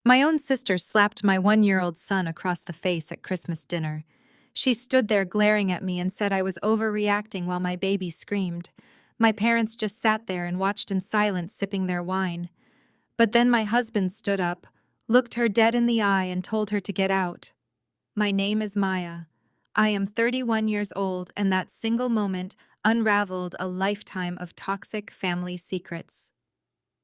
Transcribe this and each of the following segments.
My own sister slapped my 1-year-old son across the face at Christmas dinner. She stood there glaring at me and said I was overreacting while my baby screamed. My parents just sat there and watched in silence, sipping their wine. But then my husband stood up, looked her dead in the eye, and told her to get out. My name is Maya. I am 31 years old, and that single moment unraveled a lifetime of toxic family secrets.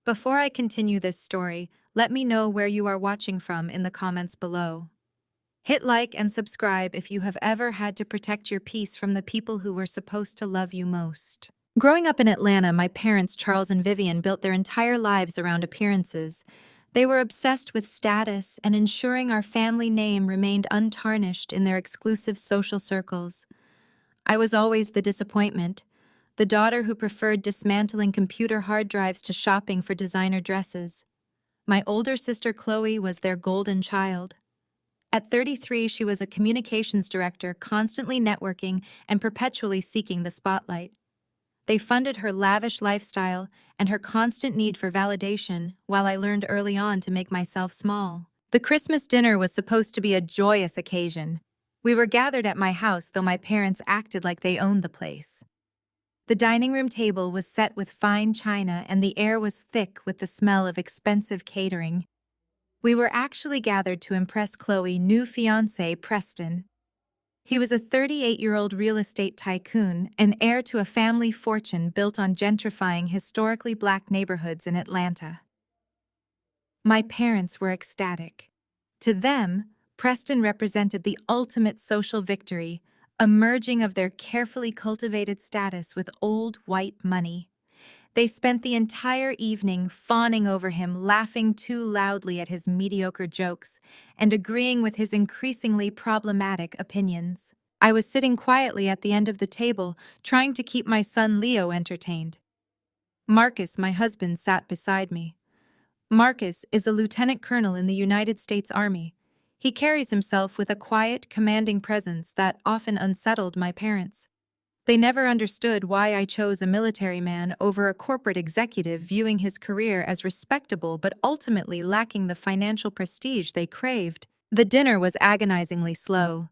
Before I continue this story, let me know where you are watching from in the comments below. Hit like and subscribe if you have ever had to protect your peace from the people who were supposed to love you most. Growing up in Atlanta, my parents, Charles and Vivian, built their entire lives around appearances. They were obsessed with status and ensuring our family name remained untarnished in their exclusive social circles. I was always the disappointment, the daughter who preferred dismantling computer hard drives to shopping for designer dresses. My older sister Chloe was their golden child. At 33, she was a communications director, constantly networking and perpetually seeking the spotlight. They funded her lavish lifestyle and her constant need for validation, while I learned early on to make myself small. The Christmas dinner was supposed to be a joyous occasion. We were gathered at my house, though my parents acted like they owned the place. The dining room table was set with fine china, and the air was thick with the smell of expensive catering. We were actually gathered to impress Chloe's new fiancé, Preston. He was a 38-year-old real estate tycoon, an heir to a family fortune built on gentrifying historically black neighborhoods in Atlanta. My parents were ecstatic. To them, Preston represented the ultimate social victory, a merging of their carefully cultivated status with old white money. They spent the entire evening fawning over him, laughing too loudly at his mediocre jokes, and agreeing with his increasingly problematic opinions. I was sitting quietly at the end of the table, trying to keep my son Leo entertained. Marcus, my husband, sat beside me. Marcus is a lieutenant colonel in the United States Army. He carries himself with a quiet, commanding presence that often unsettled my parents. They never understood why I chose a military man over a corporate executive, viewing his career as respectable but ultimately lacking the financial prestige they craved. The dinner was agonizingly slow.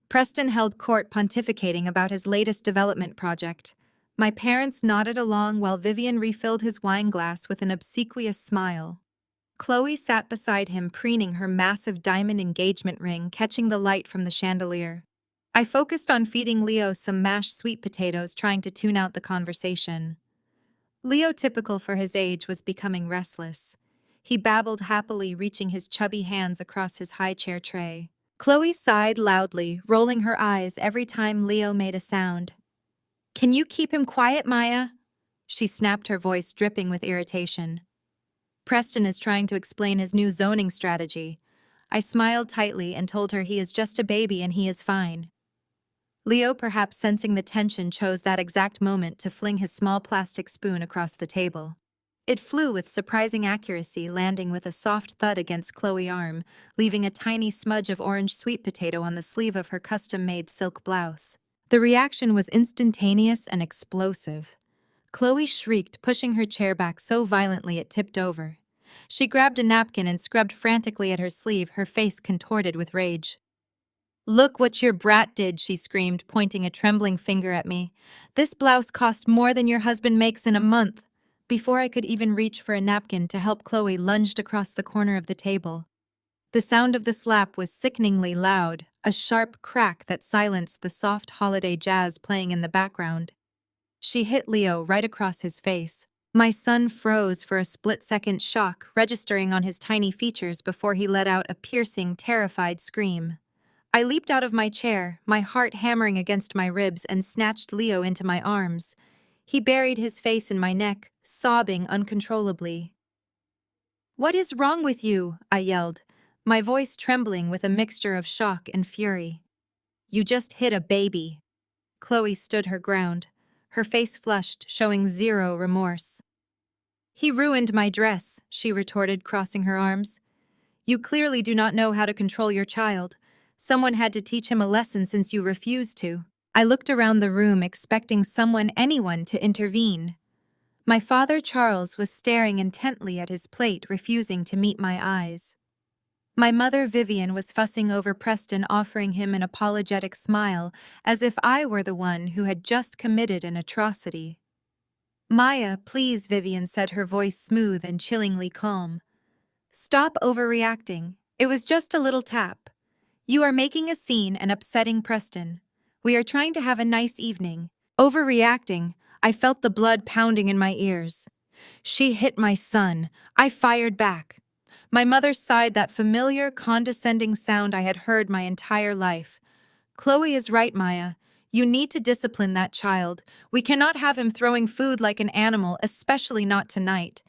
Preston held court, pontificating about his latest development project. My parents nodded along while Vivian refilled his wine glass with an obsequious smile. Chloe sat beside him, preening her massive diamond engagement ring, catching the light from the chandelier. I focused on feeding Leo some mashed sweet potatoes, trying to tune out the conversation. Leo, typical for his age, was becoming restless. He babbled happily, reaching his chubby hands across his high chair tray. Chloe sighed loudly, rolling her eyes every time Leo made a sound. "Can you keep him quiet, Maya?" She snapped, her voice dripping with irritation. "Preston is trying to explain his new zoning strategy." I smiled tightly and told her he is just a baby and he is fine. Leo, perhaps sensing the tension, chose that exact moment to fling his small plastic spoon across the table. It flew with surprising accuracy, landing with a soft thud against Chloe's arm, leaving a tiny smudge of orange sweet potato on the sleeve of her custom-made silk blouse. The reaction was instantaneous and explosive. Chloe shrieked, pushing her chair back so violently it tipped over. She grabbed a napkin and scrubbed frantically at her sleeve, her face contorted with rage. "Look what your brat did," she screamed, pointing a trembling finger at me. "This blouse cost more than your husband makes in a month." Before I could even reach for a napkin to help, Chloe lunged across the corner of the table. The sound of the slap was sickeningly loud, a sharp crack that silenced the soft holiday jazz playing in the background. She hit Leo right across his face. My son froze for a split-second, shock registering on his tiny features before he let out a piercing, terrified scream. I leaped out of my chair, my heart hammering against my ribs, and snatched Leo into my arms. He buried his face in my neck, sobbing uncontrollably. "What is wrong with you?" I yelled, my voice trembling with a mixture of shock and fury. "You just hit a baby." Chloe stood her ground, her face flushed, showing zero remorse. "He ruined my dress," she retorted, crossing her arms. "You clearly do not know how to control your child. Someone had to teach him a lesson since you refused to." I looked around the room, expecting anyone to intervene. My father, Charles, was staring intently at his plate, refusing to meet my eyes. My mother, Vivian, was fussing over Preston, offering him an apologetic smile, as if I were the one who had just committed an atrocity. "Maya, please," Vivian said, her voice smooth and chillingly calm. "Stop overreacting. It was just a little tap. You are making a scene and upsetting Preston. We are trying to have a nice evening." Overreacting, I felt the blood pounding in my ears. She hit my son. I fired back. My mother sighed, that familiar, condescending sound I had heard my entire life. "Chloe is right, Maya. You need to discipline that child. We cannot have him throwing food like an animal, especially not tonight.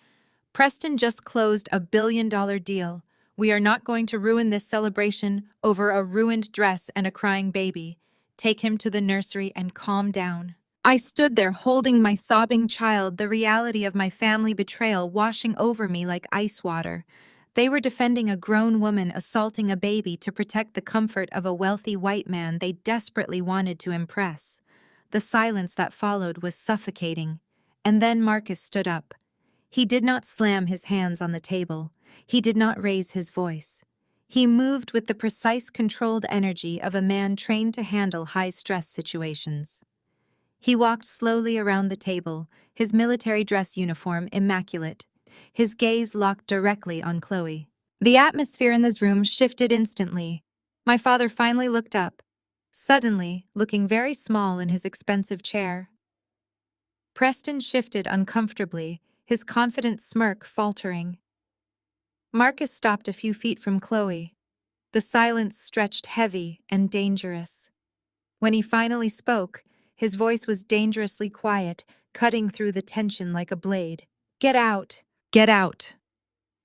Preston just closed a $1 billion deal. We are not going to ruin this celebration over a ruined dress and a crying baby. Take him to the nursery and calm down." I stood there holding my sobbing child, the reality of my family betrayal washing over me like ice water. They were defending a grown woman assaulting a baby to protect the comfort of a wealthy white man they desperately wanted to impress. The silence that followed was suffocating. And then Marcus stood up. He did not slam his hands on the table. He did not raise his voice. He moved with the precise, controlled energy of a man trained to handle high-stress situations. He walked slowly around the table, his military dress uniform immaculate, his gaze locked directly on Chloe. The atmosphere in this room shifted instantly. My father finally looked up, suddenly looking very small in his expensive chair. Preston shifted uncomfortably, his confident smirk faltering. Marcus stopped a few feet from Chloe. The silence stretched heavy and dangerous. When he finally spoke, his voice was dangerously quiet, cutting through the tension like a blade. "Get out! Get out!"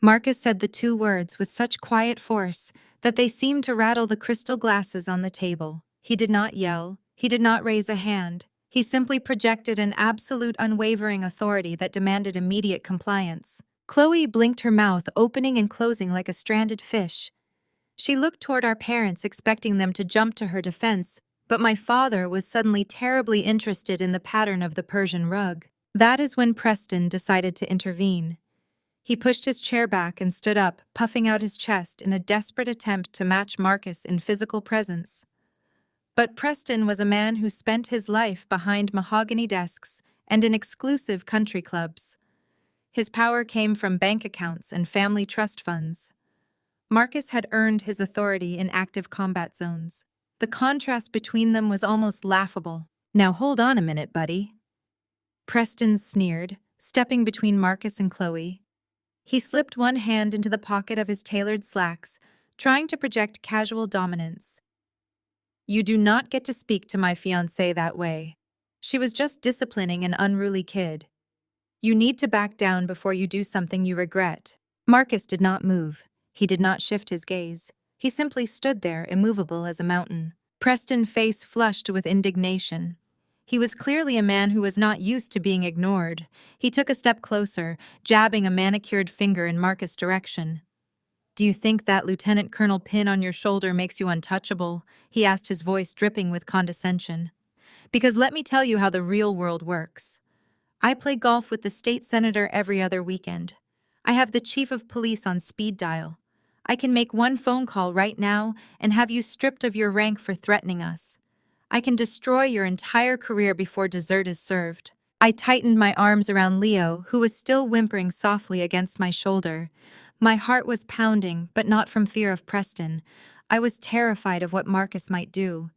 Marcus said the two words with such quiet force that they seemed to rattle the crystal glasses on the table. He did not yell. He did not raise a hand. He simply projected an absolute, unwavering authority that demanded immediate compliance. Chloe blinked, her mouth opening and closing like a stranded fish. She looked toward our parents, expecting them to jump to her defense, but my father was suddenly terribly interested in the pattern of the Persian rug. That is when Preston decided to intervene. He pushed his chair back and stood up, puffing out his chest in a desperate attempt to match Marcus in physical presence. But Preston was a man who spent his life behind mahogany desks and in exclusive country clubs. His power came from bank accounts and family trust funds. Marcus had earned his authority in active combat zones. The contrast between them was almost laughable. "Now hold on a minute, buddy." Preston sneered, stepping between Marcus and Chloe. He slipped one hand into the pocket of his tailored slacks, trying to project casual dominance. "You do not get to speak to my fiancée that way. She was just disciplining an unruly kid. You need to back down before you do something you regret." Marcus did not move. He did not shift his gaze. He simply stood there, immovable as a mountain. Preston's face flushed with indignation. He was clearly a man who was not used to being ignored. He took a step closer, jabbing a manicured finger in Marcus' direction. "Do you think that Lieutenant Colonel pin on your shoulder makes you untouchable?" he asked, his voice dripping with condescension. "Because let me tell you how the real world works. I play golf with the state senator every other weekend. I have the chief of police on speed dial. I can make one phone call right now and have you stripped of your rank for threatening us. I can destroy your entire career before dessert is served." I tightened my arms around Leo, who was still whimpering softly against my shoulder. My heart was pounding, but not from fear of Preston. I was terrified of what Marcus might do.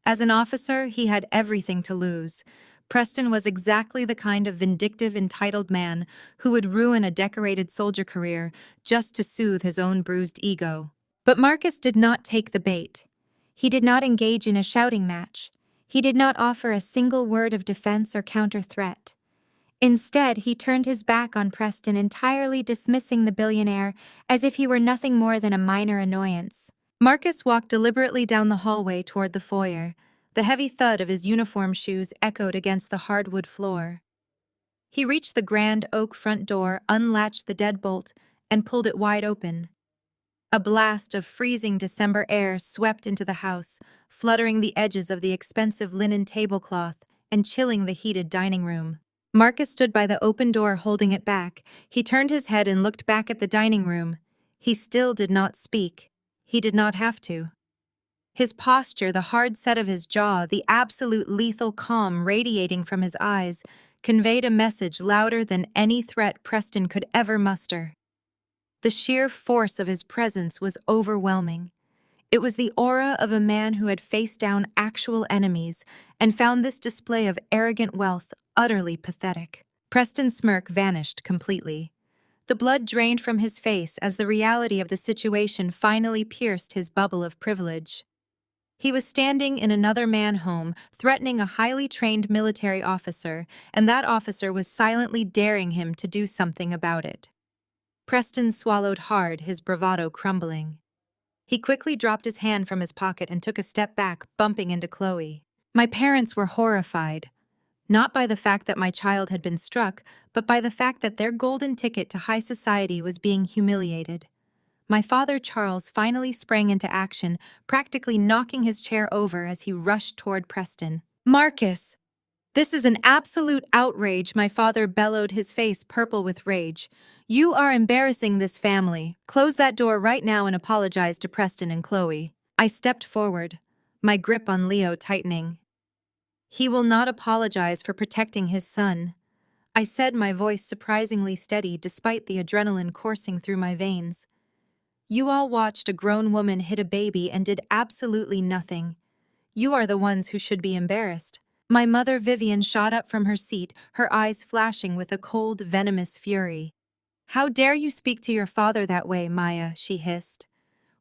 As an officer, he had everything to lose. Preston was exactly the kind of vindictive, entitled man who would ruin a decorated soldier career just to soothe his own bruised ego. But Marcus did not take the bait. He did not engage in a shouting match. He did not offer a single word of defense or counter-threat. Instead, he turned his back on Preston, entirely dismissing the billionaire as if he were nothing more than a minor annoyance. Marcus walked deliberately down the hallway toward the foyer. The heavy thud of his uniform shoes echoed against the hardwood floor. He reached the grand oak front door, unlatched the deadbolt, and pulled it wide open. A blast of freezing December air swept into the house, fluttering the edges of the expensive linen tablecloth and chilling the heated dining room. Marcus stood by the open door, holding it back. He turned his head and looked back at the dining room. He still did not speak. He did not have to. His posture, the hard set of his jaw, the absolute lethal calm radiating from his eyes, conveyed a message louder than any threat Preston could ever muster. The sheer force of his presence was overwhelming. It was the aura of a man who had faced down actual enemies and found this display of arrogant wealth utterly pathetic. Preston's smirk vanished completely. The blood drained from his face as the reality of the situation finally pierced his bubble of privilege. He was standing in another man's home, threatening a highly trained military officer, and that officer was silently daring him to do something about it. Preston swallowed hard, his bravado crumbling. He quickly dropped his hand from his pocket and took a step back, bumping into Chloe. My parents were horrified, not by the fact that my child had been struck, but by the fact that their golden ticket to high society was being humiliated. My father, Charles, finally sprang into action, practically knocking his chair over as he rushed toward Preston. "Marcus! This is an absolute outrage," my father bellowed, his face purple with rage. "You are embarrassing this family. Close that door right now and apologize to Preston and Chloe." I stepped forward, my grip on Leo tightening. "He will not apologize for protecting his son," I said, my voice surprisingly steady despite the adrenaline coursing through my veins. "You all watched a grown woman hit a baby and did absolutely nothing. You are the ones who should be embarrassed." My mother Vivian shot up from her seat, her eyes flashing with a cold, venomous fury. "How dare you speak to your father that way, Maya," she hissed.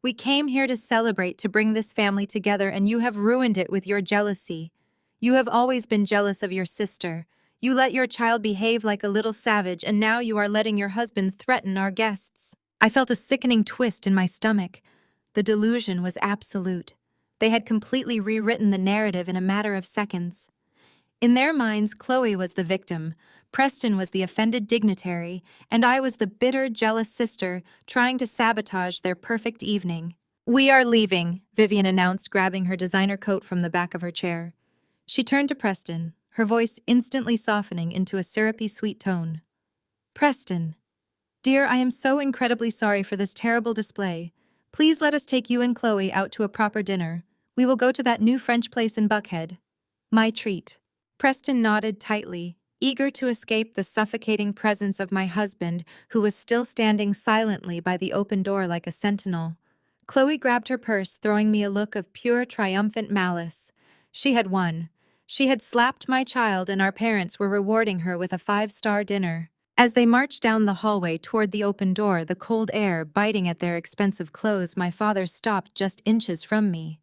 "We came here to celebrate, to bring this family together, and you have ruined it with your jealousy. You have always been jealous of your sister. You let your child behave like a little savage, and now you are letting your husband threaten our guests." I felt a sickening twist in my stomach. The delusion was absolute. They had completely rewritten the narrative in a matter of seconds. In their minds, Chloe was the victim, Preston was the offended dignitary, and I was the bitter, jealous sister trying to sabotage their perfect evening. "We are leaving," Vivian announced, grabbing her designer coat from the back of her chair. She turned to Preston, her voice instantly softening into a syrupy sweet tone. "Preston, dear, I am so incredibly sorry for this terrible display. Please let us take you and Chloe out to a proper dinner. We will go to that new French place in Buckhead. My treat." Preston nodded tightly, eager to escape the suffocating presence of my husband, who was still standing silently by the open door like a sentinel. Chloe grabbed her purse, throwing me a look of pure triumphant malice. She had won. She had slapped my child, and our parents were rewarding her with a 5-star dinner. As they marched down the hallway toward the open door, the cold air biting at their expensive clothes, my father stopped just inches from me.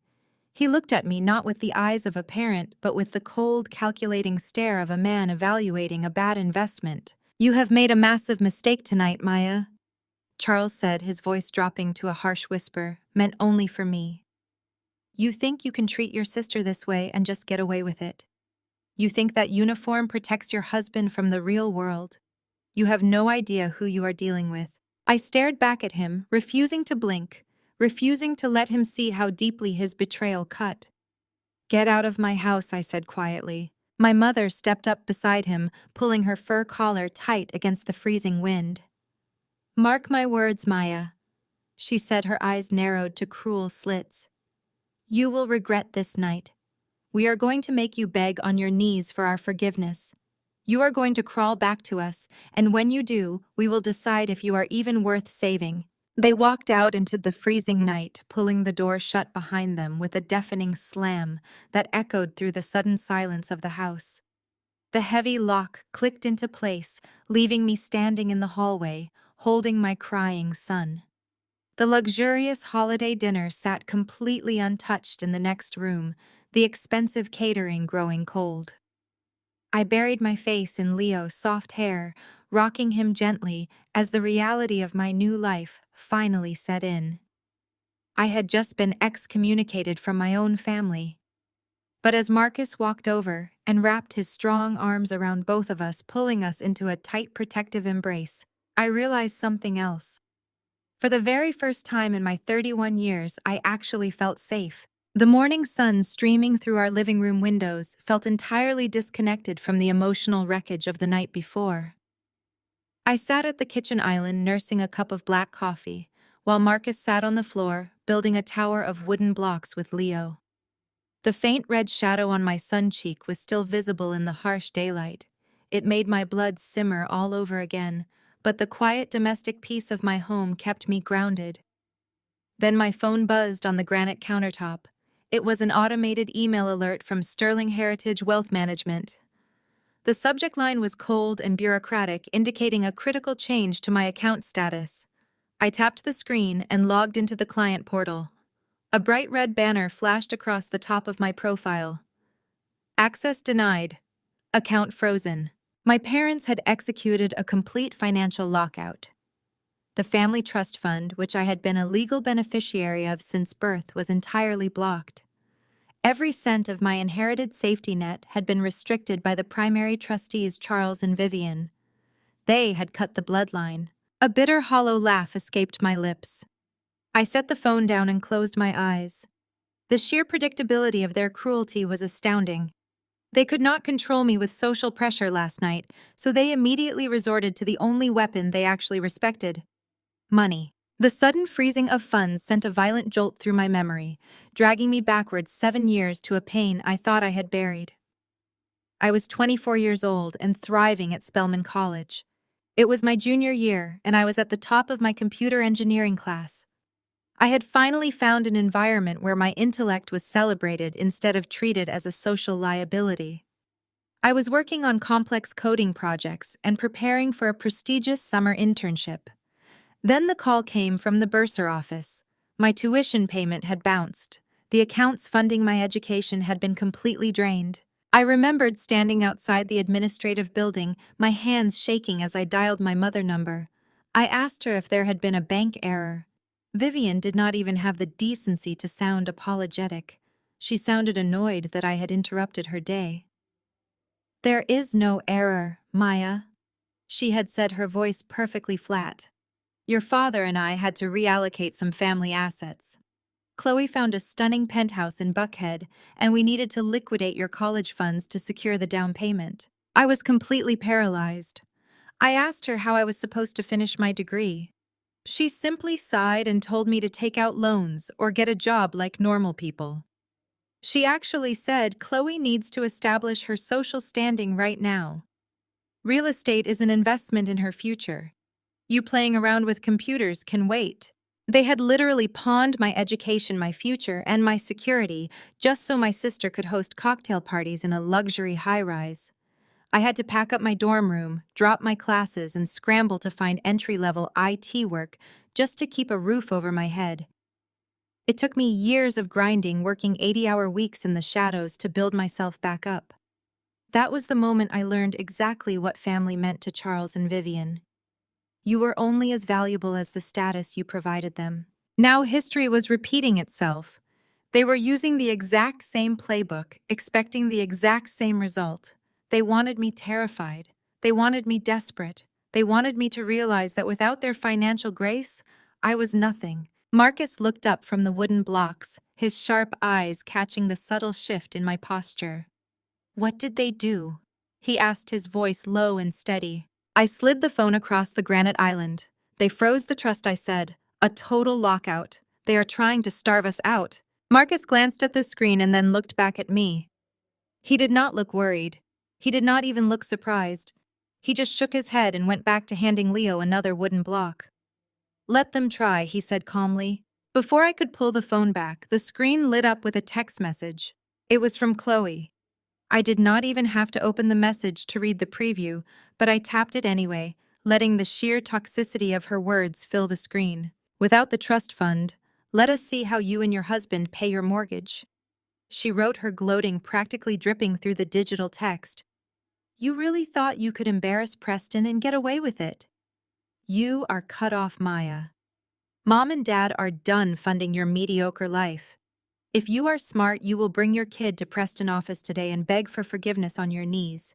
He looked at me not with the eyes of a parent, but with the cold, calculating stare of a man evaluating a bad investment. "You have made a massive mistake tonight, Maya," Charles said, his voice dropping to a harsh whisper, meant only for me. "You think you can treat your sister this way and just get away with it. You think that uniform protects your husband from the real world. You have no idea who you are dealing with." I stared back at him, refusing to blink, refusing to let him see how deeply his betrayal cut. "Get out of my house," I said quietly. My mother stepped up beside him, pulling her fur collar tight against the freezing wind. "Mark my words, Maya," she said, her eyes narrowed to cruel slits. "You will regret this night. We are going to make you beg on your knees for our forgiveness. You are going to crawl back to us, and when you do, we will decide if you are even worth saving." They walked out into the freezing night, pulling the door shut behind them with a deafening slam that echoed through the sudden silence of the house. The heavy lock clicked into place, leaving me standing in the hallway, holding my crying son. The luxurious holiday dinner sat completely untouched in the next room, the expensive catering growing cold. I buried my face in Leo's soft hair, rocking him gently as the reality of my new life finally set in. I had just been excommunicated from my own family. But as Marcus walked over and wrapped his strong arms around both of us, pulling us into a tight protective embrace, I realized something else. For the very first time in my 31 years, I actually felt safe. The morning sun streaming through our living room windows felt entirely disconnected from the emotional wreckage of the night before. I sat at the kitchen island nursing a cup of black coffee, while Marcus sat on the floor, building a tower of wooden blocks with Leo. The faint red shadow on my sun cheek was still visible in the harsh daylight. It made my blood simmer all over again, but the quiet domestic peace of my home kept me grounded. Then my phone buzzed on the granite countertop. It was an automated email alert from Sterling Heritage Wealth Management. The subject line was cold and bureaucratic, indicating a critical change to my account status. I tapped the screen and logged into the client portal. A bright red banner flashed across the top of my profile. Access denied. Account frozen. My parents had executed a complete financial lockout. The family trust fund, which I had been a legal beneficiary of since birth, was entirely blocked. Every cent of my inherited safety net had been restricted by the primary trustees Charles and Vivian. They had cut the bloodline. A bitter, hollow laugh escaped my lips. I set the phone down and closed my eyes. The sheer predictability of their cruelty was astounding. They could not control me with social pressure last night, so they immediately resorted to the only weapon they actually respected: money. The sudden freezing of funds sent a violent jolt through my memory, dragging me backwards 7 years to a pain I thought I had buried. I was 24 years old and thriving at Spelman College. It was my junior year, and I was at the top of my computer engineering class. I had finally found an environment where my intellect was celebrated instead of treated as a social liability. I was working on complex coding projects and preparing for a prestigious summer internship. Then the call came from the bursar office. My tuition payment had bounced. The accounts funding my education had been completely drained. I remembered standing outside the administrative building, my hands shaking as I dialed my mother number. I asked her if there had been a bank error. Vivian did not even have the decency to sound apologetic. She sounded annoyed that I had interrupted her day. "There is no error, Maya," she had said, her voice perfectly flat. "Your father and I had to reallocate some family assets. Chloe found a stunning penthouse in Buckhead, and we needed to liquidate your college funds to secure the down payment." I was completely paralyzed. I asked her how I was supposed to finish my degree. She simply sighed and told me to take out loans or get a job like normal people. She actually said Chloe needs to establish her social standing right now. Real estate is an investment in her future. You playing around with computers can wait. They had literally pawned my education, my future, and my security just so my sister could host cocktail parties in a luxury high-rise. I had to pack up my dorm room, drop my classes, and scramble to find entry-level IT work just to keep a roof over my head. It took me years of grinding, working 80-hour weeks in the shadows to build myself back up. That was the moment I learned exactly what family meant to Charles and Vivian. You were only as valuable as the status you provided them. Now history was repeating itself. They were using the exact same playbook, expecting the exact same result. They wanted me terrified. They wanted me desperate. They wanted me to realize that without their financial grace, I was nothing. Marcus looked up from the wooden blocks, his sharp eyes catching the subtle shift in my posture. "What did they do?" he asked, his voice low and steady. I slid the phone across the granite island. "They froze the trust," I said. "A total lockout. They are trying to starve us out." Marcus glanced at the screen and then looked back at me. He did not look worried. He did not even look surprised. He just shook his head and went back to handing Leo another wooden block. "Let them try," he said calmly. Before I could pull the phone back, the screen lit up with a text message. It was from Chloe. I did not even have to open the message to read the preview, but I tapped it anyway, letting the sheer toxicity of her words fill the screen. "Without the trust fund, let us see how you and your husband pay your mortgage." She wrote, her gloating practically dripping through the digital text. "You really thought you could embarrass Preston and get away with it? You are cut off, Maya. Mom and Dad are done funding your mediocre life. If you are smart, you will bring your kid to Preston office today and beg for forgiveness on your knees.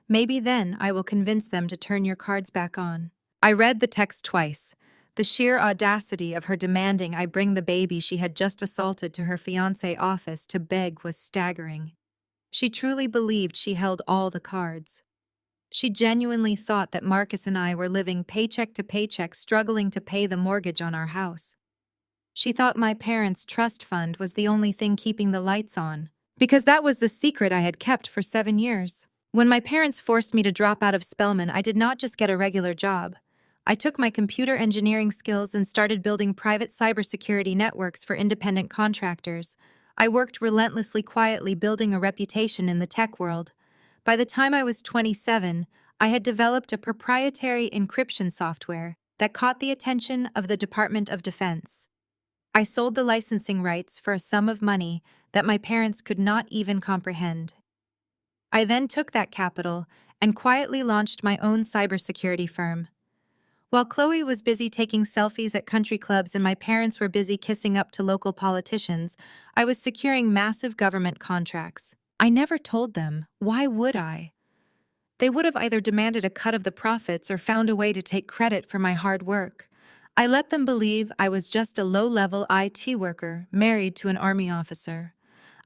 Maybe then I will convince them to turn your cards back on." I read the text twice. The sheer audacity of her demanding I bring the baby she had just assaulted to her fiancé office to beg was staggering. She truly believed she held all the cards. She genuinely thought that Marcus and I were living paycheck to paycheck, struggling to pay the mortgage on our house. She thought my parents' trust fund was the only thing keeping the lights on, because that was the secret I had kept for 7 years. When my parents forced me to drop out of Spelman, I did not just get a regular job. I took my computer engineering skills and started building private cybersecurity networks for independent contractors. I worked relentlessly, quietly building a reputation in the tech world. By the time I was 27, I had developed a proprietary encryption software that caught the attention of the Department of Defense. I sold the licensing rights for a sum of money that my parents could not even comprehend. I then took that capital and quietly launched my own cybersecurity firm. While Chloe was busy taking selfies at country clubs and my parents were busy kissing up to local politicians, I was securing massive government contracts. I never told them. Why would I? They would have either demanded a cut of the profits or found a way to take credit for my hard work. I let them believe I was just a low-level IT worker married to an army officer.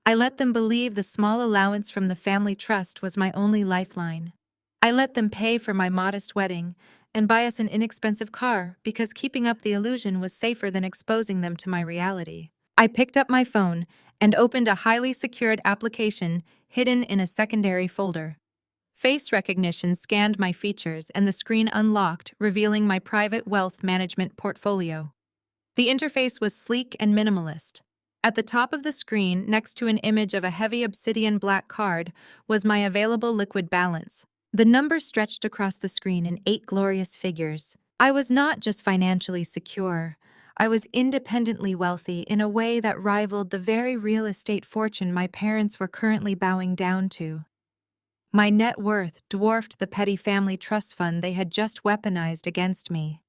I let them believe the small allowance from the family trust was my only lifeline. I let them pay for my modest wedding and buy us an inexpensive car because keeping up the illusion was safer than exposing them to my reality. I picked up my phone and opened a highly secured application hidden in a secondary folder. Face recognition scanned my features and the screen unlocked, revealing my private wealth management portfolio. The interface was sleek and minimalist. At the top of the screen, next to an image of a heavy obsidian black card, was my available liquid balance. The number stretched across the screen in 8 glorious figures. I was not just financially secure. I was independently wealthy in a way that rivaled the very real estate fortune my parents were currently bowing down to. My net worth dwarfed the petty family trust fund they had just weaponized against me.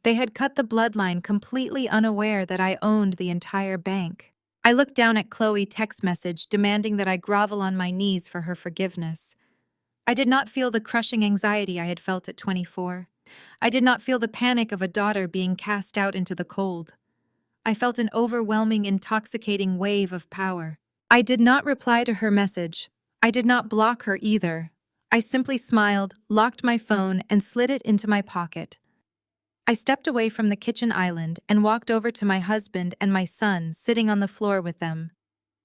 They had cut the bloodline completely unaware that I owned the entire bank. I looked down at Chloe's text message demanding that I grovel on my knees for her forgiveness. I did not feel the crushing anxiety I had felt at 24. I did not feel the panic of a daughter being cast out into the cold. I felt an overwhelming, intoxicating wave of power. I did not reply to her message. I did not block her either. I simply smiled, locked my phone, and slid it into my pocket. I stepped away from the kitchen island and walked over to my husband and my son sitting on the floor with them.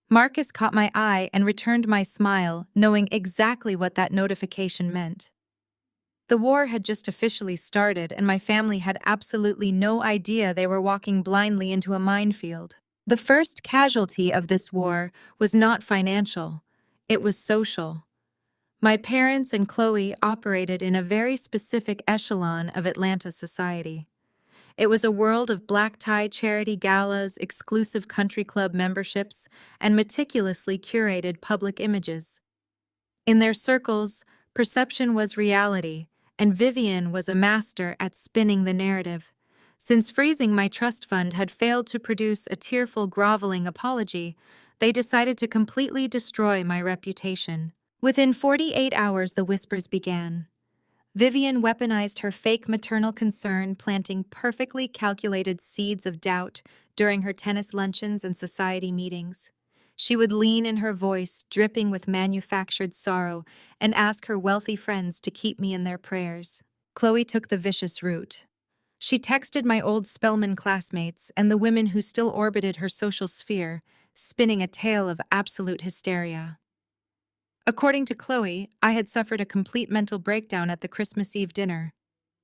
Marcus caught my eye and returned my smile, knowing exactly what that notification meant. The war had just officially started and my family had absolutely no idea they were walking blindly into a minefield. The first casualty of this war was not financial, it was social. My parents and Chloe operated in a very specific echelon of Atlanta society. It was a world of black-tie charity galas, exclusive country club memberships, and meticulously curated public images. In their circles, perception was reality, and Vivian was a master at spinning the narrative. Since freezing my trust fund had failed to produce a tearful, groveling apology, they decided to completely destroy my reputation. Within 48 hours, the whispers began. Vivian weaponized her fake maternal concern, planting perfectly calculated seeds of doubt during her tennis luncheons and society meetings. She would lean in her voice, dripping with manufactured sorrow, and ask her wealthy friends to keep me in their prayers. Chloe took the vicious route. She texted my old Spelman classmates and the women who still orbited her social sphere, spinning a tale of absolute hysteria. According to Chloe, I had suffered a complete mental breakdown at the Christmas Eve dinner.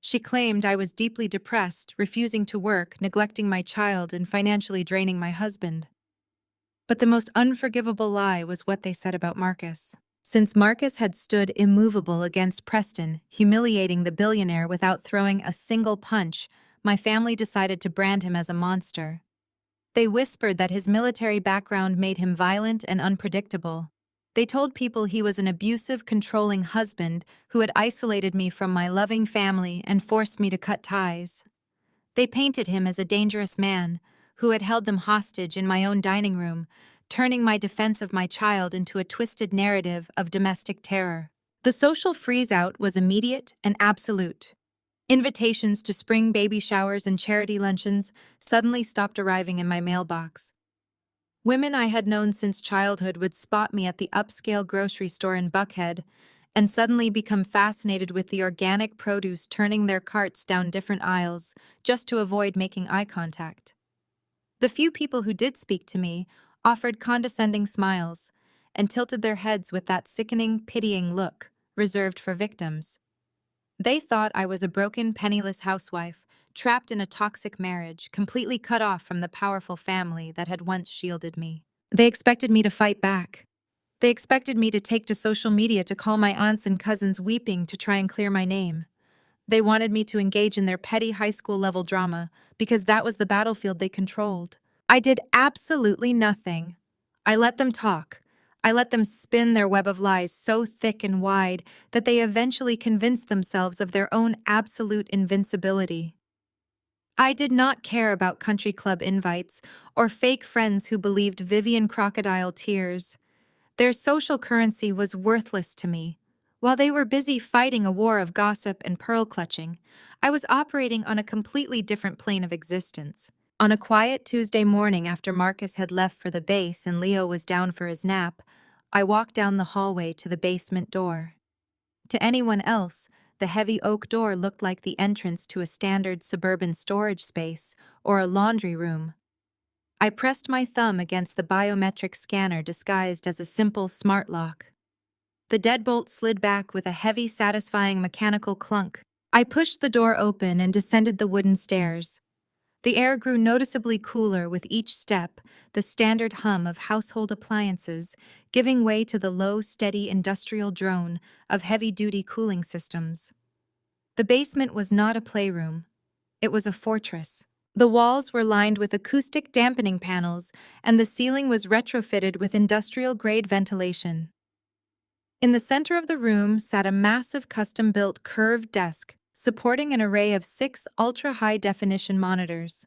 She claimed I was deeply depressed, refusing to work, neglecting my child, and financially draining my husband. But the most unforgivable lie was what they said about Marcus. Since Marcus had stood immovable against Preston, humiliating the billionaire without throwing a single punch, my family decided to brand him as a monster. They whispered that his military background made him violent and unpredictable. They told people he was an abusive, controlling husband who had isolated me from my loving family and forced me to cut ties. They painted him as a dangerous man who had held them hostage in my own dining room, turning my defense of my child into a twisted narrative of domestic terror. The social freeze-out was immediate and absolute. Invitations to spring baby showers and charity luncheons suddenly stopped arriving in my mailbox. Women I had known since childhood would spot me at the upscale grocery store in Buckhead and suddenly become fascinated with the organic produce turning their carts down different aisles just to avoid making eye contact. The few people who did speak to me offered condescending smiles and tilted their heads with that sickening, pitying look reserved for victims. They thought I was a broken, penniless housewife, trapped in a toxic marriage, completely cut off from the powerful family that had once shielded me. They expected me to fight back. They expected me to take to social media to call my aunts and cousins weeping to try and clear my name. They wanted me to engage in their petty high school level drama because that was the battlefield they controlled. I did absolutely nothing. I let them talk. I let them spin their web of lies so thick and wide that they eventually convinced themselves of their own absolute invincibility. I did not care about country club invites or fake friends who believed Vivian crocodile tears. Their social currency was worthless to me. While they were busy fighting a war of gossip and pearl clutching, I was operating on a completely different plane of existence. On a quiet Tuesday morning after Marcus had left for the base and Leo was down for his nap, I walked down the hallway to the basement door. To anyone else, the heavy oak door looked like the entrance to a standard suburban storage space or a laundry room. I pressed my thumb against the biometric scanner disguised as a simple smart lock. The deadbolt slid back with a heavy, satisfying mechanical clunk. I pushed the door open and descended the wooden stairs. The air grew noticeably cooler with each step, the standard hum of household appliances giving way to the low, steady industrial drone of heavy-duty cooling systems. The basement was not a playroom. It was a fortress. The walls were lined with acoustic dampening panels, and the ceiling was retrofitted with industrial-grade ventilation. In the center of the room sat a massive custom-built curved desk supporting an array of 6 ultra-high-definition monitors.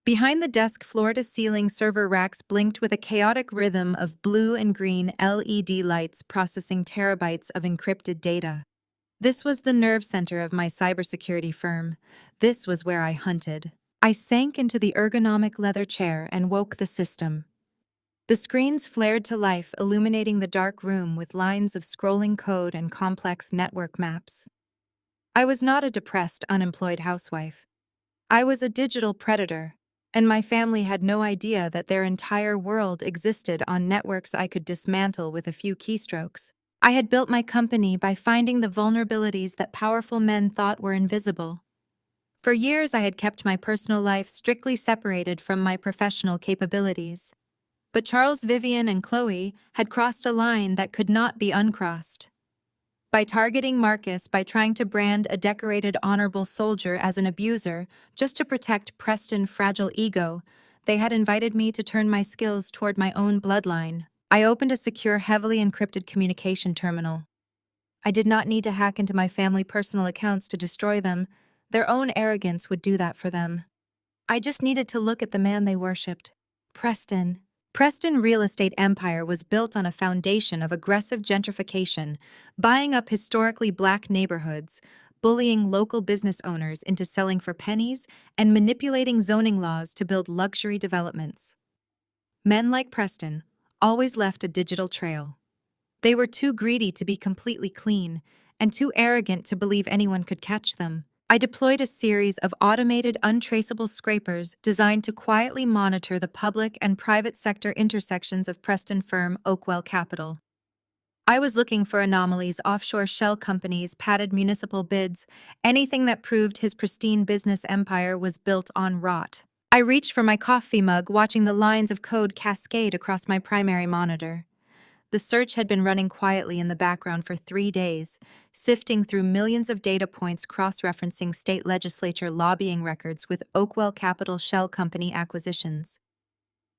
Behind the desk, floor-to-ceiling server racks blinked with a chaotic rhythm of blue and green LED lights processing terabytes of encrypted data. This was the nerve center of my cybersecurity firm. This was where I hunted. I sank into the ergonomic leather chair and woke the system. The screens flared to life, illuminating the dark room with lines of scrolling code and complex network maps. I was not a depressed, unemployed housewife. I was a digital predator, and my family had no idea that their entire world existed on networks I could dismantle with a few keystrokes. I had built my company by finding the vulnerabilities that powerful men thought were invisible. For years, I had kept my personal life strictly separated from my professional capabilities. But Charles, Vivian, and Chloe had crossed a line that could not be uncrossed. By targeting Marcus by trying to brand a decorated honorable soldier as an abuser just to protect Preston's fragile ego, they had invited me to turn my skills toward my own bloodline. I opened a secure, heavily encrypted communication terminal. I did not need to hack into my family personal accounts to destroy them. Their own arrogance would do that for them. I just needed to look at the man they worshipped, Preston. Preston real estate empire was built on a foundation of aggressive gentrification, buying up historically black neighborhoods, bullying local business owners into selling for pennies, and manipulating zoning laws to build luxury developments. Men like Preston always left a digital trail. They were too greedy to be completely clean, and too arrogant to believe anyone could catch them. I deployed a series of automated, untraceable scrapers designed to quietly monitor the public and private sector intersections of Preston firm Oakwell Capital. I was looking for anomalies, offshore shell companies, padded municipal bids, anything that proved his pristine business empire was built on rot. I reached for my coffee mug, watching the lines of code cascade across my primary monitor. The search had been running quietly in the background for 3 days, sifting through millions of data points cross-referencing state legislature lobbying records with Oakwell Capital Shell Company acquisitions.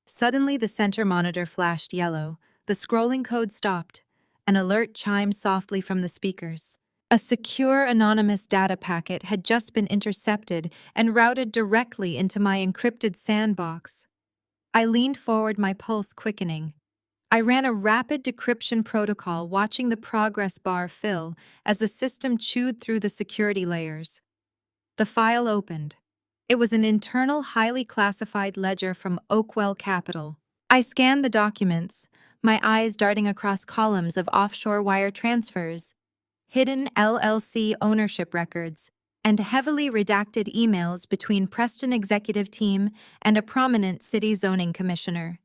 Suddenly, the center monitor flashed yellow, the scrolling code stopped, an alert chimed softly from the speakers. A secure, anonymous data packet had just been intercepted and routed directly into my encrypted sandbox. I leaned forward, my pulse quickening. I ran a rapid decryption protocol, watching the progress bar fill as the system chewed through the security layers. The file opened. It was an internal, highly classified ledger from Oakwell Capital. I scanned the documents, my eyes darting across columns of offshore wire transfers, hidden LLC ownership records, and heavily redacted emails between Preston executive team and a prominent city zoning commissioner.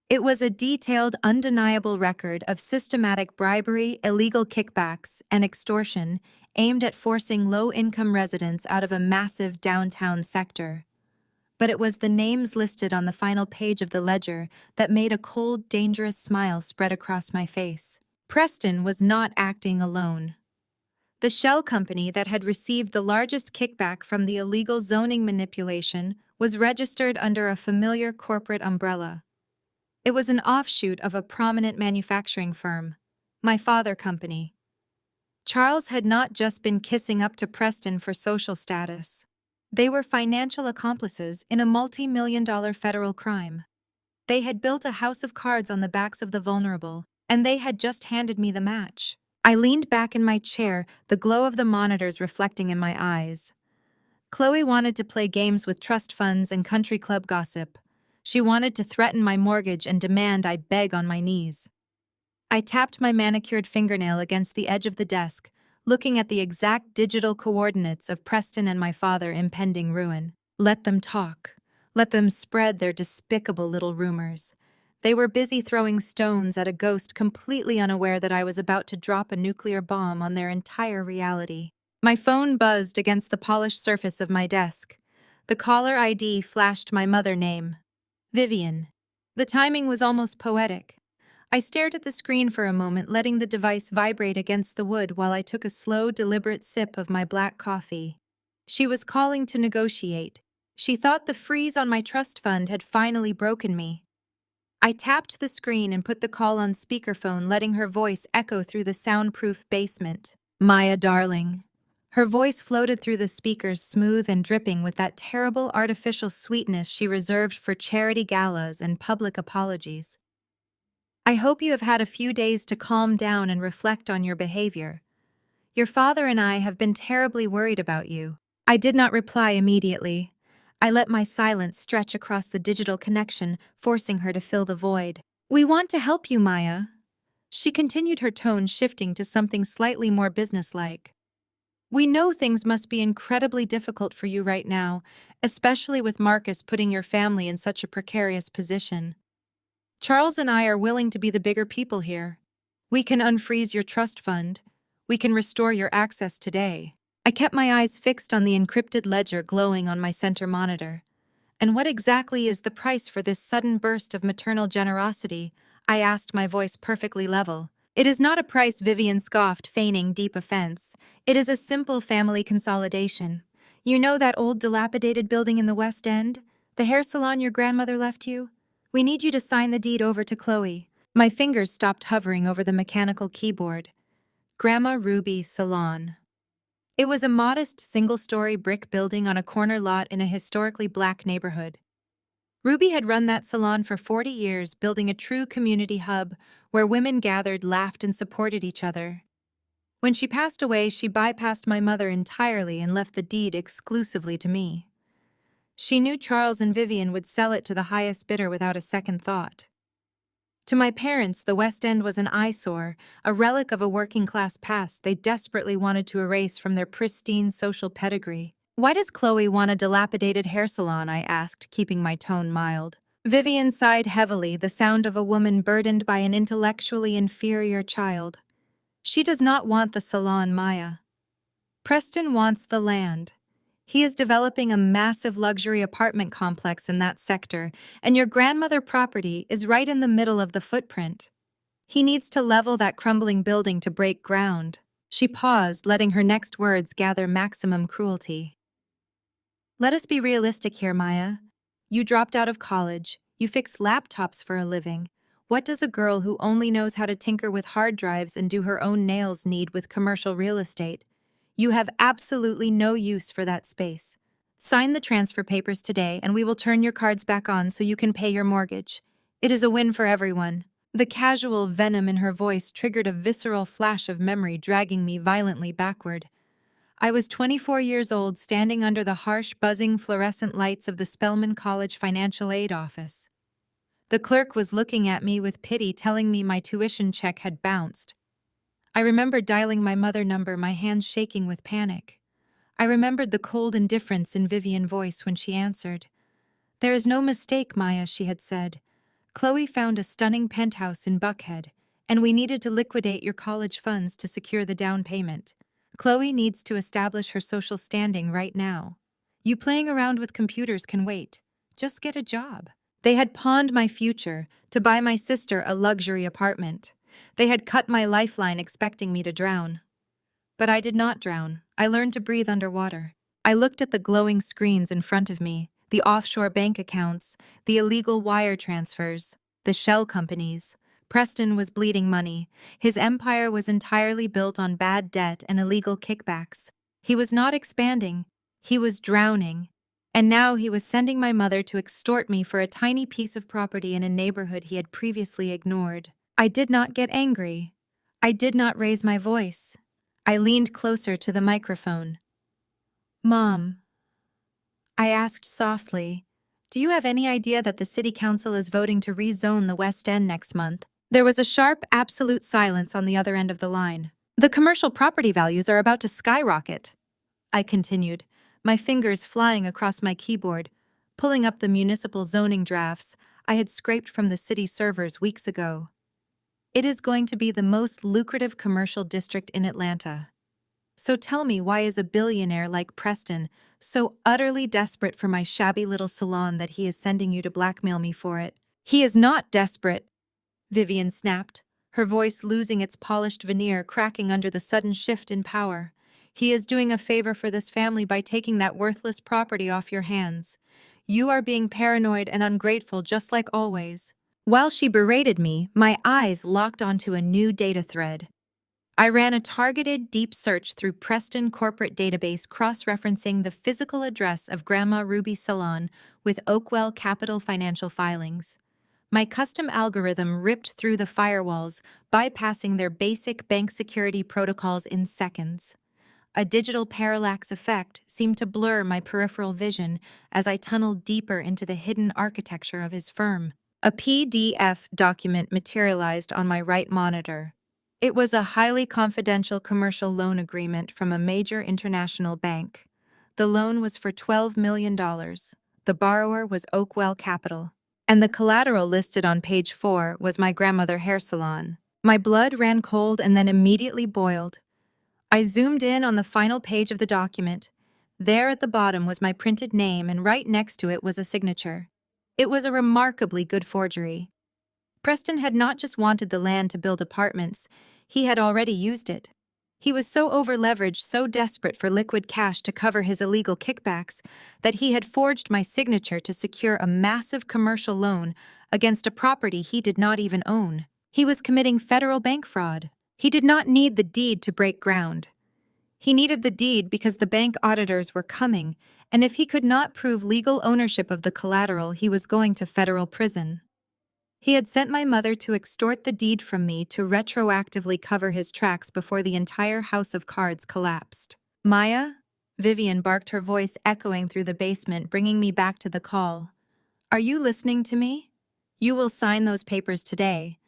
It was a detailed, undeniable record of systematic bribery, illegal kickbacks, and extortion aimed at forcing low-income residents out of a massive downtown sector. But it was the names listed on the final page of the ledger that made a cold, dangerous smile spread across my face. Preston was not acting alone. The shell company that had received the largest kickback from the illegal zoning manipulation was registered under a familiar corporate umbrella. It was an offshoot of a prominent manufacturing firm, my father company. Charles had not just been kissing up to Preston for social status. They were financial accomplices in a multi-million-dollar federal crime. They had built a house of cards on the backs of the vulnerable, and they had just handed me the match. I leaned back in my chair, the glow of the monitors reflecting in my eyes. Chloe wanted to play games with trust funds and country club gossip. She wanted to threaten my mortgage and demand I beg on my knees. I tapped my manicured fingernail against the edge of the desk, looking at the exact digital coordinates of Preston and my father impending ruin. Let them talk. Let them spread their despicable little rumors. They were busy throwing stones at a ghost, completely unaware that I was about to drop a nuclear bomb on their entire reality. My phone buzzed against the polished surface of my desk. The caller ID flashed my mother name, Vivian. The timing was almost poetic. I stared at the screen for a moment, letting the device vibrate against the wood while I took a slow, deliberate sip of my black coffee. She was calling to negotiate. She thought the freeze on my trust fund had finally broken me. I tapped the screen and put the call on speakerphone, letting her voice echo through the soundproof basement. Maya, darling. Her voice floated through the speakers, smooth and dripping with that terrible artificial sweetness she reserved for charity galas and public apologies. I hope you have had a few days to calm down and reflect on your behavior. Your father and I have been terribly worried about you. I did not reply immediately. I let my silence stretch across the digital connection, forcing her to fill the void. We want to help you, Maya. She continued, her tone shifting to something slightly more businesslike. We know things must be incredibly difficult for you right now, especially with Marcus putting your family in such a precarious position. Charles and I are willing to be the bigger people here. We can unfreeze your trust fund. We can restore your access today. I kept my eyes fixed on the encrypted ledger glowing on my center monitor. And what exactly is the price for this sudden burst of maternal generosity? I asked, my voice perfectly level. It is not a price, Vivian scoffed, feigning deep offense. It is a simple family consolidation. You know that old dilapidated building in the West End? The hair salon your grandmother left you? We need you to sign the deed over to Chloe. My fingers stopped hovering over the mechanical keyboard. Grandma Ruby's Salon. It was a modest, single-story brick building on a corner lot in a historically black neighborhood. Ruby had run that salon for 40 years, building a true community hub where women gathered, laughed, and supported each other. When she passed away, she bypassed my mother entirely and left the deed exclusively to me. She knew Charles and Vivian would sell it to the highest bidder without a second thought. To my parents, the West End was an eyesore, a relic of a working-class past they desperately wanted to erase from their pristine social pedigree. Why does Chloe want a dilapidated hair salon? I asked, keeping my tone mild. Vivian sighed heavily, the sound of a woman burdened by an intellectually inferior child. She does not want the salon, Maya. Preston wants the land. He is developing a massive luxury apartment complex in that sector, and your grandmother property is right in the middle of the footprint. He needs to level that crumbling building to break ground. She paused, letting her next words gather maximum cruelty. Let us be realistic here, Maya. You dropped out of college. You fix laptops for a living. What does a girl who only knows how to tinker with hard drives and do her own nails need with commercial real estate? You have absolutely no use for that space. Sign the transfer papers today and we will turn your cards back on so you can pay your mortgage. It is a win for everyone. The casual venom in her voice triggered a visceral flash of memory, dragging me violently backward. I was 24 years old, standing under the harsh, buzzing fluorescent lights of the Spelman College financial aid office. The clerk was looking at me with pity, telling me my tuition check had bounced. I remembered dialing my mother number, my hands shaking with panic. I remembered the cold indifference in Vivian's voice when she answered. "There is no mistake, Maya," she had said. "Chloe found a stunning penthouse in Buckhead, and we needed to liquidate your college funds to secure the down payment. Chloe needs to establish her social standing right now. You playing around with computers can wait. Just get a job." They had pawned my future to buy my sister a luxury apartment. They had cut my lifeline expecting me to drown. But I did not drown. I learned to breathe underwater. I looked at the glowing screens in front of me, the offshore bank accounts, the illegal wire transfers, the shell companies. Preston was bleeding money. His empire was entirely built on bad debt and illegal kickbacks. He was not expanding. He was drowning. And now he was sending my mother to extort me for a tiny piece of property in a neighborhood he had previously ignored. I did not get angry. I did not raise my voice. I leaned closer to the microphone. "Mom," I asked softly, "do you have any idea that the city council is voting to rezone the West End next month?" There was a sharp, absolute silence on the other end of the line. "The commercial property values are about to skyrocket," I continued, my fingers flying across my keyboard, pulling up the municipal zoning drafts I had scraped from the city servers weeks ago. "It is going to be the most lucrative commercial district in Atlanta. So tell me, why is a billionaire like Preston so utterly desperate for my shabby little salon that he is sending you to blackmail me for it?" "He is not desperate," Vivian snapped, her voice losing its polished veneer, cracking under the sudden shift in power. "He is doing a favor for this family by taking that worthless property off your hands. You are being paranoid and ungrateful just like always." While she berated me, my eyes locked onto a new data thread. I ran a targeted, deep search through Preston corporate database, cross-referencing the physical address of Grandma Ruby's salon with Oakwell Capital financial filings. My custom algorithm ripped through the firewalls, bypassing their basic bank security protocols in seconds. A digital parallax effect seemed to blur my peripheral vision as I tunneled deeper into the hidden architecture of his firm. A PDF document materialized on my right monitor. It was a highly confidential commercial loan agreement from a major international bank. The loan was for $12 million. The borrower was Oakwell Capital. And the collateral listed on page 4 was my grandmother hair salon. My blood ran cold and then immediately boiled. I zoomed in on the final page of the document. There at the bottom was my printed name, and right next to it was a signature. It was a remarkably good forgery. Preston had not just wanted the land to build apartments, he had already used it. He was so over-leveraged, so desperate for liquid cash to cover his illegal kickbacks, that he had forged my signature to secure a massive commercial loan against a property he did not even own. He was committing federal bank fraud. He did not need the deed to break ground. He needed the deed because the bank auditors were coming, and if he could not prove legal ownership of the collateral, he was going to federal prison. He had sent my mother to extort the deed from me to retroactively cover his tracks before the entire house of cards collapsed. "Maya?" Vivian barked, her voice echoing through the basement, bringing me back to the call. "Are you listening to me? You will sign those papers today.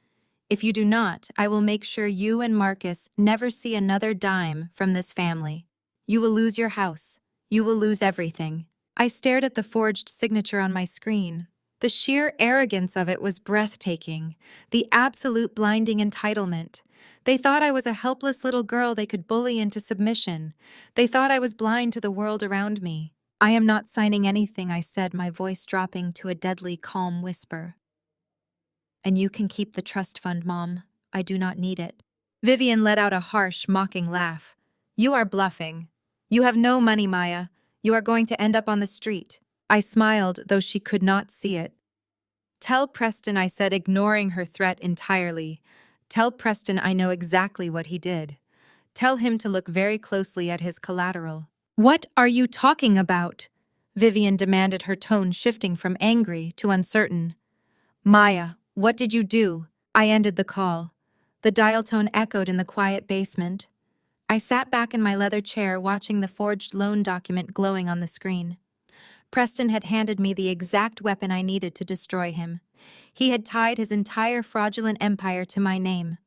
If you do not, I will make sure you and Marcus never see another dime from this family. You will lose your house. You will lose everything." I stared at the forged signature on my screen. The sheer arrogance of it was breathtaking, the absolute blinding entitlement. They thought I was a helpless little girl they could bully into submission. They thought I was blind to the world around me. "I am not signing anything," I said, my voice dropping to a deadly calm whisper. "And you can keep the trust fund, Mom. I do not need it." Vivian let out a harsh, mocking laugh. "You are bluffing. You have no money, Maya. You are going to end up on the street." I smiled, though she could not see it. "Tell Preston," I said, ignoring her threat entirely. "Tell Preston I know exactly what he did. Tell him to look very closely at his collateral." "What are you talking about?" Vivian demanded, her tone shifting from angry to uncertain. "Maya, what did you do?" I ended the call. The dial tone echoed in the quiet basement. I sat back in my leather chair, watching the forged loan document glowing on the screen. Preston had handed me the exact weapon I needed to destroy him. He had tied his entire fraudulent empire to my name.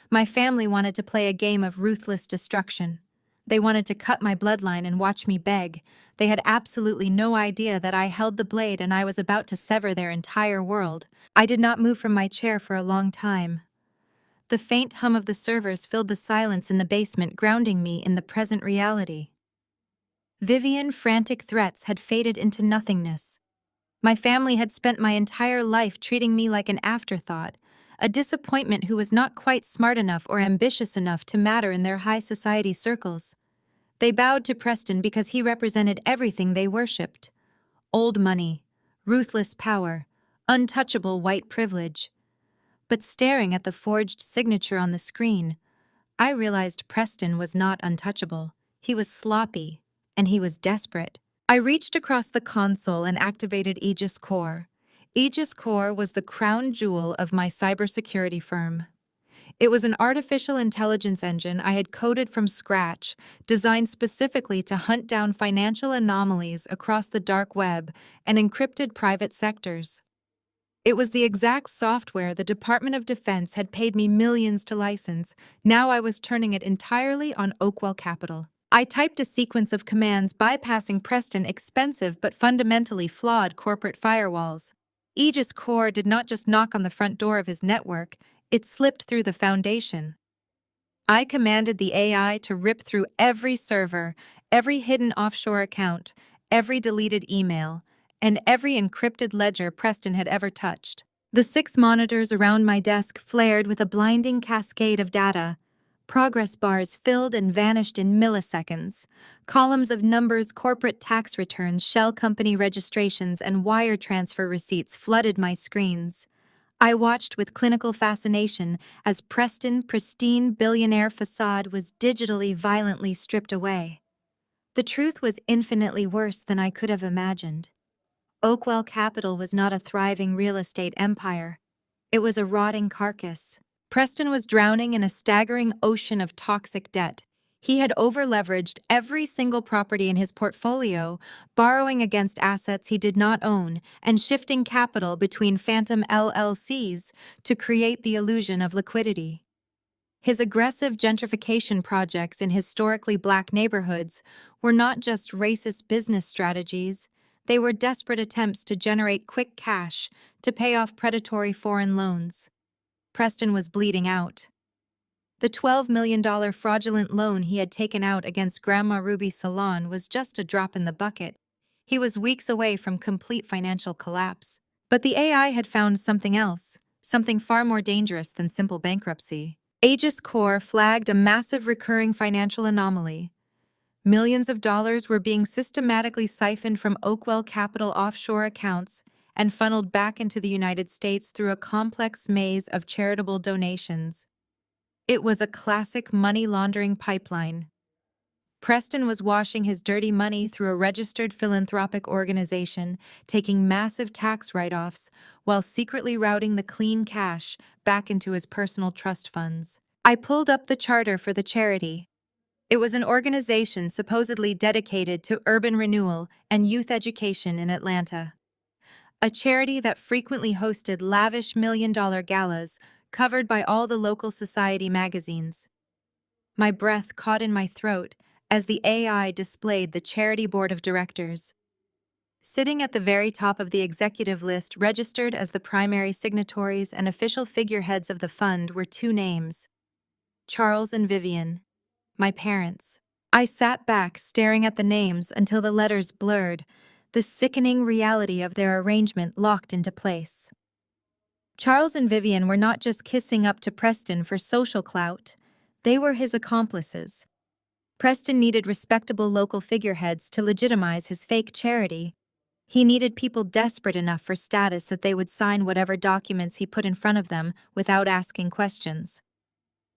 My family wanted to play a game of ruthless destruction. They wanted to cut my bloodline and watch me beg. They had absolutely no idea that I held the blade and I was about to sever their entire world. I did not move from my chair for a long time. The faint hum of the servers filled the silence in the basement, grounding me in the present reality. Vivian's frantic threats had faded into nothingness. My family had spent my entire life treating me like an afterthought, a disappointment who was not quite smart enough or ambitious enough to matter in their high society circles. They bowed to Preston because he represented everything they worshipped: old money, ruthless power, untouchable white privilege. But staring at the forged signature on the screen, I realized Preston was not untouchable. He was sloppy, and he was desperate. I reached across the console and activated Aegis Core. Aegis Core was the crown jewel of my cybersecurity firm. It was an artificial intelligence engine I had coded from scratch, designed specifically to hunt down financial anomalies across the dark web and encrypted private sectors. It was the exact software the Department of Defense had paid me millions to license. Now I was turning it entirely on Oakwell Capital. I typed a sequence of commands bypassing Preston's expensive but fundamentally flawed corporate firewalls. Aegis Core did not just knock on the front door of his network, it slipped through the foundation. I commanded the AI to rip through every server, every hidden offshore account, every deleted email, and every encrypted ledger Preston had ever touched. The 6 monitors around my desk flared with a blinding cascade of data. Progress bars filled and vanished in milliseconds. Columns of numbers, corporate tax returns, shell company registrations, and wire transfer receipts flooded my screens. I watched with clinical fascination as Preston's pristine billionaire facade was digitally violently stripped away. The truth was infinitely worse than I could have imagined. Oakwell Capital was not a thriving real estate empire. It was a rotting carcass. Preston was drowning in a staggering ocean of toxic debt. He had over-leveraged every single property in his portfolio, borrowing against assets he did not own, and shifting capital between phantom LLCs to create the illusion of liquidity. His aggressive gentrification projects in historically black neighborhoods were not just racist business strategies, they were desperate attempts to generate quick cash to pay off predatory foreign loans. Preston was bleeding out. The $12 million fraudulent loan he had taken out against Grandma Ruby's salon was just a drop in the bucket. He was weeks away from complete financial collapse. But the AI had found something else, something far more dangerous than simple bankruptcy. Aegis Core flagged a massive recurring financial anomaly. Millions of dollars were being systematically siphoned from Oakwell Capital offshore accounts and funneled back into the United States through a complex maze of charitable donations. It was a classic money laundering pipeline. Preston was washing his dirty money through a registered philanthropic organization, taking massive tax write-offs while secretly routing the clean cash back into his personal trust funds. I pulled up the charter for the charity. It was an organization supposedly dedicated to urban renewal and youth education in Atlanta. A charity that frequently hosted lavish million-dollar galas covered by all the local society magazines. My breath caught in my throat as the AI displayed the charity board of directors. Sitting at the very top of the executive list, registered as the primary signatories and official figureheads of the fund, were 2 names: Charles and Vivian, my parents. I sat back, staring at the names until the letters blurred, the sickening reality of their arrangement locked into place. Charles and Vivian were not just kissing up to Preston for social clout, they were his accomplices. Preston needed respectable local figureheads to legitimize his fake charity. He needed people desperate enough for status that they would sign whatever documents he put in front of them without asking questions.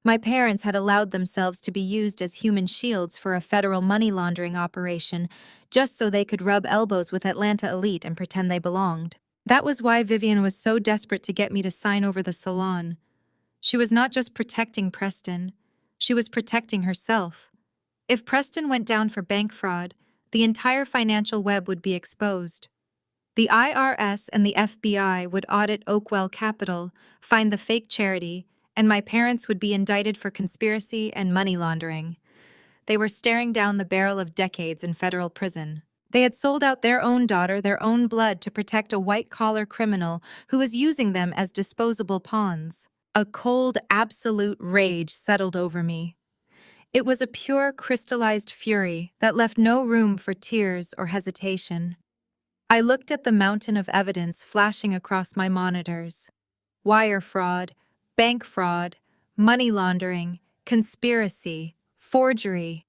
My parents had allowed themselves to be used as human shields for a federal money laundering operation just so they could rub elbows with Atlanta elite and pretend they belonged. That was why Vivian was so desperate to get me to sign over the salon. She was not just protecting Preston, she was protecting herself. If Preston went down for bank fraud, the entire financial web would be exposed. The IRS and the FBI would audit Oakwell Capital, find the fake charity, and my parents would be indicted for conspiracy and money laundering. They were staring down the barrel of decades in federal prison. They had sold out their own daughter, their own blood, to protect a white-collar criminal who was using them as disposable pawns. A cold, absolute rage settled over me. It was a pure, crystallized fury that left no room for tears or hesitation. I looked at the mountain of evidence flashing across my monitors. Wire fraud, bank fraud, money laundering, conspiracy, forgery.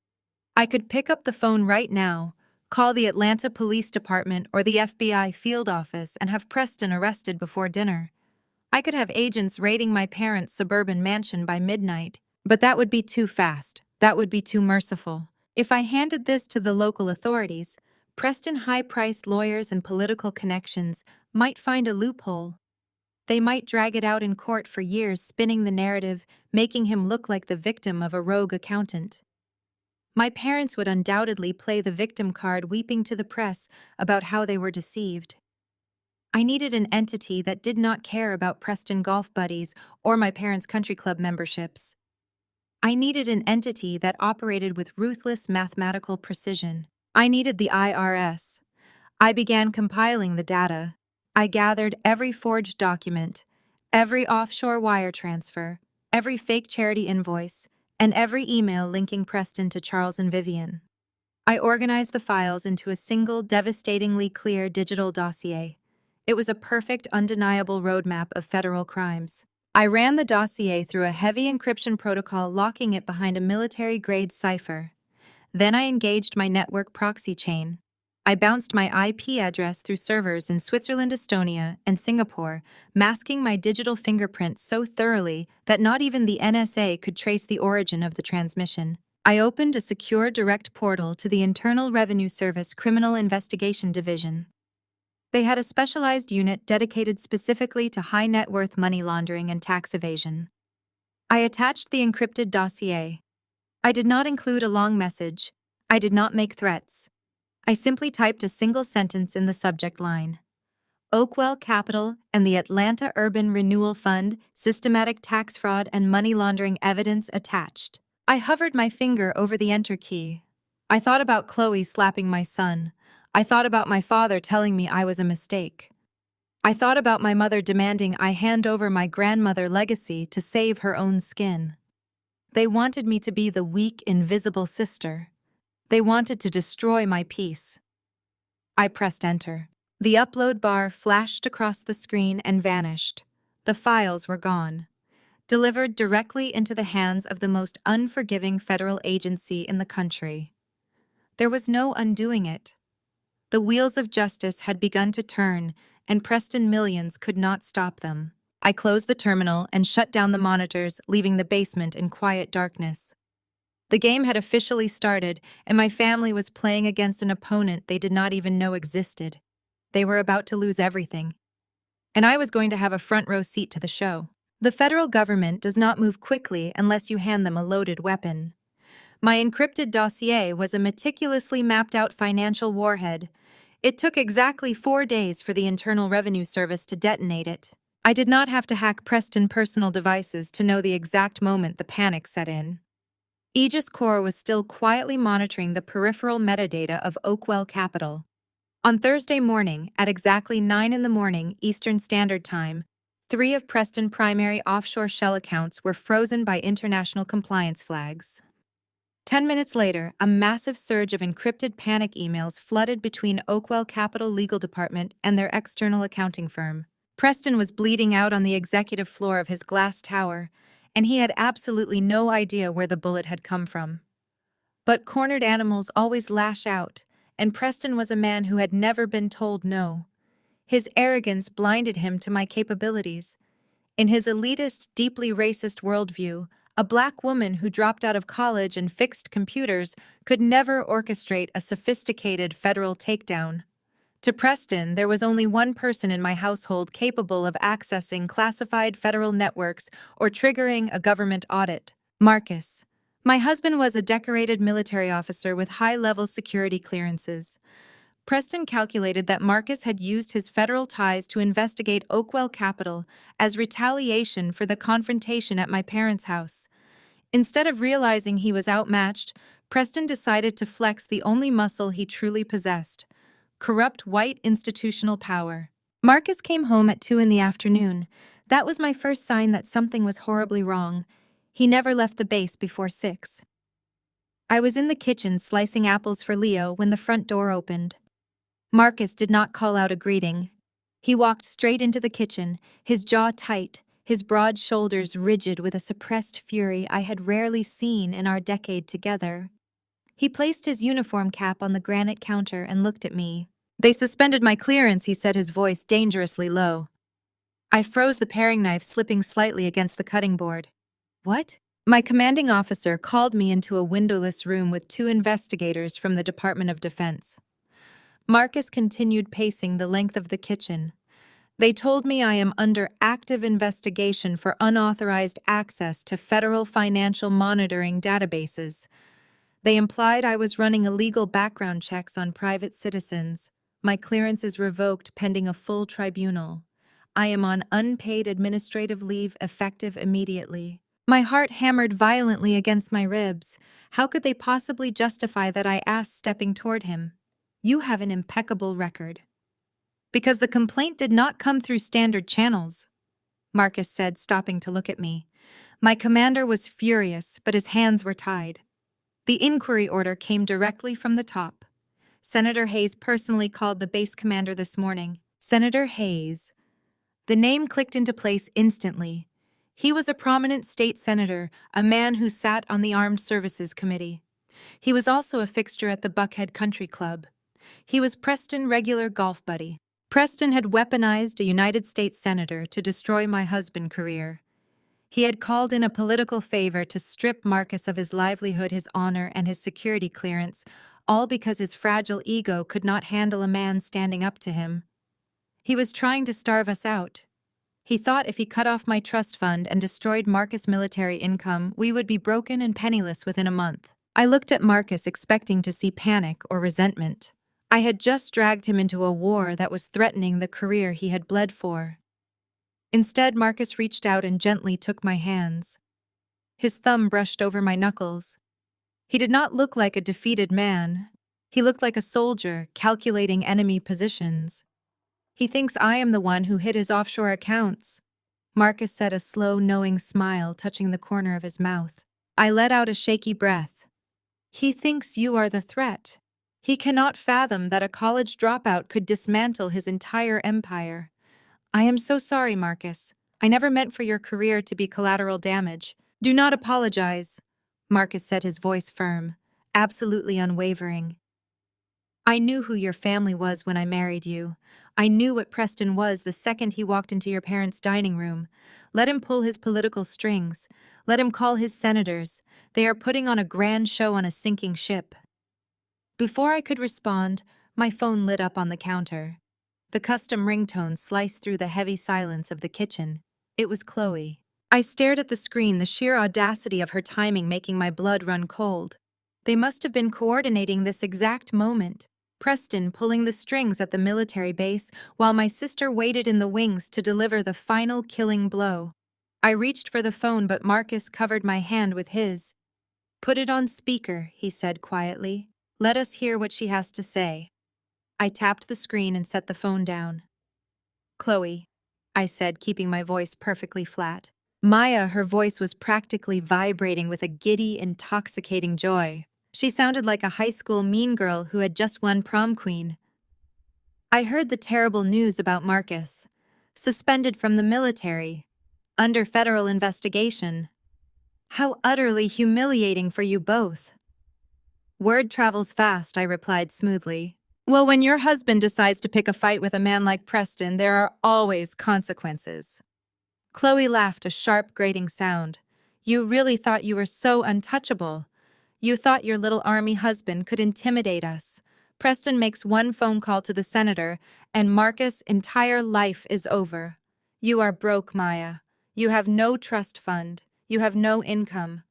I could pick up the phone right now, call the Atlanta Police Department or the FBI field office and have Preston arrested before dinner. I could have agents raiding my parents' suburban mansion by midnight, but that would be too fast. That would be too merciful. If I handed this to the local authorities, Preston high-priced lawyers and political connections might find a loophole. They might drag it out in court for years, spinning the narrative, making him look like the victim of a rogue accountant. My parents would undoubtedly play the victim card, weeping to the press about how they were deceived. I needed an entity that did not care about Preston golf buddies or my parents' country club memberships. I needed an entity that operated with ruthless mathematical precision. I needed the IRS. I began compiling the data. I gathered every forged document, every offshore wire transfer, every fake charity invoice, and every email linking Preston to Charles and Vivian. I organized the files into a single, devastatingly clear digital dossier. It was a perfect, undeniable roadmap of federal crimes. I ran the dossier through a heavy encryption protocol, locking it behind a military-grade cipher. Then I engaged my network proxy chain. I bounced my IP address through servers in Switzerland, Estonia, and Singapore, masking my digital fingerprint so thoroughly that not even the NSA could trace the origin of the transmission. I opened a secure direct portal to the Internal Revenue Service Criminal Investigation Division. They had a specialized unit dedicated specifically to high-net-worth money laundering and tax evasion. I attached the encrypted dossier. I did not include a long message. I did not make threats. I simply typed a single sentence in the subject line. Oakwell Capital and the Atlanta Urban Renewal Fund, systematic tax fraud and money laundering evidence attached. I hovered my finger over the enter key. I thought about Chloe slapping my son. I thought about my father telling me I was a mistake. I thought about my mother demanding I hand over my grandmother legacy to save her own skin. They wanted me to be the weak, invisible sister. They wanted to destroy my peace. I pressed enter. The upload bar flashed across the screen and vanished. The files were gone, delivered directly into the hands of the most unforgiving federal agency in the country. There was no undoing it. The wheels of justice had begun to turn, and Preston millions could not stop them. I closed the terminal and shut down the monitors, leaving the basement in quiet darkness. The game had officially started, and my family was playing against an opponent they did not even know existed. They were about to lose everything. And I was going to have a front row seat to the show. The federal government does not move quickly unless you hand them a loaded weapon. My encrypted dossier was a meticulously mapped-out financial warhead. It took exactly 4 days for the Internal Revenue Service to detonate it. I did not have to hack Preston personal devices to know the exact moment the panic set in. Aegis Corps was still quietly monitoring the peripheral metadata of Oakwell Capital. On Thursday morning, at exactly 9 a.m. Eastern Standard Time, 3 of Preston primary offshore shell accounts were frozen by international compliance flags. 10 minutes later, a massive surge of encrypted panic emails flooded between Oakwell Capital Legal Department and their external accounting firm. Preston was bleeding out on the executive floor of his glass tower, and he had absolutely no idea where the bullet had come from. But cornered animals always lash out, and Preston was a man who had never been told no. His arrogance blinded him to my capabilities. In his elitist, deeply racist worldview, a black woman who dropped out of college and fixed computers could never orchestrate a sophisticated federal takedown. To Preston, there was only one person in my household capable of accessing classified federal networks or triggering a government audit: Marcus. My husband was a decorated military officer with high-level security clearances. Preston calculated that Marcus had used his federal ties to investigate Oakwell Capital as retaliation for the confrontation at my parents' house. Instead of realizing he was outmatched, Preston decided to flex the only muscle he truly possessed: corrupt white institutional power. Marcus came home at 2 in the afternoon. That was my first sign that something was horribly wrong. He never left the base before 6. I was in the kitchen slicing apples for Leo when the front door opened. Marcus did not call out a greeting. He walked straight into the kitchen, his jaw tight, his broad shoulders rigid with a suppressed fury I had rarely seen in our decade together. He placed his uniform cap on the granite counter and looked at me. "They suspended my clearance," he said, his voice dangerously low. I froze, the paring knife slipping slightly against the cutting board. "What?" My commanding officer called me into a windowless room with 2 investigators from the Department of Defense. Marcus continued pacing the length of the kitchen. "They told me I am under active investigation for unauthorized access to federal financial monitoring databases. They implied I was running illegal background checks on private citizens. My clearance is revoked pending a full tribunal. I am on unpaid administrative leave effective immediately." My heart hammered violently against my ribs. How could they possibly justify that, I asked, stepping toward him. "You have an impeccable record." "Because the complaint did not come through standard channels," Marcus said, stopping to look at me. My commander was furious, but his hands were tied. The inquiry order came directly from the top. "Senator Hayes personally called the base commander this morning." Senator Hayes. The name clicked into place instantly. He was a prominent state senator, a man who sat on the Armed Services Committee. He was also a fixture at the Buckhead Country Club. He was Preston's regular golf buddy. Preston had weaponized a United States senator to destroy my husband's career. He had called in a political favor to strip Marcus of his livelihood, his honor, and his security clearance, all because his fragile ego could not handle a man standing up to him. He was trying to starve us out. He thought if he cut off my trust fund and destroyed Marcus' military income, we would be broken and penniless within a month. I looked at Marcus, expecting to see panic or resentment. I had just dragged him into a war that was threatening the career he had bled for. Instead, Marcus reached out and gently took my hands. His thumb brushed over my knuckles. He did not look like a defeated man. He looked like a soldier, calculating enemy positions. "He thinks I am the one who hid his offshore accounts," Marcus said, a slow, knowing smile touching the corner of his mouth. I let out a shaky breath. "He thinks you are the threat. He cannot fathom that a college dropout could dismantle his entire empire." "I am so sorry, Marcus. I never meant for your career to be collateral damage." "Do not apologize," Marcus said, his voice firm, absolutely unwavering. "I knew who your family was when I married you. I knew what Preston was the second he walked into your parents' dining room. Let him pull his political strings. Let him call his senators. They are putting on a grand show on a sinking ship." Before I could respond, my phone lit up on the counter. The custom ringtone sliced through the heavy silence of the kitchen. It was Chloe. I stared at the screen, the sheer audacity of her timing making my blood run cold. They must have been coordinating this exact moment. Preston pulling the strings at the military base while my sister waited in the wings to deliver the final killing blow. I reached for the phone, but Marcus covered my hand with his. "Put it on speaker," he said quietly. "Let us hear what she has to say." I tapped the screen and set the phone down. "Chloe," I said, keeping my voice perfectly flat. Maya, her voice was practically vibrating with a giddy, intoxicating joy. She sounded like a high school mean girl who had just won prom queen. "I heard the terrible news about Marcus. Suspended from the military. Under federal investigation. How utterly humiliating for you both." "Word travels fast," I replied smoothly. "Well, when your husband decides to pick a fight with a man like Preston, there are always consequences." Chloe laughed, a sharp, grating sound. "You really thought you were so untouchable. You thought your little army husband could intimidate us. Preston makes one phone call to the senator, and Marcus' entire life is over. You are broke, Maya. You have no trust fund. You have no income.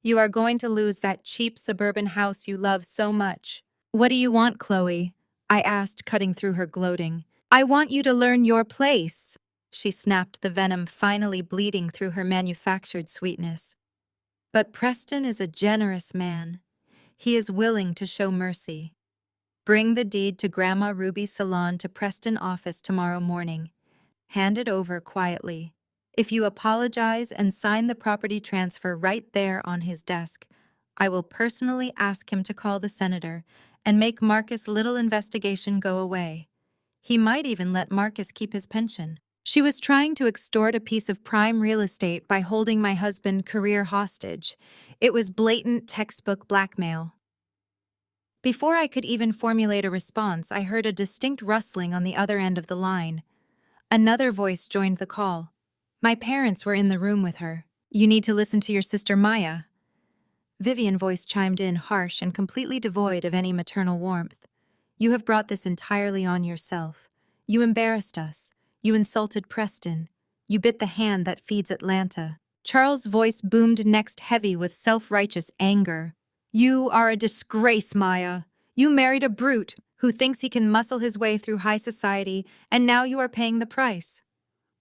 You are going to lose that cheap suburban house you love so much." "What do you want, Chloe?" I asked, cutting through her gloating. I want you to learn your place, she snapped, the venom finally bleeding through her manufactured sweetness. But Preston is a generous man. He is willing to show mercy. Bring the deed to Grandma Ruby's salon to Preston office tomorrow morning. Hand it over quietly. If you apologize and sign the property transfer right there on his desk, I will personally ask him to call the senator and make Marcus' little investigation go away. He might even let Marcus keep his pension. She was trying to extort a piece of prime real estate by holding my husband career hostage. It was blatant textbook blackmail. Before I could even formulate a response, I heard a distinct rustling on the other end of the line. Another voice joined the call. My parents were in the room with her. You need to listen to your sister Maya. Vivian's voice chimed in, harsh and completely devoid of any maternal warmth. You have brought this entirely on yourself. You embarrassed us. You insulted Preston. You bit the hand that feeds Atlanta. Charles' voice boomed next, heavy with self-righteous anger. You are a disgrace, Maya. You married a brute who thinks he can muscle his way through high society, and now you are paying the price.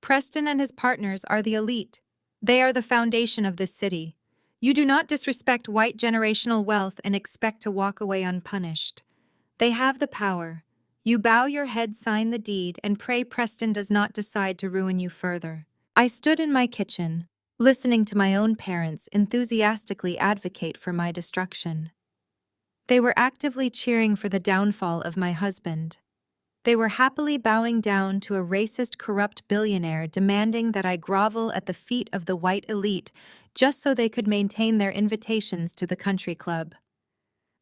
Preston and his partners are the elite. They are the foundation of this city. You do not disrespect white generational wealth and expect to walk away unpunished. They have the power. You bow your head, sign the deed, and pray Preston does not decide to ruin you further. I stood in my kitchen, listening to my own parents enthusiastically advocate for my destruction. They were actively cheering for the downfall of my husband. They were happily bowing down to a racist, corrupt billionaire demanding that I grovel at the feet of the white elite just so they could maintain their invitations to the country club.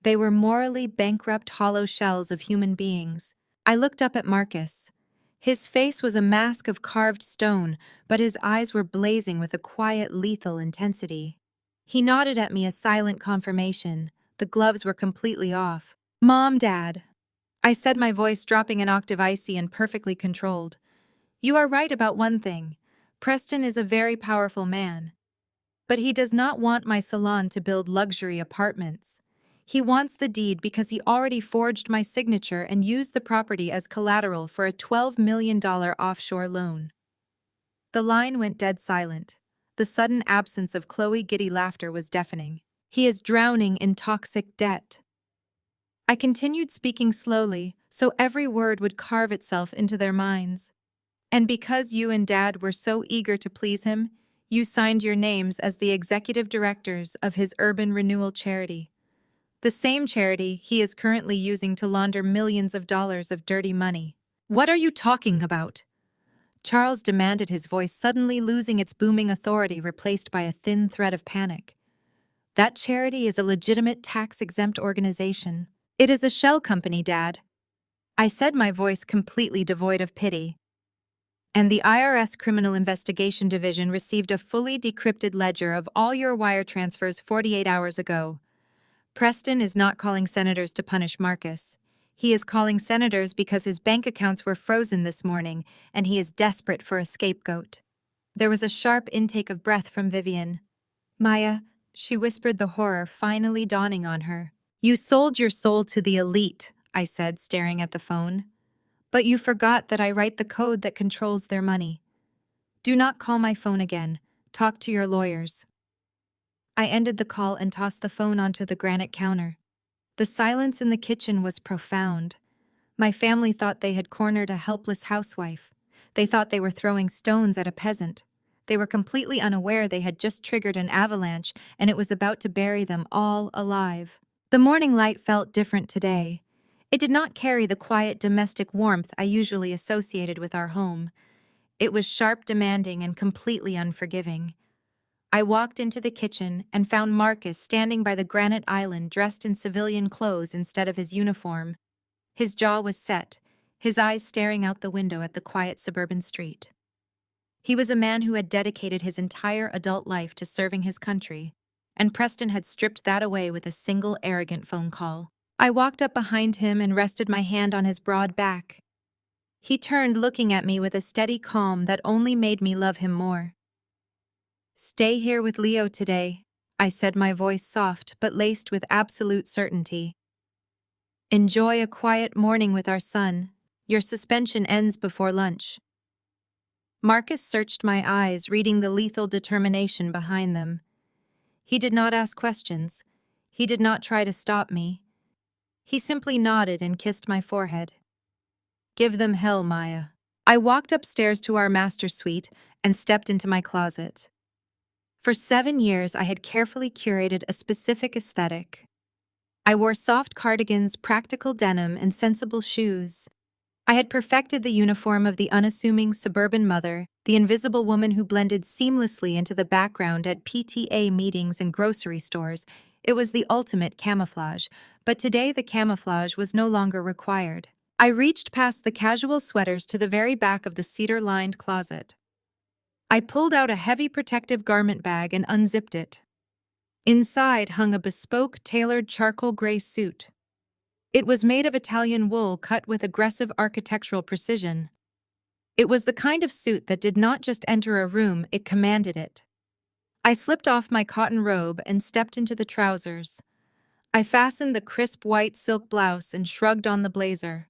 They were morally bankrupt hollow shells of human beings. I looked up at Marcus. His face was a mask of carved stone, but his eyes were blazing with a quiet, lethal intensity. He nodded at me, a silent confirmation. The gloves were completely off. Mom, Dad, I said, my voice dropping an octave, icy and perfectly controlled. You are right about one thing. Preston is a very powerful man. But he does not want my salon to build luxury apartments. He wants the deed because he already forged my signature and used the property as collateral for a $12 million offshore loan. The line went dead silent. The sudden absence of Chloe's giddy laughter was deafening. He is drowning in toxic debt. I continued speaking slowly, so every word would carve itself into their minds. And because you and Dad were so eager to please him, you signed your names as the executive directors of his urban renewal charity. The same charity he is currently using to launder millions of dollars of dirty money. What are you talking about? Charles demanded, his voice suddenly losing its booming authority, replaced by a thin thread of panic. That charity is a legitimate tax-exempt organization. It is a shell company, Dad. I said, my voice completely devoid of pity. And the IRS Criminal Investigation Division received a fully decrypted ledger of all your wire transfers 48 hours ago. Preston is not calling senators to punish Marcus. He is calling senators because his bank accounts were frozen this morning, and he is desperate for a scapegoat. There was a sharp intake of breath from Vivian. Maya, she whispered, the horror finally dawning on her. You sold your soul to the elite, I said, staring at the phone. But you forgot that I write the code that controls their money. Do not call my phone again. Talk to your lawyers. I ended the call and tossed the phone onto the granite counter. The silence in the kitchen was profound. My family thought they had cornered a helpless housewife. They thought they were throwing stones at a peasant. They were completely unaware they had just triggered an avalanche, and it was about to bury them all alive. The morning light felt different today. It did not carry the quiet domestic warmth I usually associated with our home. It was sharp, demanding, and completely unforgiving. I walked into the kitchen and found Marcus standing by the granite island, dressed in civilian clothes instead of his uniform. His jaw was set, his eyes staring out the window at the quiet suburban street. He was a man who had dedicated his entire adult life to serving his country, and Preston had stripped that away with a single arrogant phone call. I walked up behind him and rested my hand on his broad back. He turned, looking at me with a steady calm that only made me love him more. Stay here with Leo today, I said, my voice soft but laced with absolute certainty. Enjoy a quiet morning with our son. Your suspension ends before lunch. Marcus searched my eyes, reading the lethal determination behind them. He did not ask questions. He did not try to stop me. He simply nodded and kissed my forehead. Give them hell, Maya. I walked upstairs to our master suite and stepped into my closet. For 7 years, I had carefully curated a specific aesthetic. I wore soft cardigans, practical denim, and sensible shoes. I had perfected the uniform of the unassuming suburban mother, the invisible woman who blended seamlessly into the background at PTA meetings and grocery stores. It was the ultimate camouflage, but today the camouflage was no longer required. I reached past the casual sweaters to the very back of the cedar-lined closet. I pulled out a heavy protective garment bag and unzipped it. Inside hung a bespoke, tailored charcoal gray suit. It was made of Italian wool cut with aggressive architectural precision. It was the kind of suit that did not just enter a room, it commanded it. I slipped off my cotton robe and stepped into the trousers. I fastened the crisp white silk blouse and shrugged on the blazer.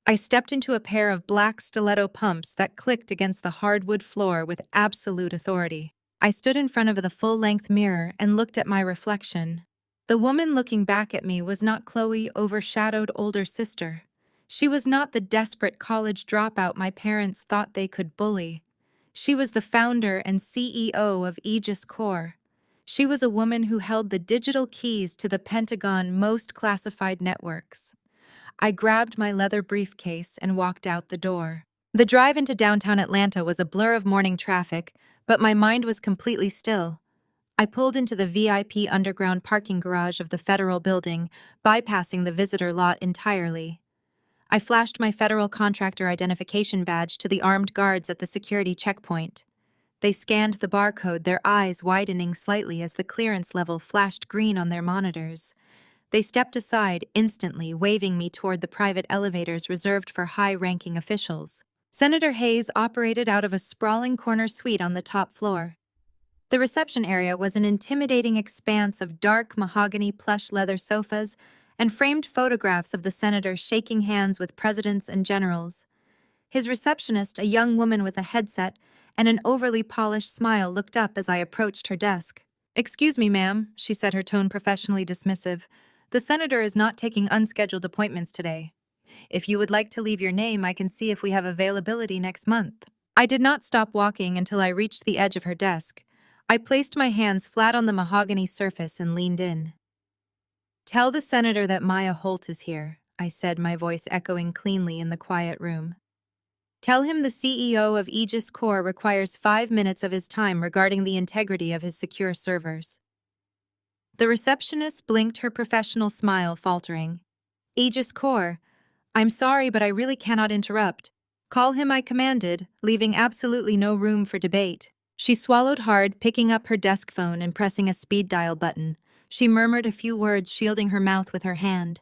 I stepped into a pair of black stiletto pumps that clicked against the hardwood floor with absolute authority. I stood in front of the full-length mirror and looked at my reflection. The woman looking back at me was not Chloe's overshadowed older sister. She was not the desperate college dropout my parents thought they could bully. She was the founder and CEO of Aegis Corps. She was a woman who held the digital keys to the Pentagon's most classified networks. I grabbed my leather briefcase and walked out the door. The drive into downtown Atlanta was a blur of morning traffic, but my mind was completely still. I pulled into the VIP underground parking garage of the federal building, bypassing the visitor lot entirely. I flashed my federal contractor identification badge to the armed guards at the security checkpoint. They scanned the barcode, their eyes widening slightly as the clearance level flashed green on their monitors. They stepped aside, instantly waving me toward the private elevators reserved for high-ranking officials. Senator Hayes operated out of a sprawling corner suite on the top floor. The reception area was an intimidating expanse of dark mahogany plush leather sofas and framed photographs of the senator shaking hands with presidents and generals. His receptionist, a young woman with a headset and an overly polished smile, looked up as I approached her desk. "Excuse me, ma'am," she said, her tone professionally dismissive. "The senator is not taking unscheduled appointments today. If you would like to leave your name, I can see if we have availability next month." I did not stop walking until I reached the edge of her desk. I placed my hands flat on the mahogany surface and leaned in. "Tell the senator that Maya Holt is here," I said, my voice echoing cleanly in the quiet room. "Tell him the CEO of Aegis Corps requires 5 minutes of his time regarding the integrity of his secure servers." The receptionist blinked, her professional smile faltering. "Aegis Corps, I'm sorry, but I really cannot interrupt. Call him," I commanded, leaving absolutely no room for debate. She swallowed hard, picking up her desk phone and pressing a speed dial button. She murmured a few words, shielding her mouth with her hand.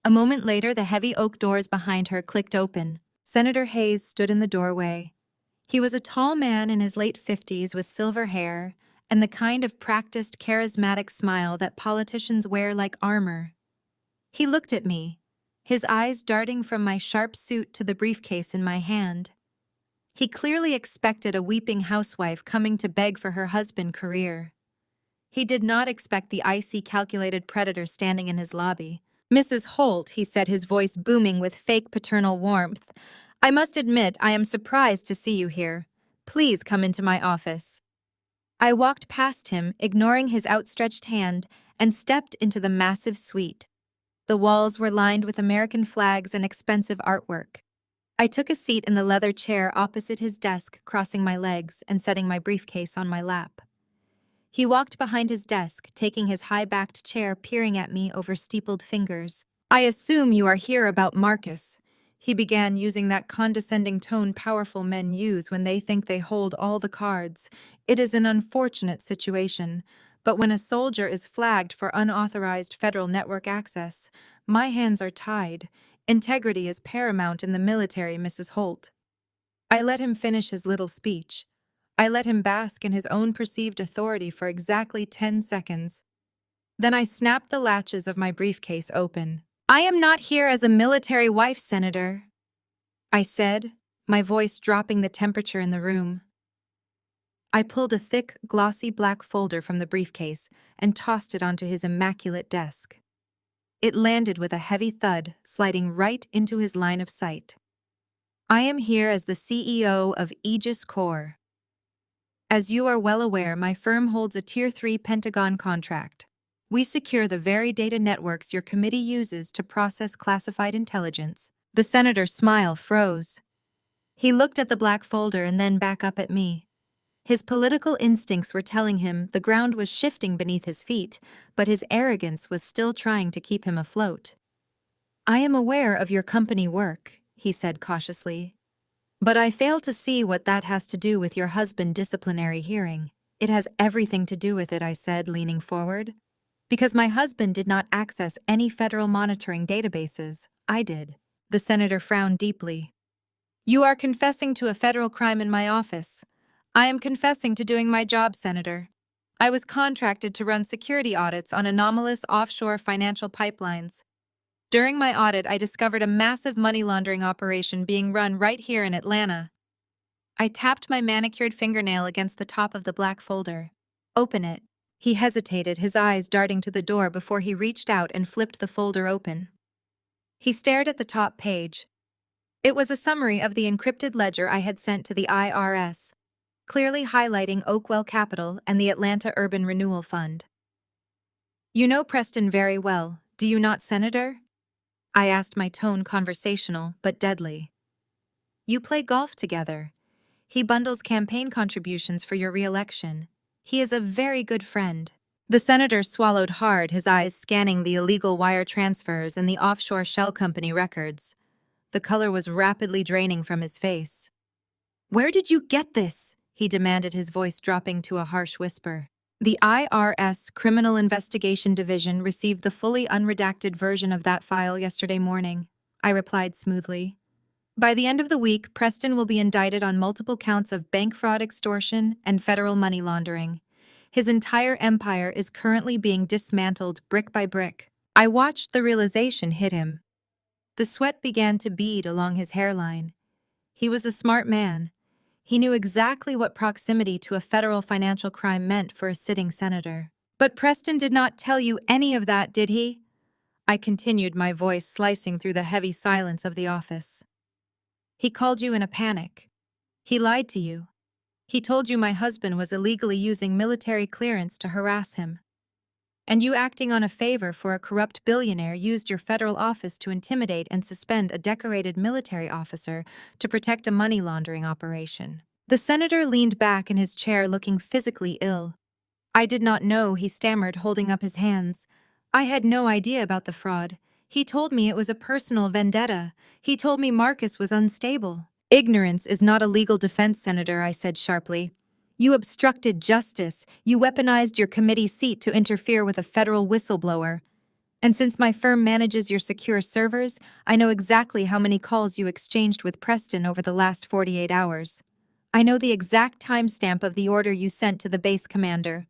A moment later, the heavy oak doors behind her clicked open. Senator Hayes stood in the doorway. He was a tall man in his late 50s with silver hair and the kind of practiced, charismatic smile that politicians wear like armor. He looked at me, his eyes darting from my sharp suit to the briefcase in my hand. He clearly expected a weeping housewife coming to beg for her husband's career. He did not expect the icy, calculated predator standing in his lobby. "Mrs. Holt," he said, his voice booming with fake paternal warmth, "I must admit I am surprised to see you here. Please come into my office." I walked past him, ignoring his outstretched hand, and stepped into the massive suite. The walls were lined with American flags and expensive artwork. I took a seat in the leather chair opposite his desk, crossing my legs and setting my briefcase on my lap. He walked behind his desk, taking his high-backed chair, peering at me over steepled fingers. "I assume you are here about Marcus," he began, using that condescending tone powerful men use when they think they hold all the cards. "It is an unfortunate situation, but when a soldier is flagged for unauthorized federal network access, my hands are tied. Integrity is paramount in the military, Mrs. Holt." I let him finish his little speech. I let him bask in his own perceived authority for exactly 10 seconds. Then I snapped the latches of my briefcase open. I am not here as a military wife, Senator, I said, my voice dropping the temperature in the room. I pulled a thick, glossy black folder from the briefcase and tossed it onto his immaculate desk. It landed with a heavy thud, sliding right into his line of sight. I am here as the CEO of Aegis Corps. As you are well aware, my firm holds a Tier 3 Pentagon contract. We secure the very data networks your committee uses to process classified intelligence. The senator's smile froze. He looked at the black folder and then back up at me. His political instincts were telling him the ground was shifting beneath his feet, but his arrogance was still trying to keep him afloat. I am aware of your company work, he said cautiously. But I fail to see what that has to do with your husband's disciplinary hearing. It has everything to do with it, I said, leaning forward. Because my husband did not access any federal monitoring databases, I did. The senator frowned deeply. You are confessing to a federal crime in my office. I am confessing to doing my job, Senator. I was contracted to run security audits on anomalous offshore financial pipelines. During my audit, I discovered a massive money laundering operation being run right here in Atlanta. I tapped my manicured fingernail against the top of the black folder. Open it. He hesitated, his eyes darting to the door before he reached out and flipped the folder open. He stared at the top page. It was a summary of the encrypted ledger I had sent to the IRS, clearly highlighting Oakwell Capital and the Atlanta Urban Renewal Fund. You know Preston very well, do you not, Senator? I asked, my tone conversational but deadly. You play golf together. He bundles campaign contributions for your re-election. He is a very good friend. The senator swallowed hard, his eyes scanning the illegal wire transfers and the offshore shell company records. The color was rapidly draining from his face. Where did you get this? He demanded, his voice dropping to a harsh whisper. The IRS Criminal Investigation Division received the fully unredacted version of that file yesterday morning, I replied smoothly. By the end of the week, Preston will be indicted on multiple counts of bank fraud, extortion, and federal money laundering. His entire empire is currently being dismantled brick by brick. I watched the realization hit him. The sweat began to bead along his hairline. He was a smart man. He knew exactly what proximity to a federal financial crime meant for a sitting senator. But Preston did not tell you any of that, did he? I continued, my voice slicing through the heavy silence of the office. He called you in a panic. He lied to you. He told you my husband was illegally using military clearance to harass him. And you, acting on a favor for a corrupt billionaire, used your federal office to intimidate and suspend a decorated military officer to protect a money laundering operation. The senator leaned back in his chair, looking physically ill. I did not know, he stammered, holding up his hands. I had no idea about the fraud. He told me it was a personal vendetta. He told me Marcus was unstable. Ignorance is not a legal defense, Senator, I said sharply. You obstructed justice. You weaponized your committee seat to interfere with a federal whistleblower. And since my firm manages your secure servers, I know exactly how many calls you exchanged with Preston over the last 48 hours. I know the exact timestamp of the order you sent to the base commander.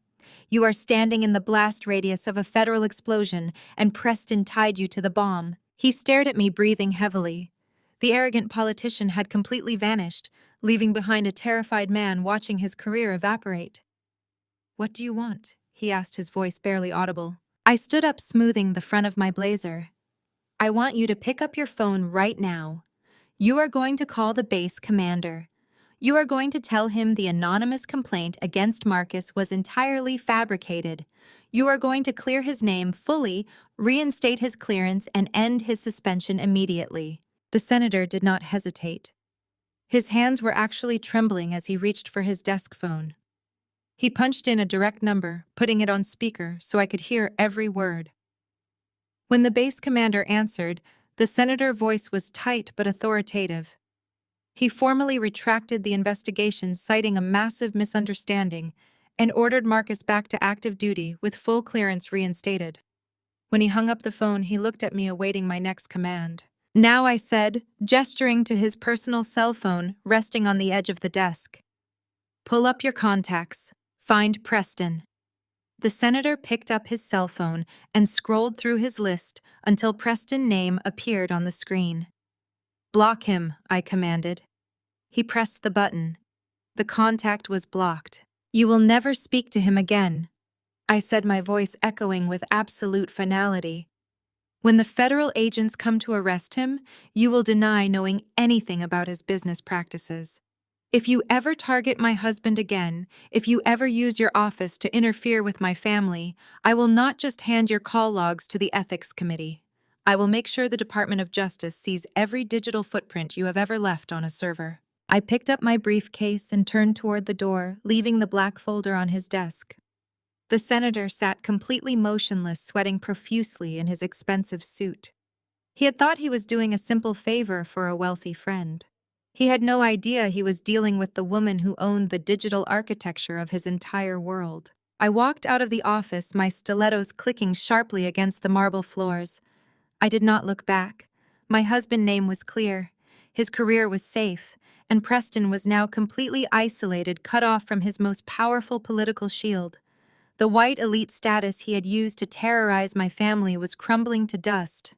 You are standing in the blast radius of a federal explosion, and Preston tied you to the bomb. He stared at me, breathing heavily. The arrogant politician had completely vanished, leaving behind a terrified man watching his career evaporate. What do you want? He asked, his voice barely audible. I stood up, smoothing the front of my blazer. I want you to pick up your phone right now. You are going to call the base commander. You are going to tell him the anonymous complaint against Marcus was entirely fabricated. You are going to clear his name fully, reinstate his clearance, and end his suspension immediately. The senator did not hesitate. His hands were actually trembling as he reached for his desk phone. He punched in a direct number, putting it on speaker so I could hear every word. When the base commander answered, the senator's voice was tight but authoritative. He formally retracted the investigation, citing a massive misunderstanding, and ordered Marcus back to active duty with full clearance reinstated. When he hung up the phone, he looked at me, awaiting my next command. Now, I said, gesturing to his personal cell phone resting on the edge of the desk. Pull up your contacts. Find Preston. The senator picked up his cell phone and scrolled through his list until Preston's name appeared on the screen. "Block him," I commanded. He pressed the button. The contact was blocked. "You will never speak to him again," I said, my voice echoing with absolute finality. "When the federal agents come to arrest him, you will deny knowing anything about his business practices. If you ever target my husband again, if you ever use your office to interfere with my family, I will not just hand your call logs to the ethics committee. I will make sure the Department of Justice sees every digital footprint you have ever left on a server." I picked up my briefcase and turned toward the door, leaving the black folder on his desk. The senator sat completely motionless, sweating profusely in his expensive suit. He had thought he was doing a simple favor for a wealthy friend. He had no idea he was dealing with the woman who owned the digital architecture of his entire world. I walked out of the office, my stilettos clicking sharply against the marble floors. I did not look back. My husband's name was clear. His career was safe, and Preston was now completely isolated, cut off from his most powerful political shield. The white elite status he had used to terrorize my family was crumbling to dust.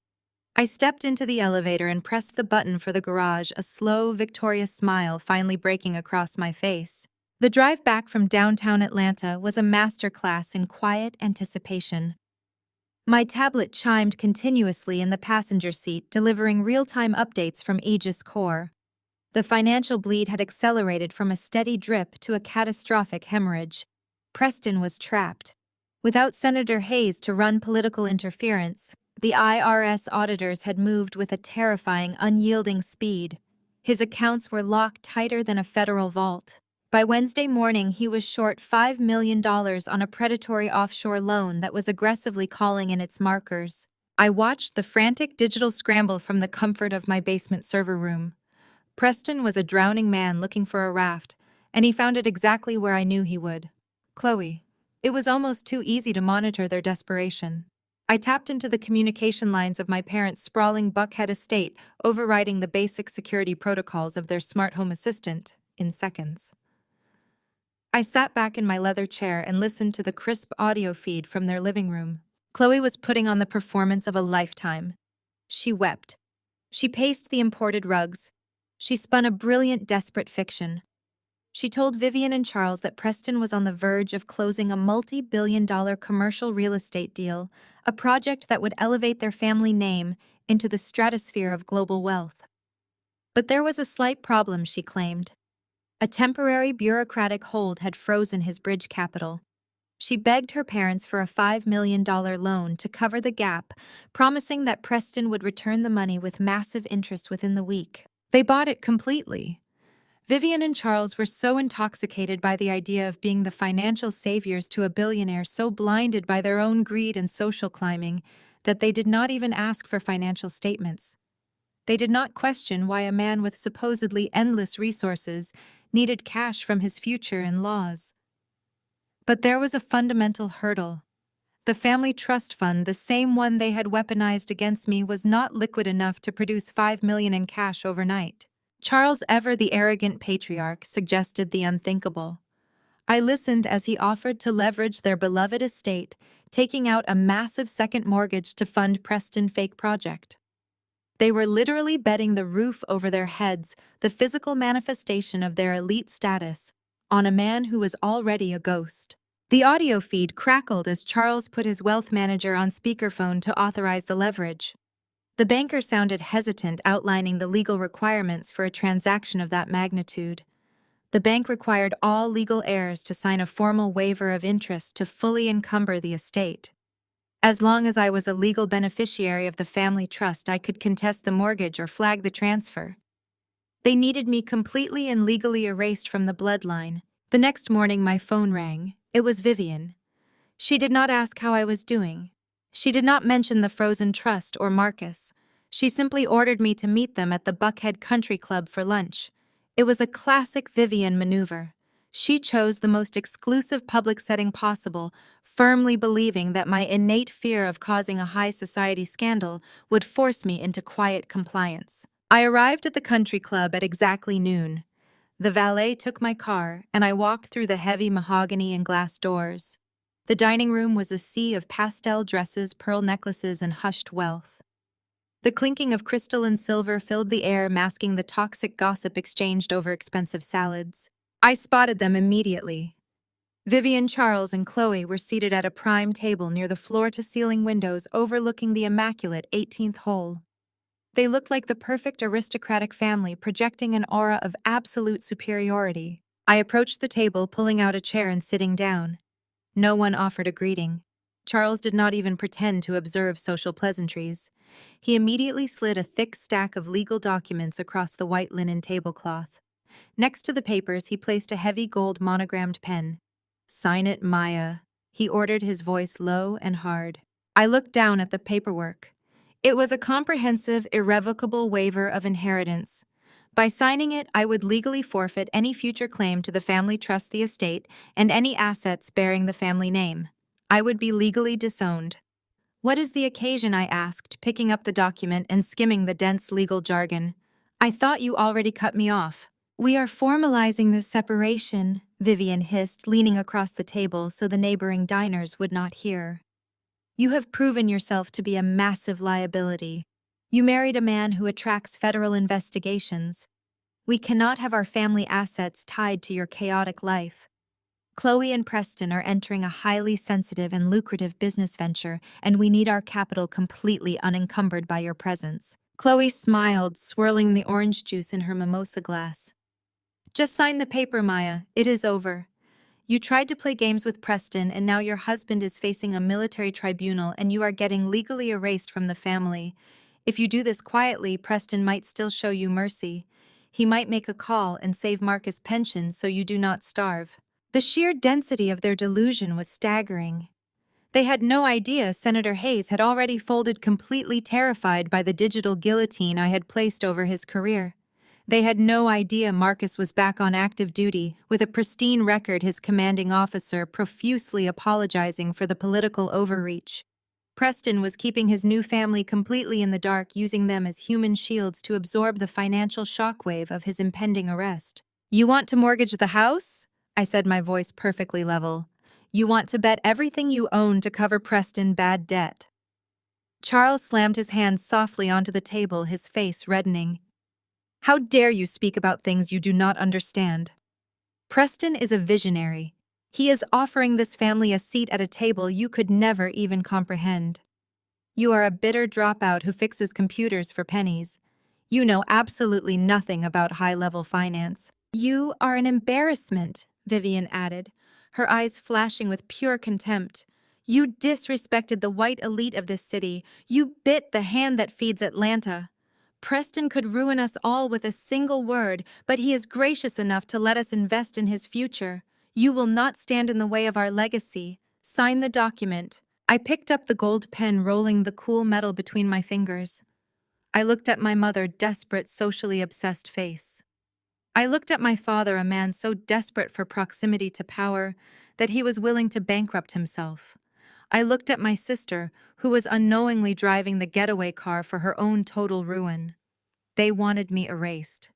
I stepped into the elevator and pressed the button for the garage, a slow, victorious smile finally breaking across my face. The drive back from downtown Atlanta was a masterclass in quiet anticipation. My tablet chimed continuously in the passenger seat, delivering real-time updates from Aegis Core. The financial bleed had accelerated from a steady drip to a catastrophic hemorrhage. Preston was trapped. Without Senator Hayes to run political interference, the IRS auditors had moved with a terrifying, unyielding speed. His accounts were locked tighter than a federal vault. By Wednesday morning, he was short $5 million on a predatory offshore loan that was aggressively calling in its markers. I watched the frantic digital scramble from the comfort of my basement server room. Preston was a drowning man looking for a raft, and he found it exactly where I knew he would. Chloe. It was almost too easy to monitor their desperation. I tapped into the communication lines of my parents' sprawling Buckhead estate, overriding the basic security protocols of their smart home assistant in seconds. I sat back in my leather chair and listened to the crisp audio feed from their living room. Chloe was putting on the performance of a lifetime. She wept. She paced the imported rugs. She spun a brilliant, desperate fiction. She told Vivian and Charles that Preston was on the verge of closing a multi-billion-dollar commercial real estate deal, a project that would elevate their family name into the stratosphere of global wealth. But there was a slight problem, she claimed. A temporary bureaucratic hold had frozen his bridge capital. She begged her parents for a $5 million loan to cover the gap, promising that Preston would return the money with massive interest within the week. They bought it completely. Vivian and Charles were so intoxicated by the idea of being the financial saviors to a billionaire, so blinded by their own greed and social climbing, that they did not even ask for financial statements. They did not question why a man with supposedly endless resources needed cash from his future in-laws. But there was a fundamental hurdle. The family trust fund, the same one they had weaponized against me, was not liquid enough to produce $5 million in cash overnight. Charles, ever the arrogant patriarch, suggested the unthinkable. I listened as he offered to leverage their beloved estate, taking out a massive second mortgage to fund Preston's fake project. They were literally betting the roof over their heads, the physical manifestation of their elite status, on a man who was already a ghost. The audio feed crackled as Charles put his wealth manager on speakerphone to authorize the leverage. The banker sounded hesitant, outlining the legal requirements for a transaction of that magnitude. The bank required all legal heirs to sign a formal waiver of interest to fully encumber the estate. As long as I was a legal beneficiary of the family trust, I could contest the mortgage or flag the transfer. They needed me completely and legally erased from the bloodline. The next morning, my phone rang. It was Vivian. She did not ask how I was doing. She did not mention the frozen trust or Marcus. She simply ordered me to meet them at the Buckhead Country Club for lunch. It was a classic Vivian maneuver. She chose the most exclusive public setting possible, firmly believing that my innate fear of causing a high society scandal would force me into quiet compliance. I arrived at the country club at exactly noon. The valet took my car, and I walked through the heavy mahogany and glass doors. The dining room was a sea of pastel dresses, pearl necklaces, and hushed wealth. The clinking of crystal and silver filled the air, masking the toxic gossip exchanged over expensive salads. I spotted them immediately. Vivian, Charles, and Chloe were seated at a prime table near the floor-to-ceiling windows overlooking the immaculate 18th hole. They looked like the perfect aristocratic family, projecting an aura of absolute superiority. I approached the table, pulling out a chair and sitting down. No one offered a greeting. Charles did not even pretend to observe social pleasantries. He immediately slid a thick stack of legal documents across the white linen tablecloth. Next to the papers, he placed a heavy gold monogrammed pen. "Sign it, Maya," he ordered, his voice low and hard. I looked down at the paperwork. It was a comprehensive, irrevocable waiver of inheritance. By signing it, I would legally forfeit any future claim to the family trust, the estate, and any assets bearing the family name. I would be legally disowned. "What is the occasion?" I asked, picking up the document and skimming the dense legal jargon. "I thought you already cut me off." "We are formalizing this separation," Vivian hissed, leaning across the table so the neighboring diners would not hear. "You have proven yourself to be a massive liability. You married a man who attracts federal investigations. We cannot have our family assets tied to your chaotic life. Chloe and Preston are entering a highly sensitive and lucrative business venture, and we need our capital completely unencumbered by your presence." Chloe smiled, swirling the orange juice in her mimosa glass. "Just sign the paper, Maya. It is over. You tried to play games with Preston, and now your husband is facing a military tribunal and you are getting legally erased from the family. If you do this quietly, Preston might still show you mercy. He might make a call and save Marcus' pension so you do not starve." The sheer density of their delusion was staggering. They had no idea Senator Hayes had already folded, completely terrified by the digital guillotine I had placed over his career. They had no idea Marcus was back on active duty, with a pristine record, his commanding officer profusely apologizing for the political overreach. Preston was keeping his new family completely in the dark, using them as human shields to absorb the financial shockwave of his impending arrest. "You want to mortgage the house?" I said, my voice perfectly level. "You want to bet everything you own to cover Preston bad debt?" Charles slammed his hand softly onto the table, his face reddening. "How dare you speak about things you do not understand? Preston is a visionary. He is offering this family a seat at a table you could never even comprehend. You are a bitter dropout who fixes computers for pennies. You know absolutely nothing about high-level finance." "You are an embarrassment," Vivian added, her eyes flashing with pure contempt. "You disrespected the white elite of this city. You bit the hand that feeds Atlanta. Preston could ruin us all with a single word, but he is gracious enough to let us invest in his future. You will not stand in the way of our legacy. Sign the document." I picked up the gold pen, rolling the cool metal between my fingers. I looked at my mother, desperate, socially obsessed face. I looked at my father, a man so desperate for proximity to power that he was willing to bankrupt himself. I looked at my sister, who was unknowingly driving the getaway car for her own total ruin. They wanted me erased.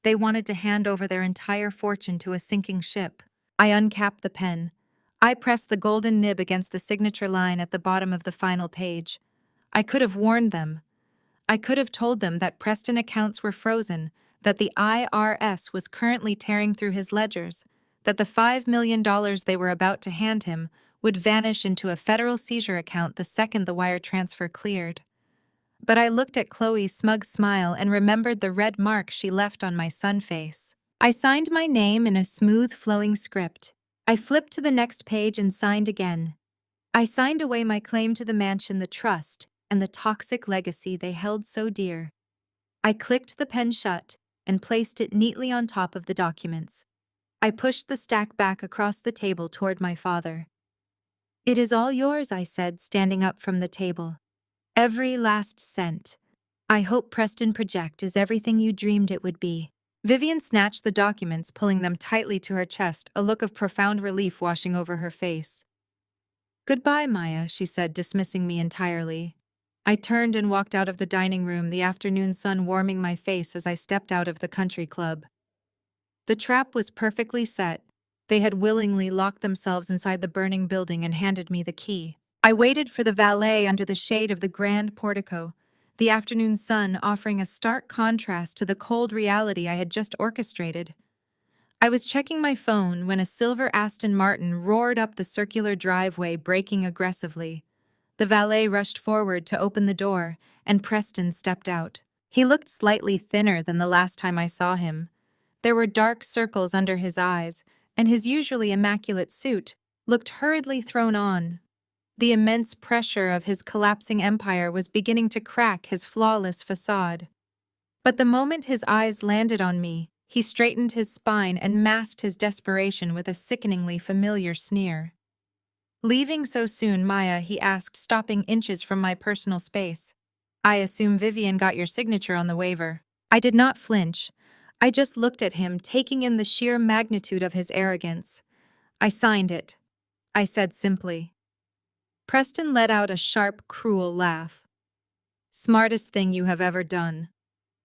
They wanted to hand over their entire fortune to a sinking ship. I uncapped the pen. I pressed the golden nib against the signature line at the bottom of the final page. I could have warned them. I could have told them that Preston accounts were frozen, that the IRS was currently tearing through his ledgers, that the $5 million they were about to hand him would vanish into a federal seizure account the second the wire transfer cleared. But I looked at Chloe's smug smile and remembered the red mark she left on my sun face. I signed my name in a smooth, flowing script. I flipped to the next page and signed again. I signed away my claim to the mansion, the trust, and the toxic legacy they held so dear. I clicked the pen shut and placed it neatly on top of the documents. I pushed the stack back across the table toward my father. "It is all yours," I said, standing up from the table. "Every last cent. I hope Preston Project is everything you dreamed it would be." Vivian snatched the documents, pulling them tightly to her chest, a look of profound relief washing over her face. "Goodbye, Maya," she said, dismissing me entirely. I turned and walked out of the dining room, the afternoon sun warming my face as I stepped out of the country club. The trap was perfectly set. They had willingly locked themselves inside the burning building and handed me the key. I waited for the valet under the shade of the grand portico, the afternoon sun offering a stark contrast to the cold reality I had just orchestrated. I was checking my phone when a silver Aston Martin roared up the circular driveway, braking aggressively. The valet rushed forward to open the door, and Preston stepped out. He looked slightly thinner than the last time I saw him. There were dark circles under his eyes, and his usually immaculate suit looked hurriedly thrown on. The immense pressure of his collapsing empire was beginning to crack his flawless facade. But the moment his eyes landed on me, he straightened his spine and masked his desperation with a sickeningly familiar sneer. "Leaving so soon, Maya?" he asked, stopping inches from my personal space. "I assume Vivian got your signature on the waiver." I did not flinch. I just looked at him, taking in the sheer magnitude of his arrogance. "I signed it," I said simply. Preston let out a sharp, cruel laugh. "Smartest thing you have ever done.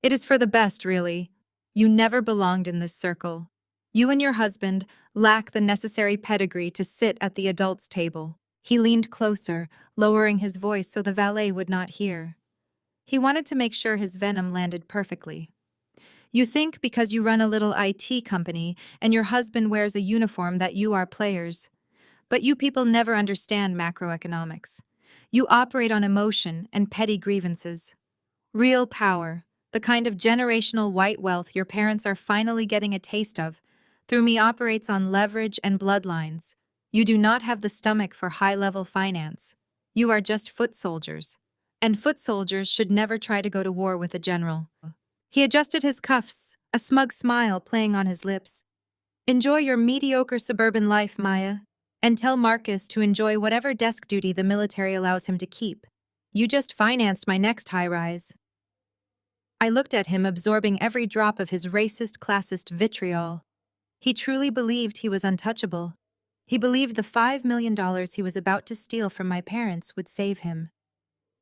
It is for the best, really. You never belonged in this circle. You and your husband lack the necessary pedigree to sit at the adults' table." He leaned closer, lowering his voice so the valet would not hear. He wanted to make sure his venom landed perfectly. "You think because you run a little IT company and your husband wears a uniform that you are players. But you people never understand macroeconomics. You operate on emotion and petty grievances. Real power, the kind of generational white wealth your parents are finally getting a taste of, through me operates on leverage and bloodlines. You do not have the stomach for high-level finance. You are just foot soldiers. And foot soldiers should never try to go to war with a general." He adjusted his cuffs, a smug smile playing on his lips. "Enjoy your mediocre suburban life, Maya, and tell Marcus to enjoy whatever desk duty the military allows him to keep. You just financed my next high-rise." I looked at him, absorbing every drop of his racist, classist vitriol. He truly believed he was untouchable. He believed the $5 million he was about to steal from my parents would save him.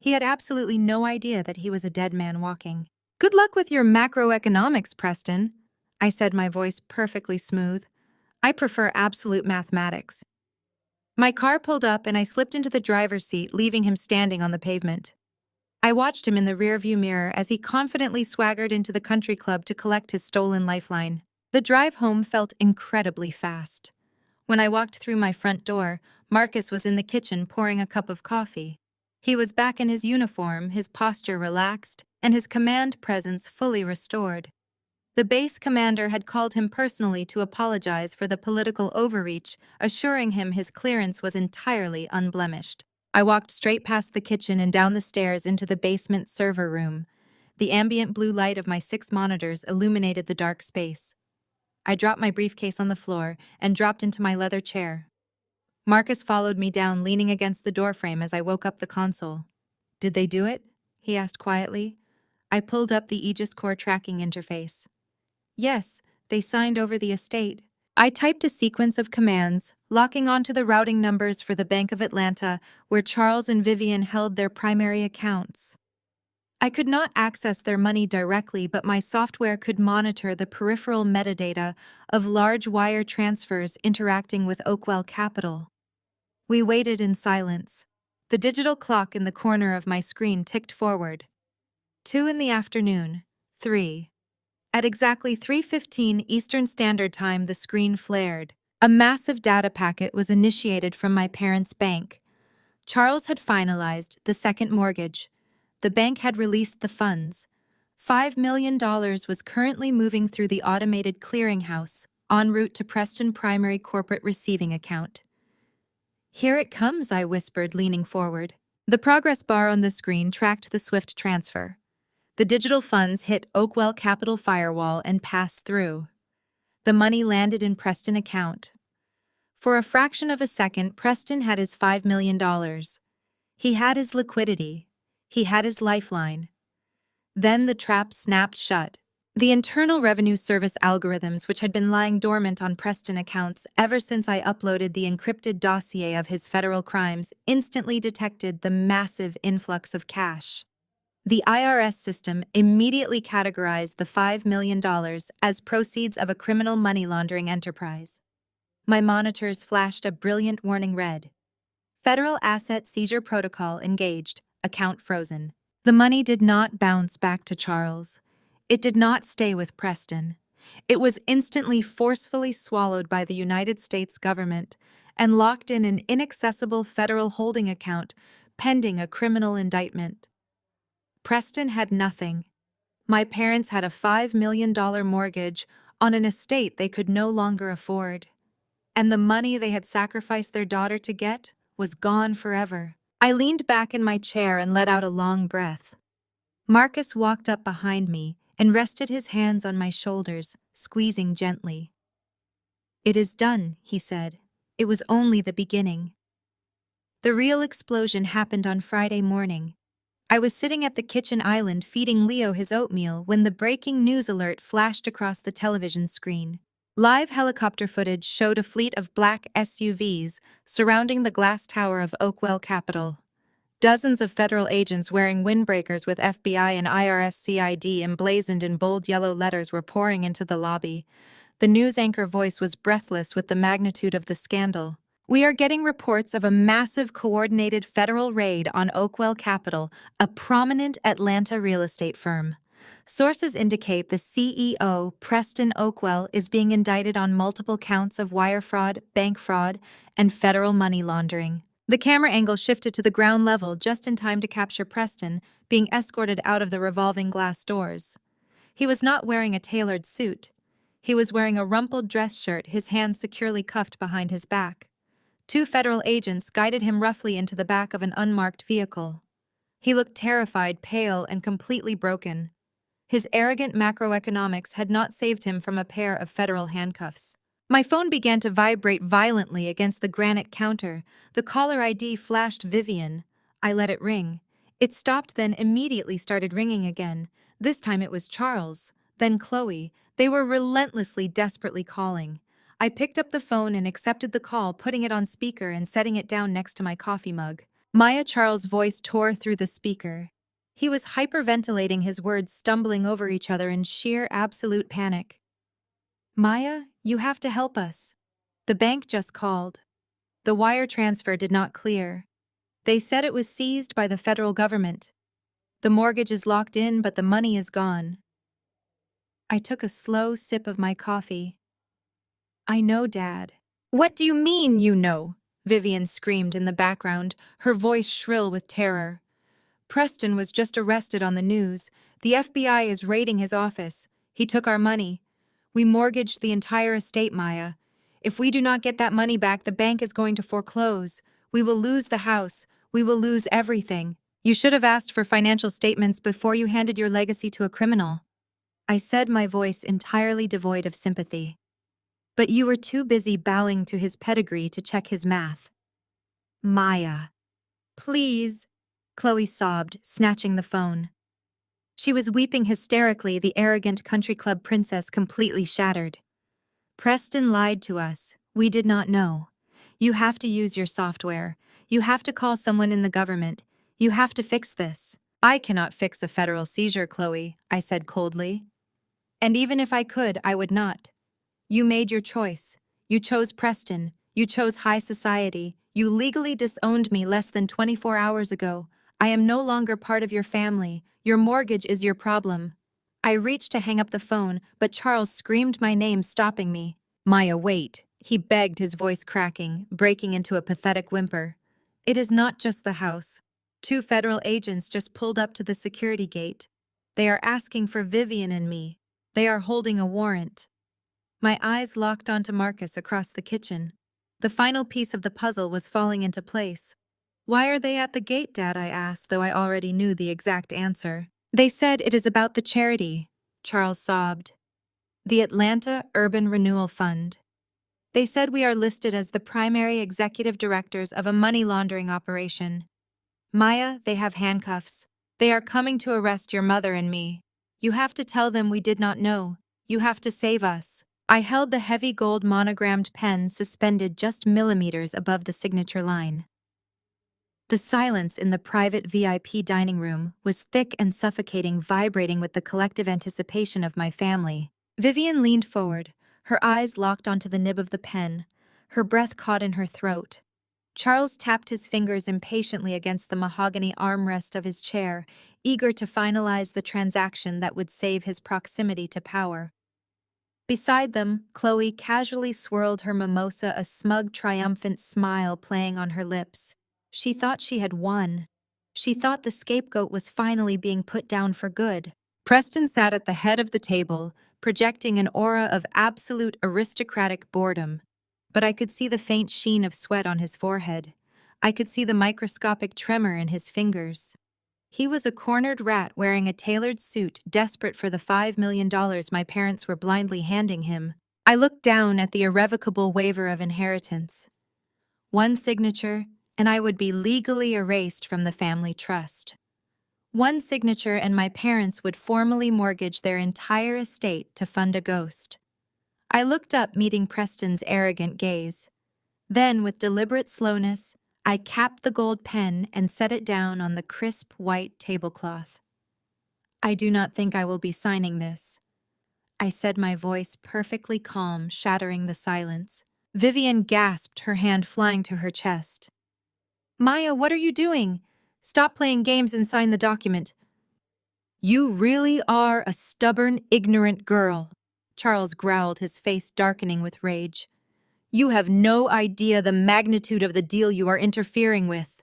He had absolutely no idea that he was a dead man walking. "Good luck with your macroeconomics, Preston," I said, my voice perfectly smooth. "I prefer absolute mathematics." My car pulled up and I slipped into the driver's seat, leaving him standing on the pavement. I watched him in the rearview mirror as he confidently swaggered into the country club to collect his stolen lifeline. The drive home felt incredibly fast. When I walked through my front door, Marcus was in the kitchen pouring a cup of coffee. He was back in his uniform, his posture relaxed, and his command presence fully restored. The base commander had called him personally to apologize for the political overreach, assuring him his clearance was entirely unblemished. I walked straight past the kitchen and down the stairs into the basement server room. The ambient blue light of my 6 monitors illuminated the dark space. I dropped my briefcase on the floor and dropped into my leather chair. Marcus followed me down, leaning against the doorframe as I woke up the console. "Did they do it?" he asked quietly. I pulled up the Aegis Core tracking interface. "Yes, they signed over the estate." I typed a sequence of commands, locking onto the routing numbers for the Bank of Atlanta, where Charles and Vivian held their primary accounts. I could not access their money directly, but my software could monitor the peripheral metadata of large wire transfers interacting with Oakwell Capital. We waited in silence. The digital clock in the corner of my screen ticked forward. 2 in the afternoon, 3. At exactly 3:15 Eastern Standard Time, the screen flared. A massive data packet was initiated from my parents' bank. Charles had finalized the second mortgage. The bank had released the funds. $5 million was currently moving through the automated clearinghouse, en route to Preston Primary Corporate Receiving Account. "Here it comes," I whispered, leaning forward. The progress bar on the screen tracked the swift transfer. The digital funds hit Oakwell Capital firewall and passed through. The money landed in Preston account. For a fraction of a second, Preston had his $5 million. He had his liquidity. He had his lifeline. Then the trap snapped shut. The Internal Revenue Service algorithms, which had been lying dormant on Preston accounts ever since I uploaded the encrypted dossier of his federal crimes, instantly detected the massive influx of cash. The IRS system immediately categorized the $5 million as proceeds of a criminal money laundering enterprise. My monitors flashed a brilliant warning red. Federal Asset Seizure Protocol engaged, account frozen. The money did not bounce back to Charles. It did not stay with Preston. It was instantly forcefully swallowed by the United States government and locked in an inaccessible federal holding account pending a criminal indictment. Preston had nothing. My parents had a $5 million mortgage on an estate they could no longer afford. And the money they had sacrificed their daughter to get was gone forever. I leaned back in my chair and let out a long breath. Marcus walked up behind me and rested his hands on my shoulders, squeezing gently. "It is done," he said. "It was only the beginning." The real explosion happened on Friday morning. I was sitting at the kitchen island feeding Leo his oatmeal when the breaking news alert flashed across the television screen. Live helicopter footage showed a fleet of black SUVs surrounding the glass tower of Oakwell Capitol. Dozens of federal agents wearing windbreakers with FBI and IRS CID emblazoned in bold yellow letters were pouring into the lobby. The news anchor voice was breathless with the magnitude of the scandal. "We are getting reports of a massive coordinated federal raid on Oakwell Capitol, a prominent Atlanta real estate firm. Sources indicate the CEO, Preston Oakwell, is being indicted on multiple counts of wire fraud, bank fraud, and federal money laundering." The camera angle shifted to the ground level just in time to capture Preston being escorted out of the revolving glass doors. He was not wearing a tailored suit. He was wearing a rumpled dress shirt, his hands securely cuffed behind his back. Two federal agents guided him roughly into the back of an unmarked vehicle. He looked terrified, pale, and completely broken. His arrogant macroeconomics had not saved him from a pair of federal handcuffs. My phone began to vibrate violently against the granite counter. The caller ID flashed Vivian. I let it ring. It stopped, then immediately started ringing again. This time it was Charles, then Chloe. They were relentlessly, desperately calling. I picked up the phone and accepted the call, putting it on speaker and setting it down next to my coffee mug. Maya Charles' voice tore through the speaker. He was hyperventilating, his words stumbling over each other in sheer, absolute panic. "Maya, you have to help us. The bank just called. The wire transfer did not clear. They said it was seized by the federal government. The mortgage is locked in, but the money is gone." I took a slow sip of my coffee. "I know, Dad." "What do you mean, you know?" Vivian screamed in the background, her voice shrill with terror. "Preston was just arrested on the news. The FBI is raiding his office. He took our money. We mortgaged the entire estate, Maya. If we do not get that money back, the bank is going to foreclose. We will lose the house. We will lose everything. You should have asked for financial statements before you handed your legacy to a criminal," I said, my voice entirely devoid of sympathy. "But you were too busy bowing to his pedigree to check his math." "Maya, please," Chloe sobbed, snatching the phone. She was weeping hysterically, the arrogant country club princess completely shattered. "Preston lied to us. We did not know. You have to use your software. You have to call someone in the government. You have to fix this." "I cannot fix a federal seizure, Chloe," I said coldly. "And even if I could, I would not. You made your choice. You chose Preston. You chose high society. You legally disowned me less than 24 hours ago. I am no longer part of your family. Your mortgage is your problem." I reached to hang up the phone, but Charles screamed my name, stopping me. "Maya, wait," he begged, his voice cracking, breaking into a pathetic whimper. "It is not just the house. Two federal agents just pulled up to the security gate. They are asking for Vivian and me. They are holding a warrant." My eyes locked onto Marcus across the kitchen. The final piece of the puzzle was falling into place. "Why are they at the gate, Dad?" I asked, though I already knew the exact answer. "They said it is about the charity," Charles sobbed. "The Atlanta Urban Renewal Fund. They said we are listed as the primary executive directors of a money laundering operation. Maya, they have handcuffs. They are coming to arrest your mother and me. You have to tell them we did not know. You have to save us." I held the heavy gold monogrammed pen suspended just millimeters above the signature line. The silence in the private VIP dining room was thick and suffocating, vibrating with the collective anticipation of my family. Vivian leaned forward, her eyes locked onto the nib of the pen. Her breath caught in her throat. Charles tapped his fingers impatiently against the mahogany armrest of his chair, eager to finalize the transaction that would save his proximity to power. Beside them, Chloe casually swirled her mimosa, a smug, triumphant smile playing on her lips. She thought she had won. She thought the scapegoat was finally being put down for good. Preston sat at the head of the table, projecting an aura of absolute aristocratic boredom. But I could see the faint sheen of sweat on his forehead. I could see the microscopic tremor in his fingers. He was a cornered rat wearing a tailored suit, desperate for the $5 million my parents were blindly handing him. I looked down at the irrevocable waiver of inheritance. One signature, and I would be legally erased from the family trust. One signature, and my parents would formally mortgage their entire estate to fund a ghost. I looked up, meeting Preston's arrogant gaze. Then, with deliberate slowness, I capped the gold pen and set it down on the crisp white tablecloth. "I do not think I will be signing this," I said, my voice perfectly calm, shattering the silence. Vivian gasped, her hand flying to her chest. "Maya, what are you doing? Stop playing games and sign the document." "You really are a stubborn, ignorant girl," Charles growled, his face darkening with rage. "You have no idea the magnitude of the deal you are interfering with.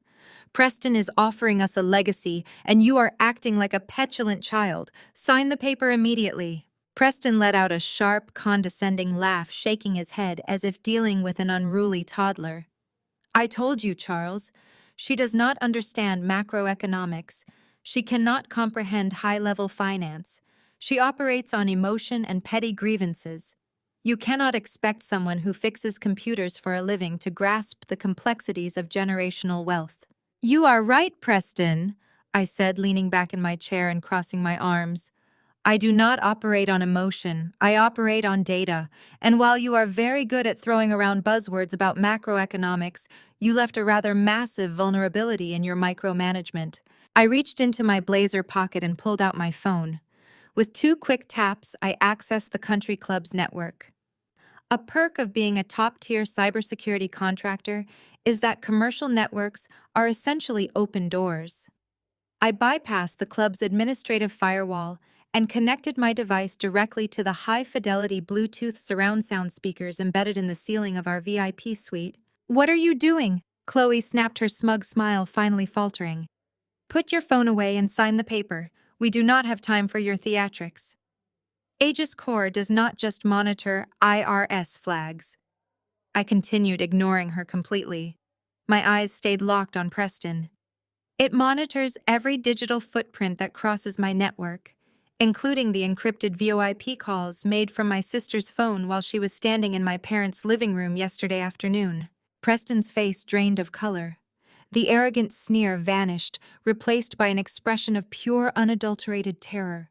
Preston is offering us a legacy, and you are acting like a petulant child. Sign the paper immediately." Preston let out a sharp, condescending laugh, shaking his head as if dealing with an unruly toddler. "I told you, Charles. She does not understand macroeconomics. She cannot comprehend high-level finance. She operates on emotion and petty grievances. You cannot expect someone who fixes computers for a living to grasp the complexities of generational wealth." "You are right, Preston," I said, leaning back in my chair and crossing my arms. "I do not operate on emotion, I operate on data, and while you are very good at throwing around buzzwords about macroeconomics, you left a rather massive vulnerability in your micromanagement." I reached into my blazer pocket and pulled out my phone. With 2 quick taps, I accessed the country club's network. A perk of being a top-tier cybersecurity contractor is that commercial networks are essentially open doors. I bypassed the club's administrative firewall and connected my device directly to the high-fidelity Bluetooth surround sound speakers embedded in the ceiling of our VIP suite. "What are you doing?" Chloe snapped, her smug smile finally faltering. "Put your phone away and sign the paper. We do not have time for your theatrics." Aegis Core does not just monitor IRS flags. I continued, ignoring her completely. My eyes stayed locked on Preston. "It monitors every digital footprint that crosses my network, including the encrypted VoIP calls made from my sister's phone while she was standing in my parents' living room yesterday afternoon." Preston's face drained of color. The arrogant sneer vanished, replaced by an expression of pure, unadulterated terror.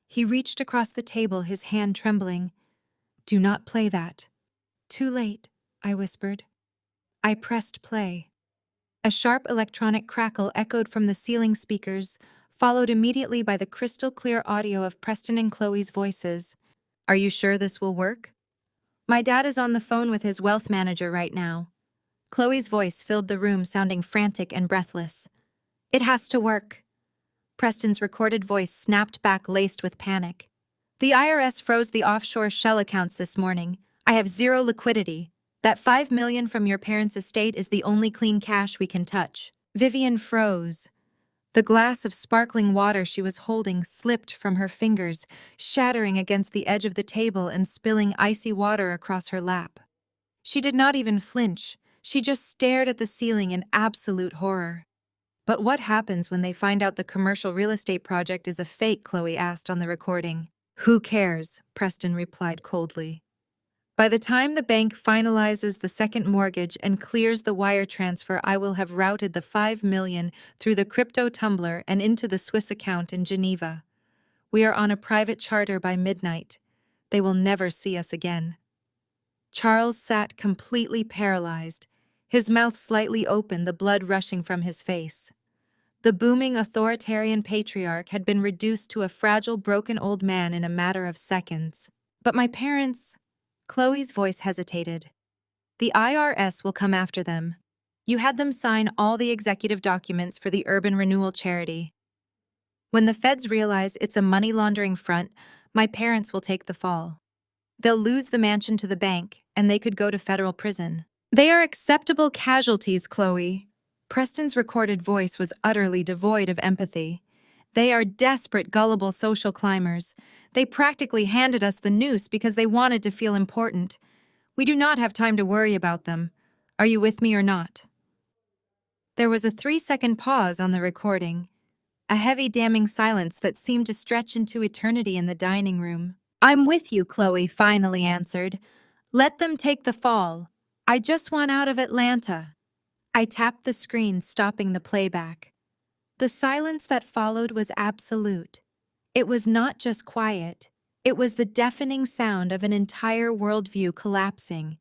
He reached across the table, his hand trembling. "Do not play that." "Too late," I whispered. I pressed play. A sharp electronic crackle echoed from the ceiling speakers, followed immediately by the crystal-clear audio of Preston and Chloe's voices. "Are you sure this will work?" "My dad is on the phone with his wealth manager right now." Chloe's voice filled the room, sounding frantic and breathless. "It has to work." Preston's recorded voice snapped back, laced with panic. "The IRS froze the offshore shell accounts this morning. I have zero liquidity. That $5 million from your parents' estate is the only clean cash we can touch." Vivian froze. The glass of sparkling water she was holding slipped from her fingers, shattering against the edge of the table and spilling icy water across her lap. She did not even flinch. She just stared at the ceiling in absolute horror. "But what happens when they find out the commercial real estate project is a fake?" Chloe asked on the recording. "Who cares?" Preston replied coldly. "By the time the bank finalizes the second mortgage and clears the wire transfer, I will have routed the $5 million through the crypto tumbler and into the Swiss account in Geneva. We are on a private charter by midnight. They will never see us again." Charles sat completely paralyzed, his mouth slightly open, the blood rushing from his face. The booming authoritarian patriarch had been reduced to a fragile, broken old man in a matter of seconds. "But my parents—" Chloe's voice hesitated. The IRS will come after them. You had them sign all the executive documents for the urban renewal charity. When the feds realize it's a money laundering front, my parents will take the fall. They'll lose the mansion to the bank, and they could go to federal prison. They are acceptable casualties, Chloe. Preston's recorded voice was utterly devoid of empathy. They are desperate, gullible social climbers. They practically handed us the noose because they wanted to feel important. We do not have time to worry about them. Are you with me or not? There was a 3-second pause on the recording, a heavy, damning silence that seemed to stretch into eternity in the dining room. I'm with you, Chloe finally answered. Let them take the fall. I just want out of Atlanta. I tapped the screen, stopping the playback. The silence that followed was absolute. It was not just quiet. It was the deafening sound of an entire worldview collapsing.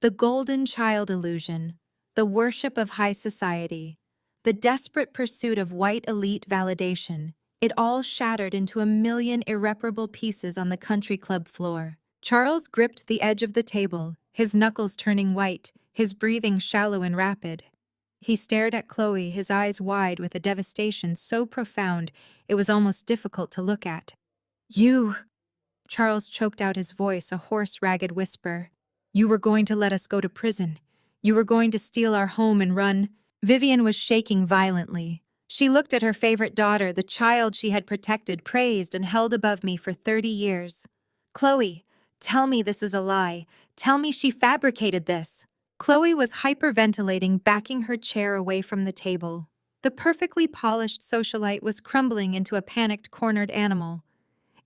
The golden child illusion, the worship of high society, the desperate pursuit of white elite validation, it all shattered into a million irreparable pieces on the country club floor. Charles gripped the edge of the table, his knuckles turning white, his breathing shallow and rapid. He stared at Chloe, his eyes wide with a devastation so profound it was almost difficult to look at. You! Charles choked out his voice, a hoarse, ragged whisper. You were going to let us go to prison. You were going to steal our home and run. Vivian was shaking violently. She looked at her favorite daughter, the child she had protected, praised, and held above me for 30 years. Chloe, tell me this is a lie. Tell me she fabricated this. Chloe was hyperventilating, backing her chair away from the table. The perfectly polished socialite was crumbling into a panicked, cornered animal.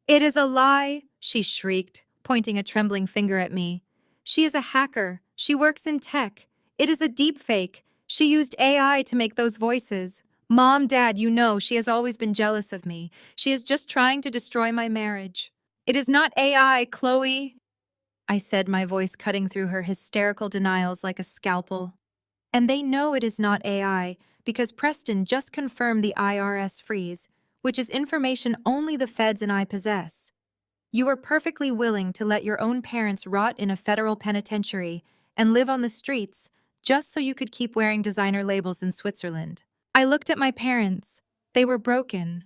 It is a lie, she shrieked, pointing a trembling finger at me. She is a hacker. She works in tech. It is a deepfake. She used AI to make those voices. Mom, Dad, you know she has always been jealous of me. She is just trying to destroy my marriage. It is not AI, Chloe, I said, my voice cutting through her hysterical denials like a scalpel. And they know it is not AI because Preston just confirmed the IRS freeze, which is information only the feds and I possess. You were perfectly willing to let your own parents rot in a federal penitentiary and live on the streets just so you could keep wearing designer labels in Switzerland. I looked at my parents. They were broken,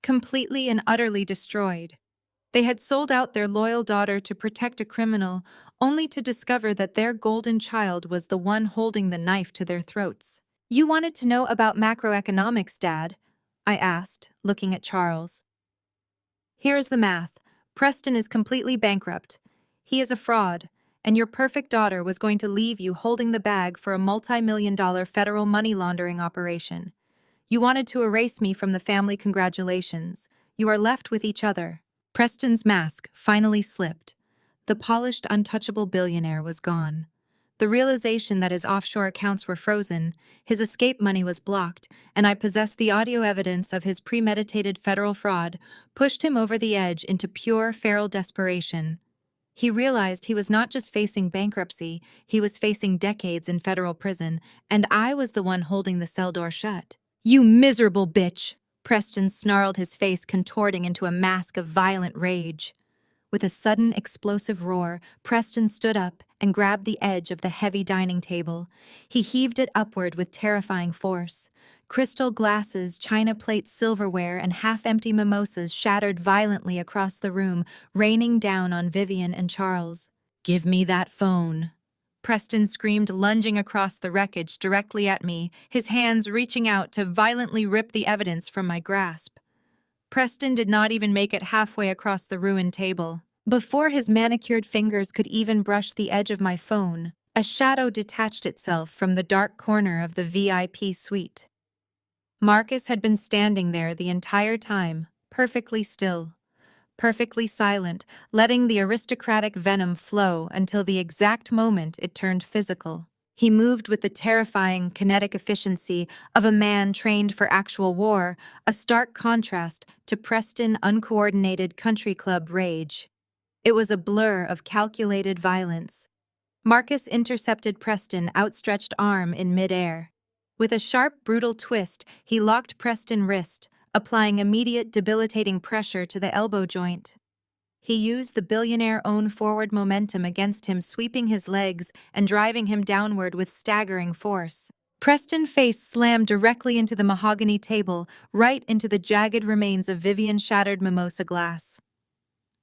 completely and utterly destroyed. They had sold out their loyal daughter to protect a criminal, only to discover that their golden child was the one holding the knife to their throats. You wanted to know about macroeconomics, Dad? I asked, looking at Charles. Here's the math. Preston is completely bankrupt. He is a fraud, and your perfect daughter was going to leave you holding the bag for a multi-million-dollar federal money laundering operation. You wanted to erase me from the family. Congratulations. You are left with each other. Preston's mask finally slipped. The polished, untouchable billionaire was gone. The realization that his offshore accounts were frozen, his escape money was blocked, and I possessed the audio evidence of his premeditated federal fraud pushed him over the edge into pure feral desperation. He realized he was not just facing bankruptcy, he was facing decades in federal prison, and I was the one holding the cell door shut. You miserable bitch! Preston snarled, his face contorting into a mask of violent rage. With a sudden, explosive roar, Preston stood up and grabbed the edge of the heavy dining table. He heaved it upward with terrifying force. Crystal glasses, china plates, silverware, and half-empty mimosas shattered violently across the room, raining down on Vivian and Charles. "Give me that phone," Preston screamed, lunging across the wreckage directly at me, his hands reaching out to violently rip the evidence from my grasp. Preston did not even make it halfway across the ruined table. Before his manicured fingers could even brush the edge of my phone, a shadow detached itself from the dark corner of the VIP suite. Marcus had been standing there the entire time, perfectly still, perfectly silent, letting the aristocratic venom flow until the exact moment it turned physical. He moved with the terrifying, kinetic efficiency of a man trained for actual war, a stark contrast to Preston uncoordinated country club rage. It was a blur of calculated violence. Marcus intercepted Preston's outstretched arm in midair. With a sharp, brutal twist, he locked Preston's wrist, applying immediate, debilitating pressure to the elbow joint. He used the billionaire's own forward momentum against him, sweeping his legs and driving him downward with staggering force. Preston's face slammed directly into the mahogany table, right into the jagged remains of Vivian's shattered mimosa glass.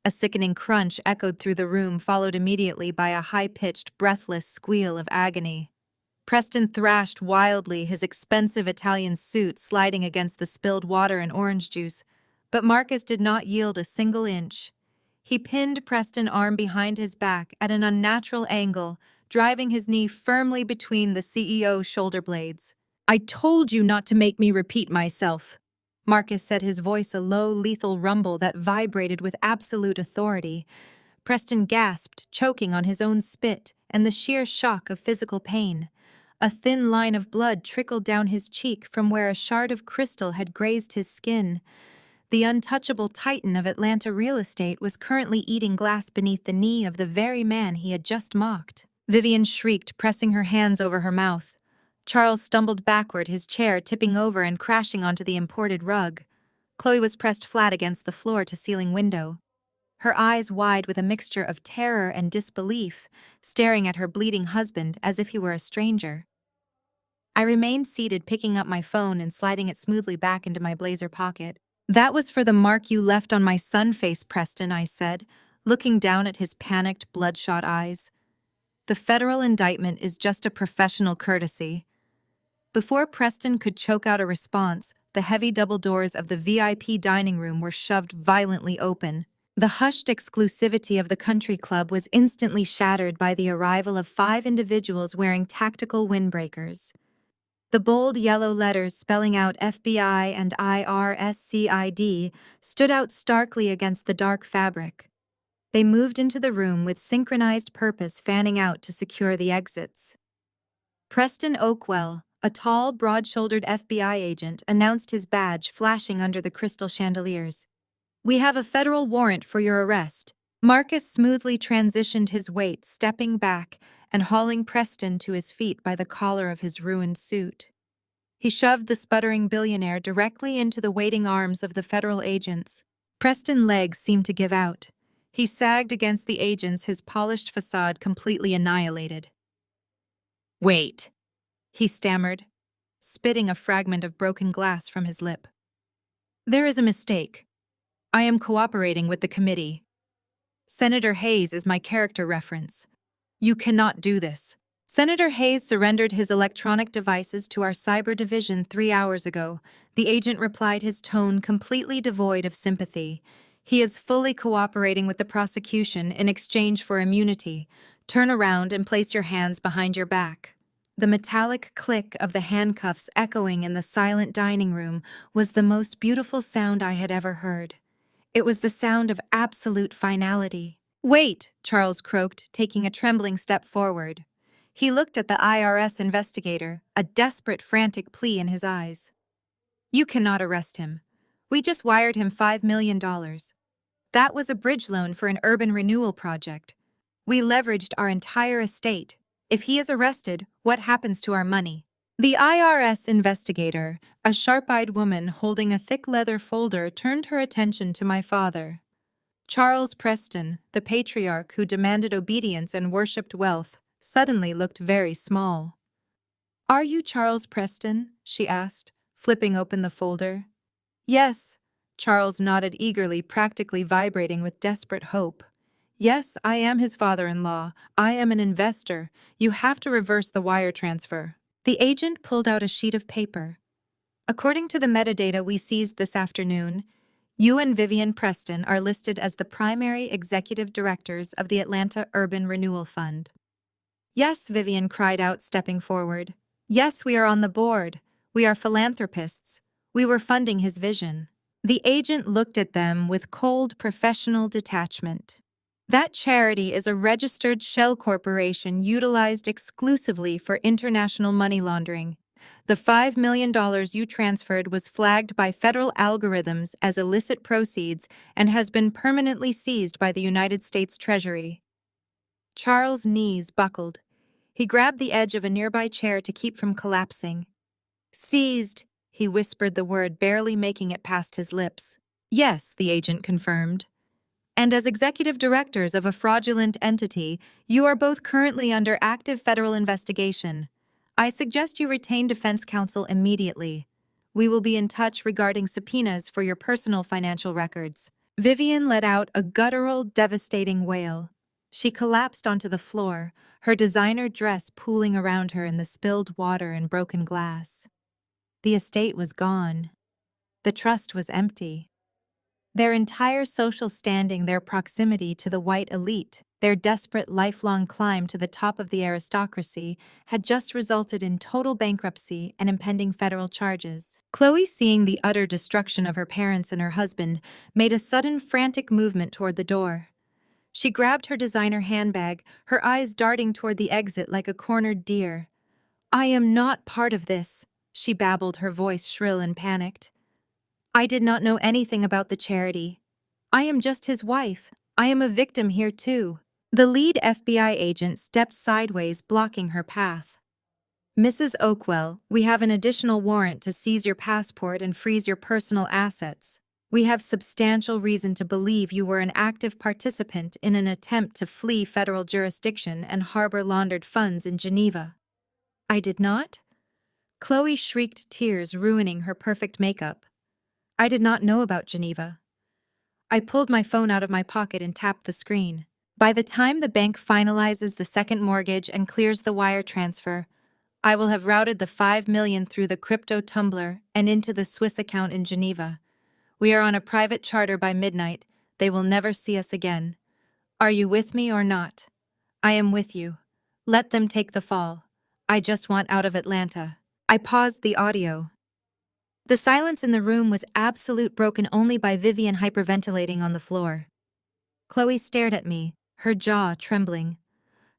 A sickening crunch echoed through the room, followed immediately by a high-pitched, breathless squeal of agony. Preston thrashed wildly, his expensive Italian suit sliding against the spilled water and orange juice, but Marcus did not yield a single inch. He pinned Preston's arm behind his back at an unnatural angle, driving his knee firmly between the CEO's shoulder blades. "I told you not to make me repeat myself," Marcus said, his voice a low, lethal rumble that vibrated with absolute authority. Preston gasped, choking on his own spit and the sheer shock of physical pain. A thin line of blood trickled down his cheek from where a shard of crystal had grazed his skin. The untouchable titan of Atlanta real estate was currently eating glass beneath the knee of the very man he had just mocked. Vivian shrieked, pressing her hands over her mouth. Charles stumbled backward, his chair tipping over and crashing onto the imported rug. Chloe was pressed flat against the floor-to-ceiling window, her eyes wide with a mixture of terror and disbelief, staring at her bleeding husband as if he were a stranger. I remained seated, picking up my phone and sliding it smoothly back into my blazer pocket. "That was for the mark you left on my sun face, Preston," I said, looking down at his panicked, bloodshot eyes. "The federal indictment is just a professional courtesy." Before Preston could choke out a response, the heavy double doors of the VIP dining room were shoved violently open. The hushed exclusivity of the country club was instantly shattered by the arrival of 5 individuals wearing tactical windbreakers. The bold yellow letters spelling out FBI and IRSCID stood out starkly against the dark fabric. They moved into the room with synchronized purpose, fanning out to secure the exits. Preston Oakwell, a tall, broad-shouldered FBI agent, announced, his badge flashing under the crystal chandeliers. "We have a federal warrant for your arrest." Marcus smoothly transitioned his weight, stepping back and hauling Preston to his feet by the collar of his ruined suit. He shoved the sputtering billionaire directly into the waiting arms of the federal agents. Preston's legs seemed to give out. He sagged against the agents, his polished facade completely annihilated. "Wait," he stammered, spitting a fragment of broken glass from his lip. "There is a mistake. I am cooperating with the committee. Senator Hayes is my character reference. You cannot do this." "Senator Hayes surrendered his electronic devices to our cyber division 3 hours ago," the agent replied, his tone completely devoid of sympathy. "He is fully cooperating with the prosecution in exchange for immunity. Turn around and place your hands behind your back." The metallic click of the handcuffs echoing in the silent dining room was the most beautiful sound I had ever heard. It was the sound of absolute finality. "Wait," Charles croaked, taking a trembling step forward. He looked at the IRS investigator, a desperate, frantic plea in his eyes. "You cannot arrest him. We just wired him $5 million. That was a bridge loan for an urban renewal project. We leveraged our entire estate. If he is arrested, what happens to our money?" The IRS investigator, a sharp-eyed woman holding a thick leather folder, turned her attention to my father. Charles Preston, the patriarch who demanded obedience and worshipped wealth, suddenly looked very small. "Are you Charles Preston?" she asked, flipping open the folder. "Yes," Charles nodded eagerly, practically vibrating with desperate hope. "Yes, I am his father-in-law. I am an investor. You have to reverse the wire transfer." The agent pulled out a sheet of paper. "According to the metadata we seized this afternoon, you and Vivian Preston are listed as the primary executive directors of the Atlanta Urban Renewal Fund." "Yes," Vivian cried out, stepping forward. "Yes, we are on the board. We are philanthropists. We were funding his vision." The agent looked at them with cold, professional detachment. "That charity is a registered shell corporation utilized exclusively for international money laundering. The $5 million you transferred was flagged by federal algorithms as illicit proceeds and has been permanently seized by the United States Treasury." Charles' knees buckled. He grabbed the edge of a nearby chair to keep from collapsing. "Seized," he whispered the word, barely making it past his lips. "Yes," the agent confirmed. And as executive directors of a fraudulent entity, you are both currently under active federal investigation. I suggest you retain defense counsel immediately. We will be in touch regarding subpoenas for your personal financial records." Vivian let out a guttural, devastating wail. She collapsed onto the floor, her designer dress pooling around her in the spilled water and broken glass. The estate was gone. The trust was empty. Their entire social standing, their proximity to the white elite, their desperate lifelong climb to the top of the aristocracy had just resulted in total bankruptcy and impending federal charges. Chloe, seeing the utter destruction of her parents and her husband, made a sudden frantic movement toward the door. She grabbed her designer handbag, her eyes darting toward the exit like a cornered deer. "I am not part of this," she babbled, her voice shrill and panicked. "I did not know anything about the charity. I am just his wife. I am a victim here too." The lead FBI agent stepped sideways, blocking her path. "Mrs. Oakwell, we have an additional warrant to seize your passport and freeze your personal assets. We have substantial reason to believe you were an active participant in an attempt to flee federal jurisdiction and harbor laundered funds in Geneva." "I did not?" Chloe shrieked, tears ruining her perfect makeup. "I did not know about Geneva." I pulled my phone out of my pocket and tapped the screen. "By the time the bank finalizes the second mortgage and clears the wire transfer, I will have routed the $5 million through the crypto tumbler and into the Swiss account in Geneva. We are on a private charter by midnight. They will never see us again. Are you with me or not?" "I am with you. Let them take the fall. I just want out of Atlanta." I paused the audio. The silence in the room was absolute, broken only by Vivian hyperventilating on the floor. Chloe stared at me, her jaw trembling,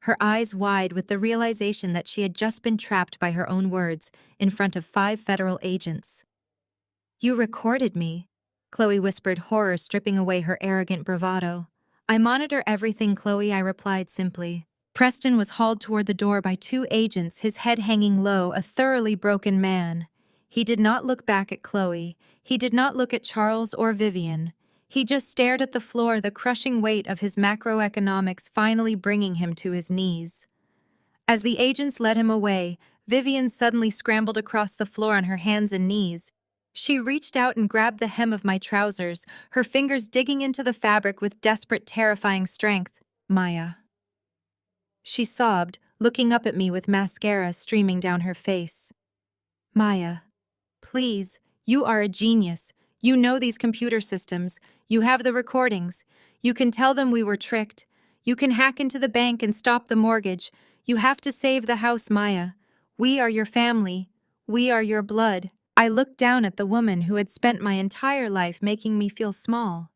her eyes wide with the realization that she had just been trapped by her own words in front of 5 federal agents. "You recorded me," Chloe whispered, horror stripping away her arrogant bravado. "I monitor everything, Chloe," I replied simply. Preston was hauled toward the door by 2 agents, his head hanging low, a thoroughly broken man. He did not look back at Chloe. He did not look at Charles or Vivian. He just stared at the floor, the crushing weight of his macroeconomics finally bringing him to his knees. As the agents led him away, Vivian suddenly scrambled across the floor on her hands and knees. She reached out and grabbed the hem of my trousers, her fingers digging into the fabric with desperate, terrifying strength. "Maya," she sobbed, looking up at me with mascara streaming down her face. "Maya, please, you are a genius. You know these computer systems. You have the recordings. You can tell them we were tricked. You can hack into the bank and stop the mortgage. You have to save the house, Maya. We are your family. We are your blood." I looked down at the woman who had spent my entire life making me feel small.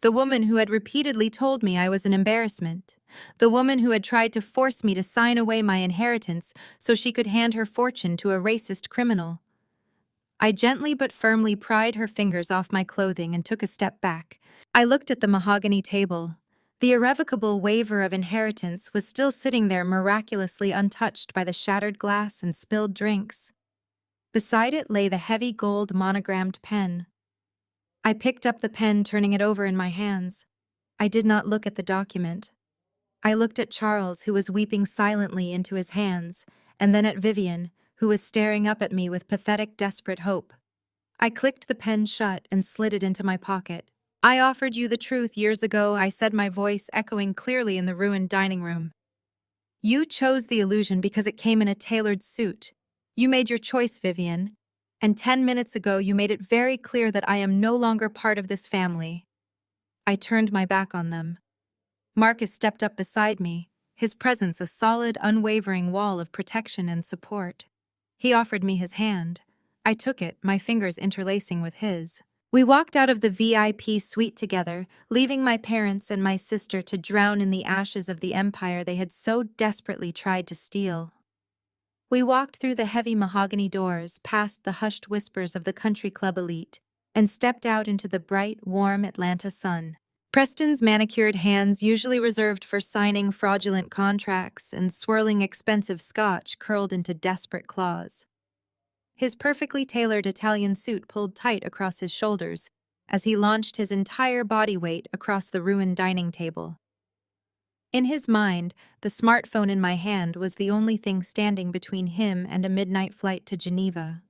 The woman who had repeatedly told me I was an embarrassment. The woman who had tried to force me to sign away my inheritance so she could hand her fortune to a racist criminal. I gently but firmly pried her fingers off my clothing and took a step back. I looked at the mahogany table. The irrevocable waiver of inheritance was still sitting there, miraculously untouched by the shattered glass and spilled drinks. Beside it lay the heavy gold monogrammed pen. I picked up the pen, turning it over in my hands. I did not look at the document. I looked at Charles, who was weeping silently into his hands, and then at Vivian, who was staring up at me with pathetic, desperate hope. I clicked the pen shut and slid it into my pocket. "I offered you the truth years ago," I said, my voice echoing clearly in the ruined dining room. "You chose the illusion because it came in a tailored suit. You made your choice, Vivian. And 10 minutes ago you made it very clear that I am no longer part of this family." I turned my back on them. Marcus stepped up beside me, his presence a solid, unwavering wall of protection and support. He offered me his hand. I took it, my fingers interlacing with his. We walked out of the VIP suite together, leaving my parents and my sister to drown in the ashes of the empire they had so desperately tried to steal. We walked through the heavy mahogany doors, past the hushed whispers of the country club elite, and stepped out into the bright, warm Atlanta sun. Preston's manicured hands, usually reserved for signing fraudulent contracts and swirling expensive scotch, curled into desperate claws. His perfectly tailored Italian suit pulled tight across his shoulders, as he launched his entire body weight across the ruined dining table. In his mind, the smartphone in my hand was the only thing standing between him and a midnight flight to Geneva.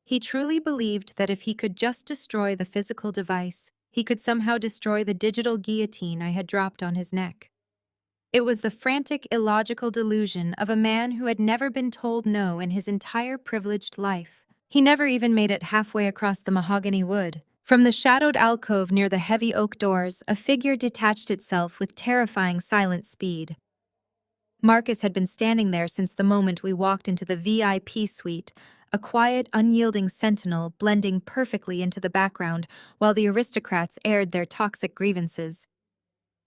He truly believed that if he could just destroy the physical device, he could somehow destroy the digital guillotine I had dropped on his neck. It was the frantic, illogical delusion of a man who had never been told no in his entire privileged life. He never even made it halfway across the mahogany wood. From the shadowed alcove near the heavy oak doors, a figure detached itself with terrifying silent speed. Marcus had been standing there since the moment we walked into the VIP suite, a quiet, unyielding sentinel blending perfectly into the background while the aristocrats aired their toxic grievances.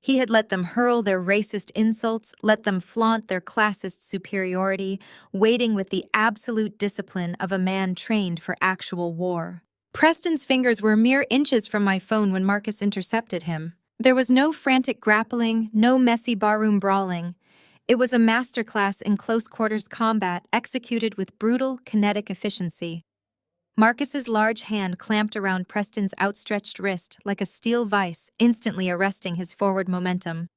He had let them hurl their racist insults, let them flaunt their classist superiority, waiting with the absolute discipline of a man trained for actual war. Preston's fingers were mere inches from my phone when Marcus intercepted him. There was no frantic grappling, no messy barroom brawling. It was a masterclass in close-quarters combat executed with brutal, kinetic efficiency. Marcus's large hand clamped around Preston's outstretched wrist like a steel vise, instantly arresting his forward momentum.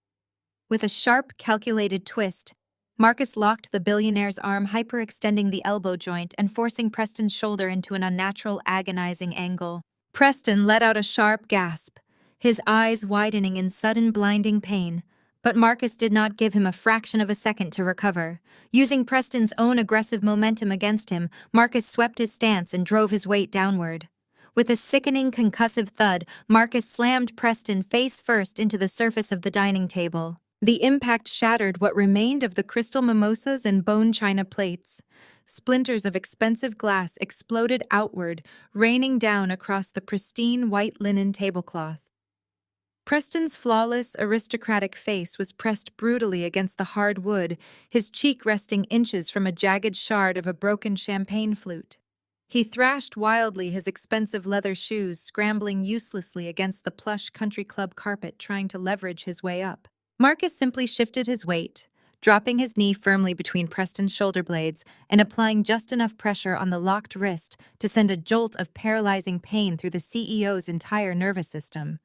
With a sharp, calculated twist, Marcus locked the billionaire's arm, hyperextending the elbow joint and forcing Preston's shoulder into an unnatural, agonizing angle. Preston let out a sharp gasp, his eyes widening in sudden, blinding pain. But Marcus did not give him a fraction of a second to recover. Using Preston's own aggressive momentum against him, Marcus swept his stance and drove his weight downward. With a sickening, concussive thud, Marcus slammed Preston face first into the surface of the dining table. The impact shattered what remained of the crystal mimosas and bone china plates. Splinters of expensive glass exploded outward, raining down across the pristine white linen tablecloth. Preston's flawless, aristocratic face was pressed brutally against the hard wood, his cheek resting inches from a jagged shard of a broken champagne flute. He thrashed wildly, his expensive leather shoes scrambling uselessly against the plush country club carpet, trying to leverage his way up. Marcus simply shifted his weight, dropping his knee firmly between Preston's shoulder blades and applying just enough pressure on the locked wrist to send a jolt of paralyzing pain through the CEO's entire nervous system.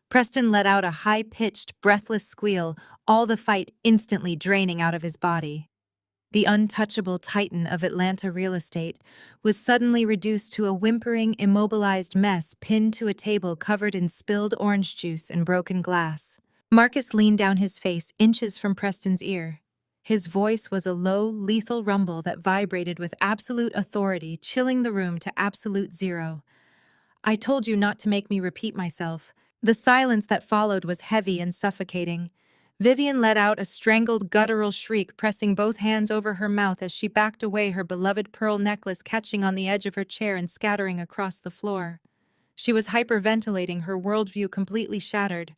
Preston let out a high-pitched, breathless squeal, all the fight instantly draining out of his body. The untouchable titan of Atlanta real estate was suddenly reduced to a whimpering, immobilized mess pinned to a table covered in spilled orange juice and broken glass. Marcus leaned down his face inches from Preston's ear. His voice was a low, lethal rumble that vibrated with absolute authority, chilling the room to absolute zero. "I told you not to make me repeat myself." The silence that followed was heavy and suffocating. Vivian let out a strangled, guttural shriek, pressing both hands over her mouth as she backed away, her beloved pearl necklace catching on the edge of her chair and scattering across the floor. She was hyperventilating, her worldview completely shattered.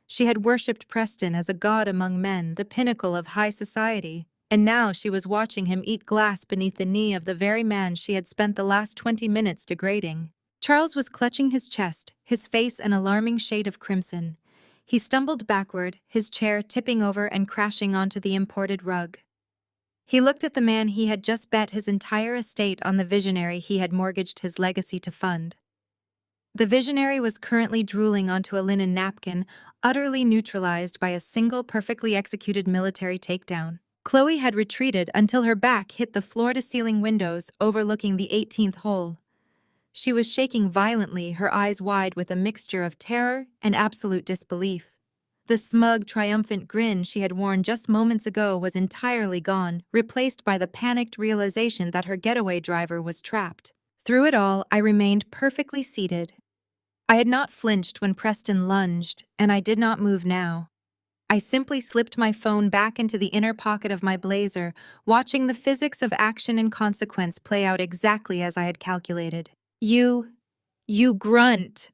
She had worshipped Preston as a god among men, the pinnacle of high society, and now she was watching him eat glass beneath the knee of the very man she had spent the last 20 minutes degrading. Charles was clutching his chest, his face an alarming shade of crimson. He stumbled backward, his chair tipping over and crashing onto the imported rug. He looked at the man he had just bet his entire estate on, the visionary he had mortgaged his legacy to fund. The visionary was currently drooling onto a linen napkin, utterly neutralized by a single perfectly executed military takedown. Chloe had retreated until her back hit the floor-to-ceiling windows overlooking the 18th hole. She was shaking violently, her eyes wide with a mixture of terror and absolute disbelief. The smug, triumphant grin she had worn just moments ago was entirely gone, replaced by the panicked realization that her getaway driver was trapped. Through it all, I remained perfectly seated. I had not flinched when Preston lunged, and I did not move now. I simply slipped my phone back into the inner pocket of my blazer, watching the physics of action and consequence play out exactly as I had calculated. You grunt."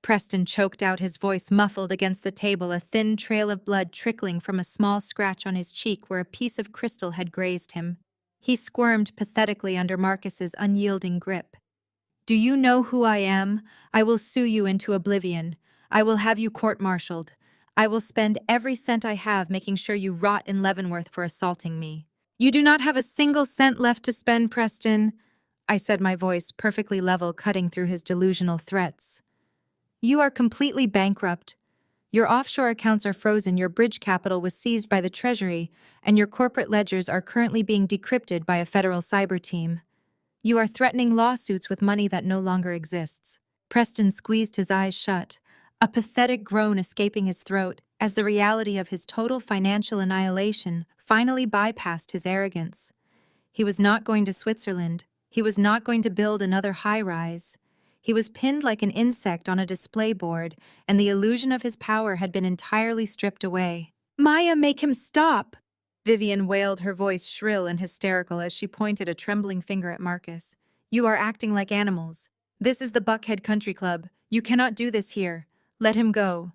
Preston choked out, his voice muffled against the table, a thin trail of blood trickling from a small scratch on his cheek where a piece of crystal had grazed him. He squirmed pathetically under Marcus's unyielding grip. "Do you know who I am? I will sue you into oblivion. I will have you court-martialed. I will spend every cent I have making sure you rot in Leavenworth for assaulting me." "You do not have a single cent left to spend, Preston. I said, my voice perfectly level, cutting through his delusional threats. You are completely bankrupt. Your offshore accounts are frozen, your bridge capital was seized by the Treasury, and your corporate ledgers are currently being decrypted by a federal cyber team. You are threatening lawsuits with money that no longer exists. Preston squeezed his eyes shut, a pathetic groan escaping his throat as the reality of his total financial annihilation finally bypassed his arrogance. He was not going to Switzerland. He was not going to build another high-rise. He was pinned like an insect on a display board, and the illusion of his power had been entirely stripped away. Maya, make him stop! Vivian wailed, her voice shrill and hysterical as she pointed a trembling finger at Marcus. You are acting like animals. This is the Buckhead Country Club. You cannot do this here. Let him go.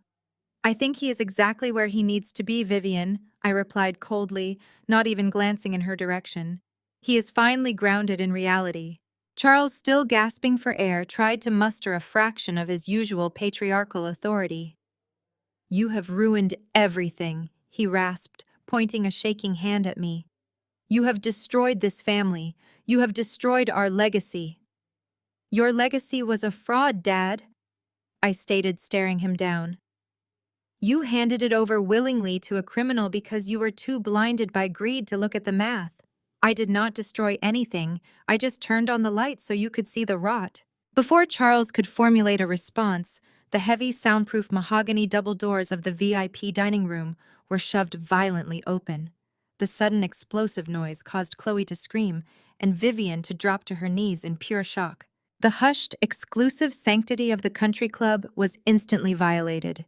I think he is exactly where he needs to be, Vivian, I replied coldly, not even glancing in her direction. He is finally grounded in reality. Charles, still gasping for air, tried to muster a fraction of his usual patriarchal authority. You have ruined everything, he rasped, pointing a shaking hand at me. You have destroyed this family. You have destroyed our legacy. Your legacy was a fraud, Dad, I stated, staring him down. You handed it over willingly to a criminal because you were too blinded by greed to look at the math. I did not destroy anything. I just turned on the lights so you could see the rot. Before Charles could formulate a response, the heavy, soundproof mahogany double doors of the VIP dining room were shoved violently open. The sudden explosive noise caused Chloe to scream and Vivian to drop to her knees in pure shock. The hushed, exclusive sanctity of the country club was instantly violated.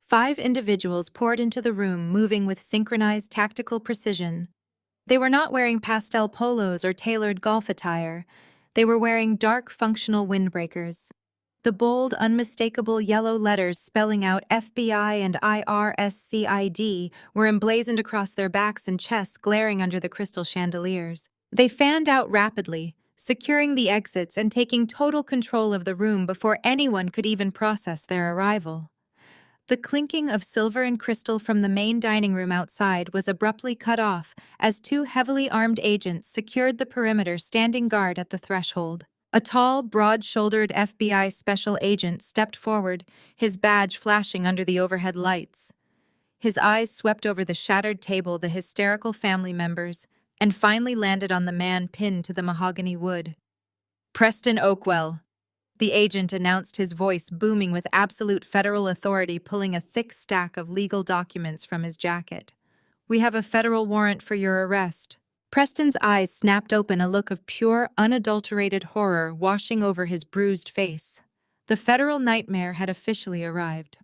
5 individuals poured into the room, moving with synchronized tactical precision. They were not wearing pastel polos or tailored golf attire. They were wearing dark, functional windbreakers. The bold, unmistakable yellow letters spelling out FBI and IRSCID were emblazoned across their backs and chests, glaring under the crystal chandeliers. They fanned out rapidly, securing the exits and taking total control of the room before anyone could even process their arrival. The clinking of silver and crystal from the main dining room outside was abruptly cut off as 2 heavily armed agents secured the perimeter, standing guard at the threshold. A tall, broad-shouldered FBI special agent stepped forward, his badge flashing under the overhead lights. His eyes swept over the shattered table, the hysterical family members, and finally landed on the man pinned to the mahogany wood. Preston Oakwell, the agent announced, his voice booming with absolute federal authority, pulling a thick stack of legal documents from his jacket. We have a federal warrant for your arrest. Preston's eyes snapped open, a look of pure, unadulterated horror washing over his bruised face. The federal nightmare had officially arrived.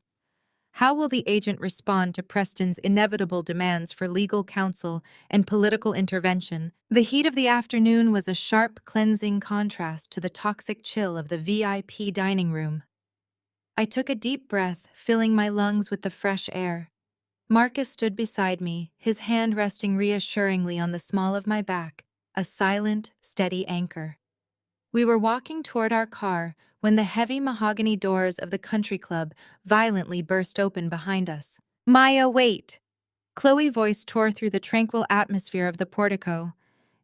How will the agent respond to Preston's inevitable demands for legal counsel and political intervention? The heat of the afternoon was a sharp, cleansing contrast to the toxic chill of the VIP dining room. I took a deep breath, filling my lungs with the fresh air. Marcus stood beside me, his hand resting reassuringly on the small of my back, a silent, steady anchor. We were walking toward our car when the heavy mahogany doors of the country club violently burst open behind us. Maya, wait! Chloe's voice tore through the tranquil atmosphere of the portico.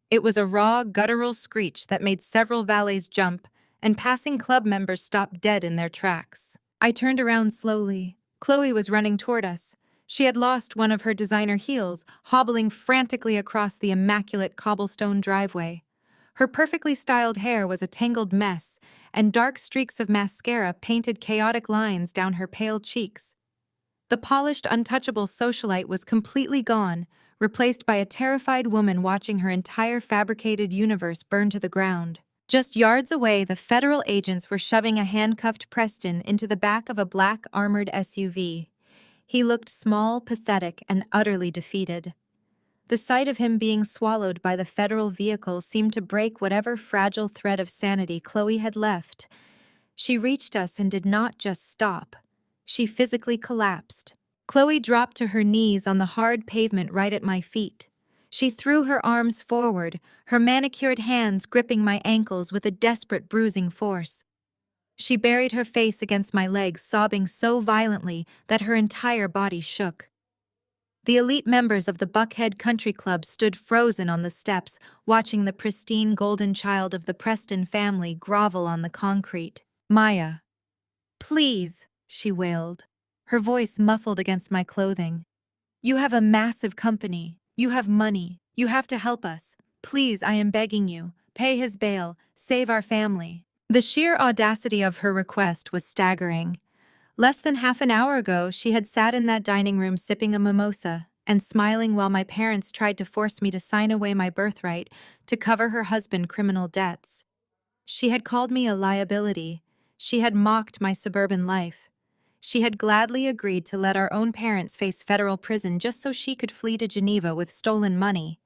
It was a raw, guttural screech that made several valets jump, and passing club members stopped dead in their tracks. I turned around slowly. Chloe was running toward us. She had lost one of her designer heels, hobbling frantically across the immaculate cobblestone driveway. Her perfectly styled hair was a tangled mess, and dark streaks of mascara painted chaotic lines down her pale cheeks. The polished, untouchable socialite was completely gone, replaced by a terrified woman watching her entire fabricated universe burn to the ground. Just yards away, the federal agents were shoving a handcuffed Preston into the back of a black armored SUV. He looked small, pathetic, and utterly defeated. The sight of him being swallowed by the federal vehicle seemed to break whatever fragile thread of sanity Chloe had left. She reached us and did not just stop. She physically collapsed. Chloe dropped to her knees on the hard pavement right at my feet. She threw her arms forward, her manicured hands gripping my ankles with a desperate bruising force. She buried her face against my legs, sobbing so violently that her entire body shook. The elite members of the Buckhead Country Club stood frozen on the steps, watching the pristine golden child of the Preston family grovel on the concrete. "Maya, please," she wailed, her voice muffled against my clothing. "You have a massive company. You have money. You have to help us. Please, I am begging you. Pay his bail. Save our family." The sheer audacity of her request was staggering. Less than half an hour ago, she had sat in that dining room sipping a mimosa and smiling while my parents tried to force me to sign away my birthright to cover her husband's criminal debts. She had called me a liability. She had mocked my suburban life. She had gladly agreed to let our own parents face federal prison just so she could flee to Geneva with stolen money.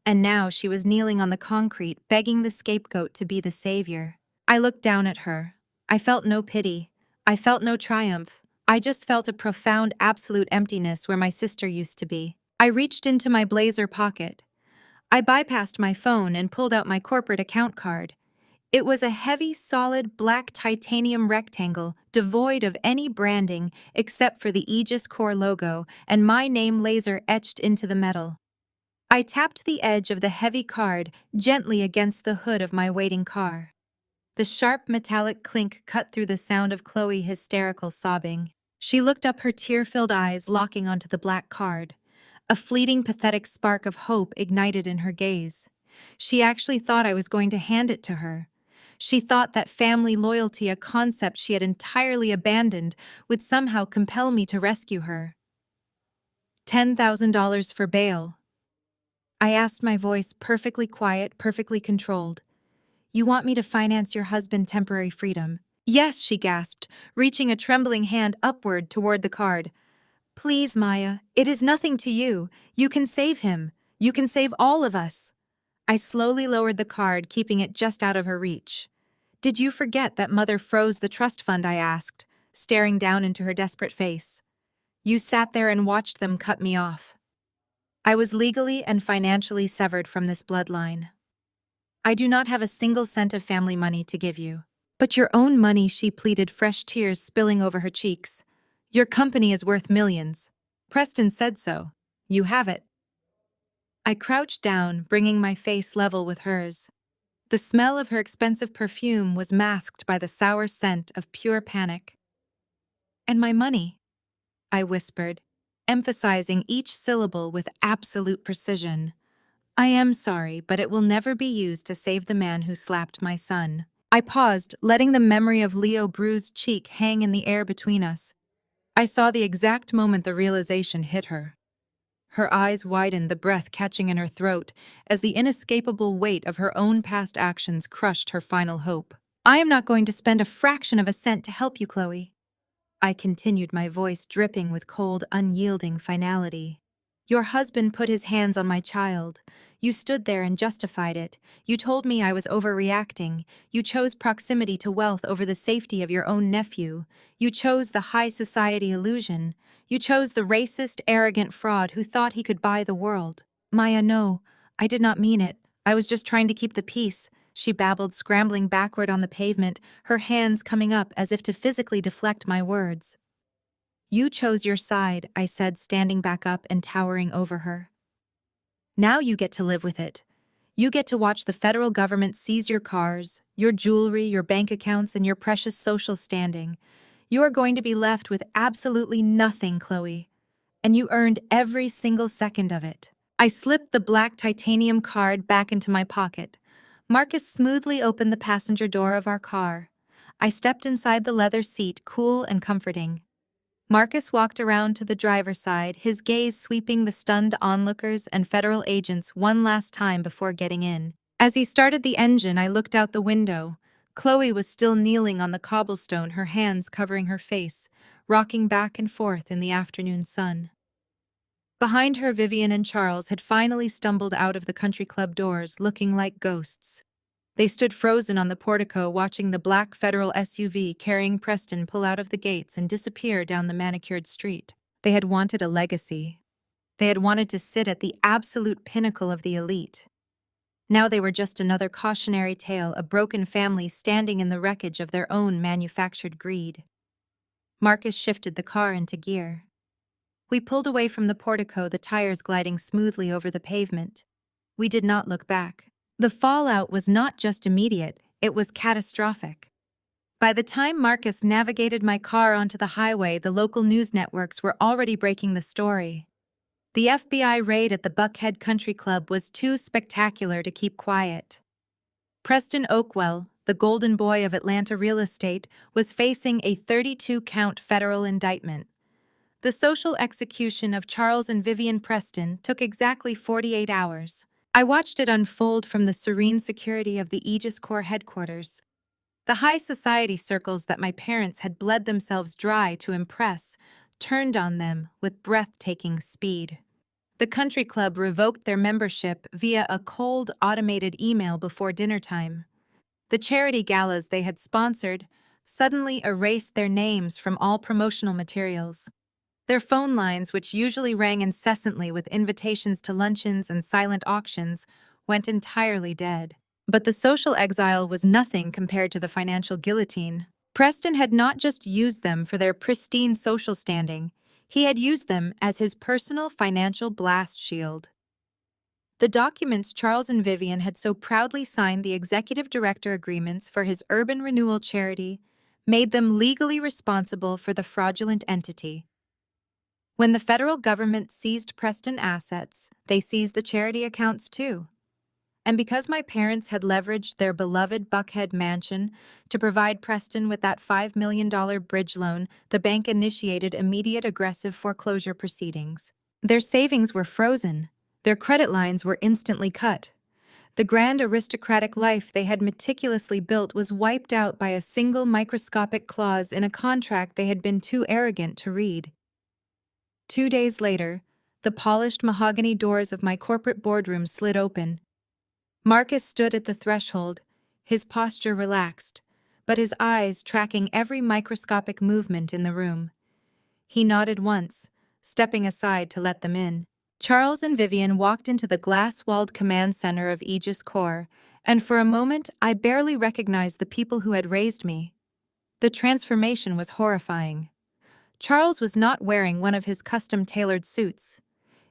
And now she was kneeling on the concrete, begging the scapegoat to be the savior. I looked down at her. I felt no pity. I felt no triumph. I just felt a profound, absolute emptiness where my sister used to be. I reached into my blazer pocket. I bypassed my phone and pulled out my corporate account card. It was a heavy, solid, black titanium rectangle, devoid of any branding except for the Aegis Core logo and my name laser etched into the metal. I tapped the edge of the heavy card gently against the hood of my waiting car. The sharp metallic clink cut through the sound of Chloe's hysterical sobbing. She looked up, her tear-filled eyes locking onto the black card. A fleeting, pathetic spark of hope ignited in her gaze. She actually thought I was going to hand it to her. She thought that family loyalty, a concept she had entirely abandoned, would somehow compel me to rescue her. $10,000 for bail. I asked, my voice perfectly quiet, perfectly controlled. "You want me to finance your husband's temporary freedom?" "Yes," she gasped, reaching a trembling hand upward toward the card. "Please, Maya, it is nothing to you. You can save him. You can save all of us." I slowly lowered the card, keeping it just out of her reach. "Did you forget that Mother froze the trust fund?" I asked, staring down into her desperate face. "You sat there and watched them cut me off." I was legally and financially severed from this bloodline. "I do not have a single cent of family money to give you." "But your own money," she pleaded, fresh tears spilling over her cheeks. "Your company is worth millions. Preston said so. You have it." I crouched down, bringing my face level with hers. The smell of her expensive perfume was masked by the sour scent of pure panic. "And my money," I whispered, emphasizing each syllable with absolute precision. "I am sorry, but it will never be used to save the man who slapped my son." I paused, letting the memory of Leo's bruised cheek hang in the air between us. I saw the exact moment the realization hit her. Her eyes widened, the breath catching in her throat, as the inescapable weight of her own past actions crushed her final hope. "I am not going to spend a fraction of a cent to help you, Chloe," I continued, my voice dripping with cold, unyielding finality. "Your husband put his hands on my child. You stood there and justified it. You told me I was overreacting. You chose proximity to wealth over the safety of your own nephew. You chose the high society illusion. You chose the racist, arrogant fraud who thought he could buy the world." "Maya, no, I did not mean it. I was just trying to keep the peace," she babbled, scrambling backward on the pavement, her hands coming up as if to physically deflect my words. "You chose your side," I said, standing back up and towering over her. "Now you get to live with it. You get to watch the federal government seize your cars, your jewelry, your bank accounts, and your precious social standing. You are going to be left with absolutely nothing, Chloe. And you earned every single second of it." I slipped the black titanium card back into my pocket. Marcus smoothly opened the passenger door of our car. I stepped inside the leather seat, cool and comforting. Marcus walked around to the driver's side, his gaze sweeping the stunned onlookers and federal agents one last time before getting in. As he started the engine, I looked out the window. Chloe was still kneeling on the cobblestone, her hands covering her face, rocking back and forth in the afternoon sun. Behind her, Vivian and Charles had finally stumbled out of the country club doors, looking like ghosts. They stood frozen on the portico, watching the black federal SUV carrying Preston pull out of the gates and disappear down the manicured street. They had wanted a legacy. They had wanted to sit at the absolute pinnacle of the elite. Now they were just another cautionary tale, a broken family standing in the wreckage of their own manufactured greed. Marcus shifted the car into gear. We pulled away from the portico, the tires gliding smoothly over the pavement. We did not look back. The fallout was not just immediate, it was catastrophic. By the time Marcus navigated my car onto the highway, the local news networks were already breaking the story. The FBI raid at the Buckhead Country Club was too spectacular to keep quiet. Preston Oakwell, the golden boy of Atlanta real estate, was facing a 32-count federal indictment. The social execution of Charles and Vivian Preston took exactly 48 hours. I watched it unfold from the serene security of the Aegis Corps headquarters. The high society circles that my parents had bled themselves dry to impress turned on them with breathtaking speed. The country club revoked their membership via a cold, automated email before dinner time. The charity galas they had sponsored suddenly erased their names from all promotional materials. Their phone lines, which usually rang incessantly with invitations to luncheons and silent auctions, went entirely dead. But the social exile was nothing compared to the financial guillotine. Preston had not just used them for their pristine social standing, he had used them as his personal financial blast shield. The documents Charles and Vivian had so proudly signed, the executive director agreements for his urban renewal charity, made them legally responsible for the fraudulent entity. When the federal government seized Preston assets, they seized the charity accounts too. And because my parents had leveraged their beloved Buckhead mansion to provide Preston with that $5 million bridge loan, the bank initiated immediate aggressive foreclosure proceedings. Their savings were frozen. Their credit lines were instantly cut. The grand aristocratic life they had meticulously built was wiped out by a single microscopic clause in a contract they had been too arrogant to read. 2 days later, the polished mahogany doors of my corporate boardroom slid open. Marcus stood at the threshold, his posture relaxed, but his eyes tracking every microscopic movement in the room. He nodded once, stepping aside to let them in. Charles and Vivian walked into the glass-walled command center of Aegis Corps, and for a moment I barely recognized the people who had raised me. The transformation was horrifying. Charles was not wearing one of his custom-tailored suits.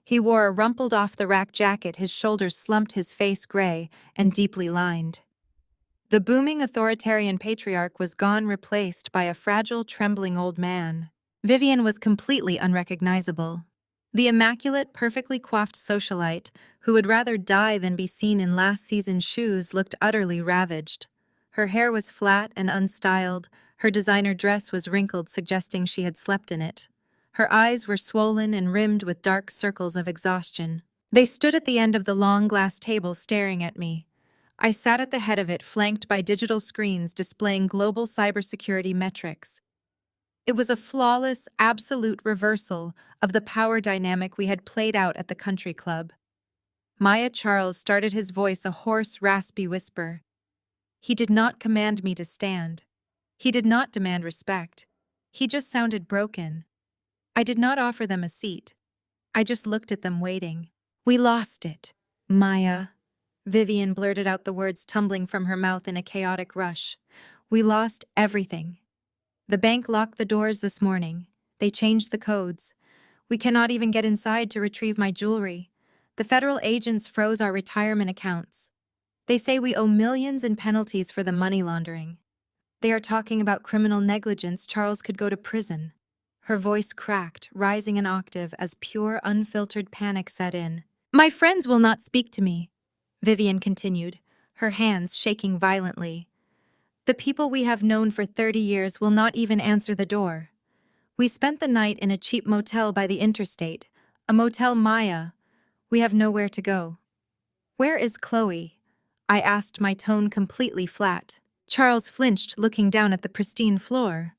He wore a rumpled off-the-rack jacket, his shoulders slumped, his face gray and deeply lined. The booming authoritarian patriarch was gone, replaced by a fragile, trembling old man. Vivian was completely unrecognizable. The immaculate, perfectly coiffed socialite, who would rather die than be seen in last season's shoes, looked utterly ravaged. Her hair was flat and unstyled, her designer dress was wrinkled, suggesting she had slept in it. Her eyes were swollen and rimmed with dark circles of exhaustion. They stood at the end of the long glass table staring at me. I sat at the head of it, flanked by digital screens displaying global cybersecurity metrics. It was a flawless, absolute reversal of the power dynamic we had played out at the country club. Maya Charles started, his voice a hoarse, raspy whisper. He did not command me to stand. He did not demand respect. He just sounded broken. I did not offer them a seat. I just looked at them, waiting. We lost it, Maya. Vivian blurted out, the words tumbling from her mouth in a chaotic rush. We lost everything. The bank locked the doors this morning. They changed the codes. We cannot even get inside to retrieve my jewelry. The federal agents froze our retirement accounts. They say we owe millions in penalties for the money laundering. They are talking about criminal negligence. Charles could go to prison. Her voice cracked, rising an octave as pure, unfiltered panic set in. My friends will not speak to me, Vivian continued, her hands shaking violently. The people we have known for 30 years will not even answer the door. We spent the night in a cheap motel by the interstate, a Motel Maya. We have nowhere to go. Where is Chloe? I asked, my tone completely flat. Charles flinched, looking down at the pristine floor.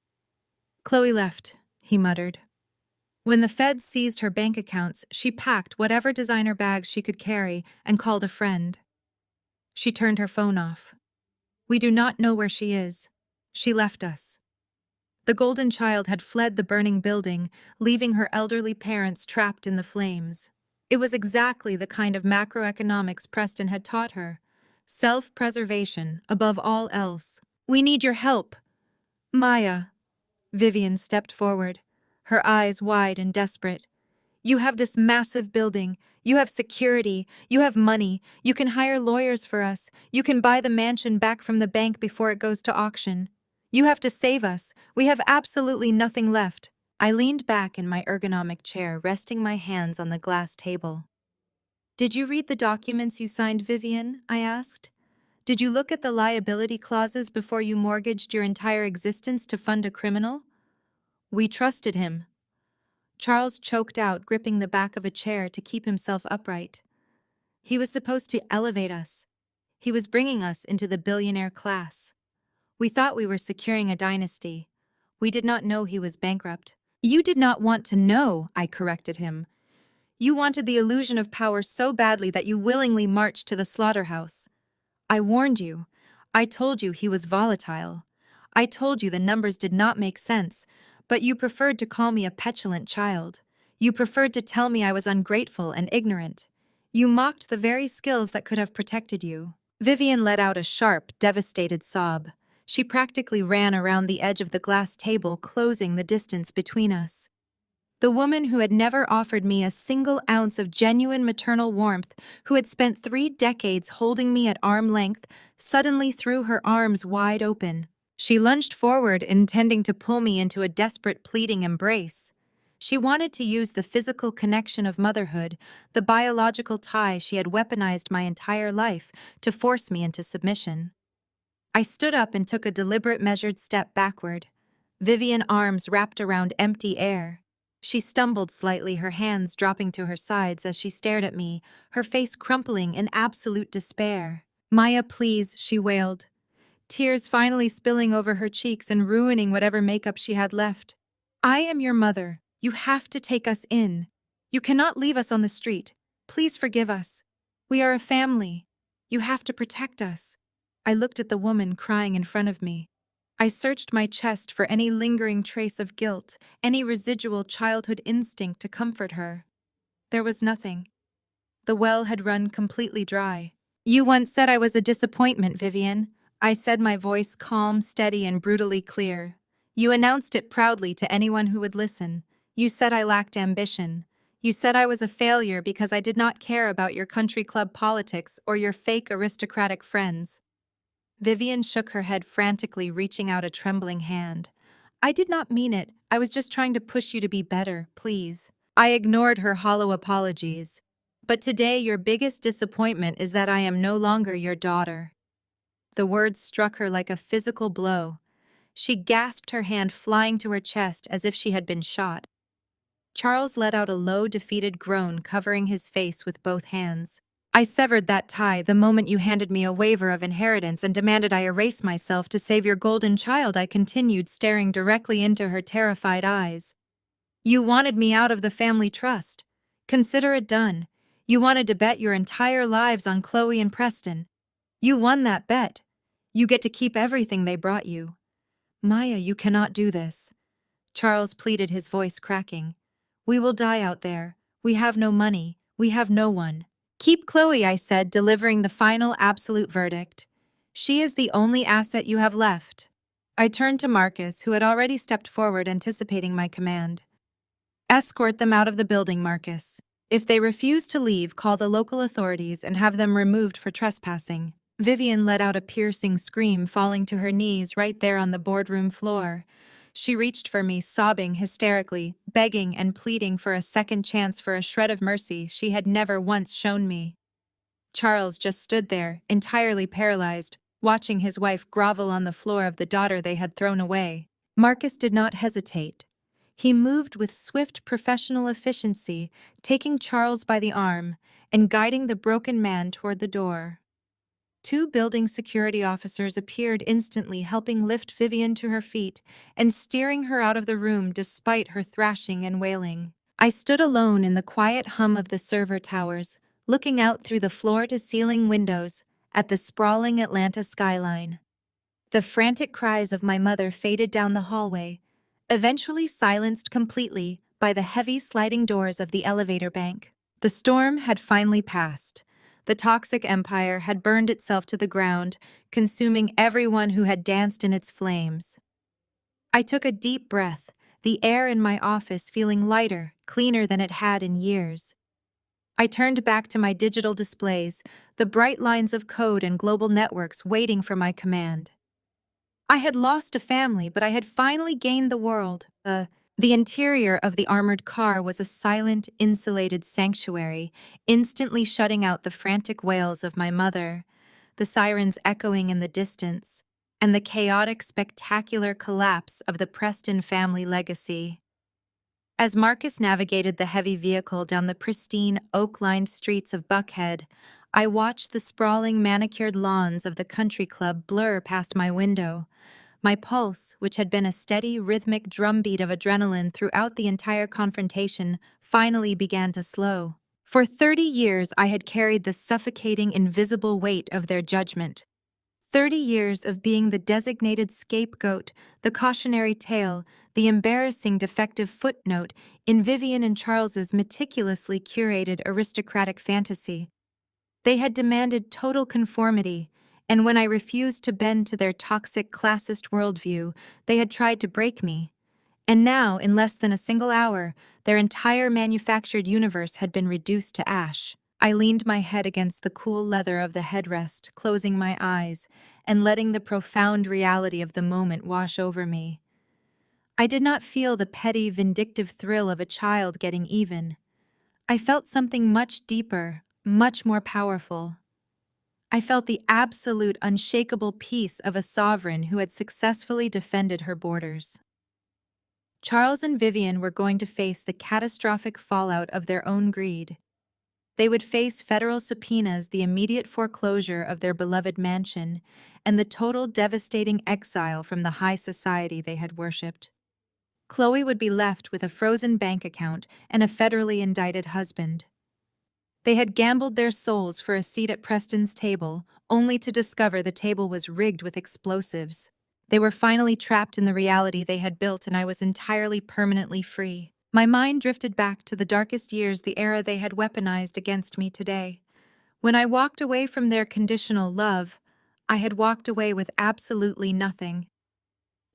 Chloe left, he muttered. When the feds seized her bank accounts, she packed whatever designer bags she could carry and called a friend. She turned her phone off. We do not know where she is. She left us. The golden child had fled the burning building, leaving her elderly parents trapped in the flames. It was exactly the kind of macroeconomics Preston had taught her. Self-preservation, above all else. We need your help. Maya. Vivian stepped forward, her eyes wide and desperate. You have this massive building. You have security. You have money. You can hire lawyers for us. You can buy the mansion back from the bank before it goes to auction. You have to save us. We have absolutely nothing left." I leaned back in my ergonomic chair, resting my hands on the glass table. "Did you read the documents you signed, Vivian?" I asked. "Did you look at the liability clauses before you mortgaged your entire existence to fund a criminal?" "We trusted him." Charles choked out, gripping the back of a chair to keep himself upright. "He was supposed to elevate us. He was bringing us into the billionaire class. We thought we were securing a dynasty. We did not know he was bankrupt." "You did not want to know," I corrected him. "You wanted the illusion of power so badly that you willingly marched to the slaughterhouse. I warned you. I told you he was volatile. I told you the numbers did not make sense, but you preferred to call me a petulant child. You preferred to tell me I was ungrateful and ignorant. You mocked the very skills that could have protected you." Vivian let out a sharp, devastated sob. She practically ran around the edge of the glass table, closing the distance between us. The woman who had never offered me a single ounce of genuine maternal warmth, who had spent 3 decades holding me at arm's length, suddenly threw her arms wide open. She lunged forward, intending to pull me into a desperate, pleading embrace. She wanted to use the physical connection of motherhood, the biological tie she had weaponized my entire life, to force me into submission. I stood up and took a deliberate, measured step backward. Vivian's arms wrapped around empty air. She stumbled slightly, her hands dropping to her sides as she stared at me, her face crumpling in absolute despair. "Maya, please," she wailed, tears finally spilling over her cheeks and ruining whatever makeup she had left. "I am your mother. You have to take us in. You cannot leave us on the street. Please forgive us. We are a family. You have to protect us." I looked at the woman crying in front of me. I searched my chest for any lingering trace of guilt, any residual childhood instinct to comfort her. There was nothing. The well had run completely dry. "You once said I was a disappointment, Vivian," I said, my voice calm, steady, and brutally clear. "You announced it proudly to anyone who would listen. You said I lacked ambition. You said I was a failure because I did not care about your country club politics or your fake aristocratic friends." Vivian shook her head frantically, reaching out a trembling hand. "I did not mean it. I was just trying to push you to be better, please." I ignored her hollow apologies. "But today your biggest disappointment is that I am no longer your daughter." The words struck her like a physical blow. She gasped, her hand flying to her chest as if she had been shot. Charles let out a low, defeated groan, covering his face with both hands. "I severed that tie the moment you handed me a waiver of inheritance and demanded I erase myself to save your golden child," I continued, staring directly into her terrified eyes. "You wanted me out of the family trust. Consider it done. You wanted to bet your entire lives on Chloe and Preston. You won that bet. You get to keep everything they brought you." "Maya, you cannot do this," Charles pleaded, his voice cracking. "We will die out there. We have no money. We have no one." "Keep Chloe," I said, delivering the final absolute verdict. "She is the only asset you have left." I turned to Marcus, who had already stepped forward, anticipating my command. "Escort them out of the building, Marcus. If they refuse to leave, call the local authorities and have them removed for trespassing." Vivian let out a piercing scream, falling to her knees right there on the boardroom floor. She reached for me, sobbing hysterically, begging and pleading for a second chance, for a shred of mercy she had never once shown me. Charles just stood there, entirely paralyzed, watching his wife grovel on the floor of the daughter they had thrown away. Marcus did not hesitate. He moved with swift professional efficiency, taking Charles by the arm and guiding the broken man toward the door. 2 building security officers appeared instantly, helping lift Vivian to her feet and steering her out of the room despite her thrashing and wailing. I stood alone in the quiet hum of the server towers, looking out through the floor-to-ceiling windows at the sprawling Atlanta skyline. The frantic cries of my mother faded down the hallway, eventually silenced completely by the heavy sliding doors of the elevator bank. The storm had finally passed. The toxic empire had burned itself to the ground, consuming everyone who had danced in its flames. I took a deep breath, the air in my office feeling lighter, cleaner than it had in years. I turned back to my digital displays, the bright lines of code and global networks waiting for my command. I had lost a family, but I had finally gained the world. The interior of the armored car was a silent, insulated sanctuary, instantly shutting out the frantic wails of my mother, the sirens echoing in the distance, and the chaotic, spectacular collapse of the Preston family legacy. As Marcus navigated the heavy vehicle down the pristine, oak-lined streets of Buckhead, I watched the sprawling, manicured lawns of the country club blur past my window. My pulse, which had been a steady, rhythmic drumbeat of adrenaline throughout the entire confrontation, finally began to slow. For 30 years, I had carried the suffocating, invisible weight of their judgment. 30 years of being the designated scapegoat, the cautionary tale, the embarrassing defective footnote in Vivian and Charles's meticulously curated aristocratic fantasy. They had demanded total conformity, and when I refused to bend to their toxic classist worldview, they had tried to break me. And now, in less than a single hour, their entire manufactured universe had been reduced to ash. I leaned my head against the cool leather of the headrest, closing my eyes, and letting the profound reality of the moment wash over me. I did not feel the petty, vindictive thrill of a child getting even. I felt something much deeper, much more powerful. I felt the absolute, unshakable peace of a sovereign who had successfully defended her borders. Charles and Vivian were going to face the catastrophic fallout of their own greed. They would face federal subpoenas, the immediate foreclosure of their beloved mansion, and the total devastating exile from the high society they had worshipped. Chloe would be left with a frozen bank account and a federally indicted husband. They had gambled their souls for a seat at Preston's table, only to discover the table was rigged with explosives. They were finally trapped in the reality they had built, and I was entirely permanently free. My mind drifted back to the darkest years, the era they had weaponized against me today. When I walked away from their conditional love, I had walked away with absolutely nothing.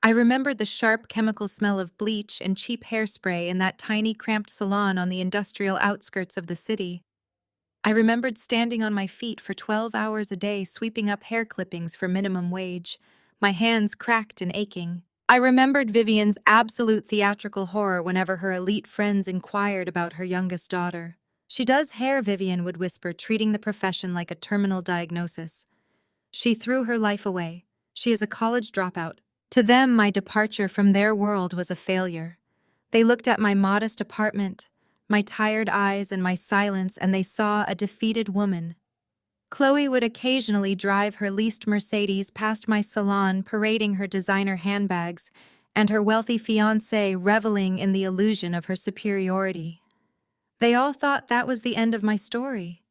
I remembered the sharp chemical smell of bleach and cheap hairspray in that tiny, cramped salon on the industrial outskirts of the city. I remembered standing on my feet for 12 hours a day sweeping up hair clippings for minimum wage, my hands cracked and aching. I remembered Vivian's absolute theatrical horror whenever her elite friends inquired about her youngest daughter. "She does hair," Vivian would whisper, treating the profession like a terminal diagnosis. "She threw her life away. She is a college dropout." To them, my departure from their world was a failure. They looked at my modest apartment, my tired eyes and my silence, and they saw a defeated woman. Chloe would occasionally drive her leased Mercedes past my salon, parading her designer handbags, and her wealthy fiancé reveling in the illusion of her superiority. They all thought that was the end of my story.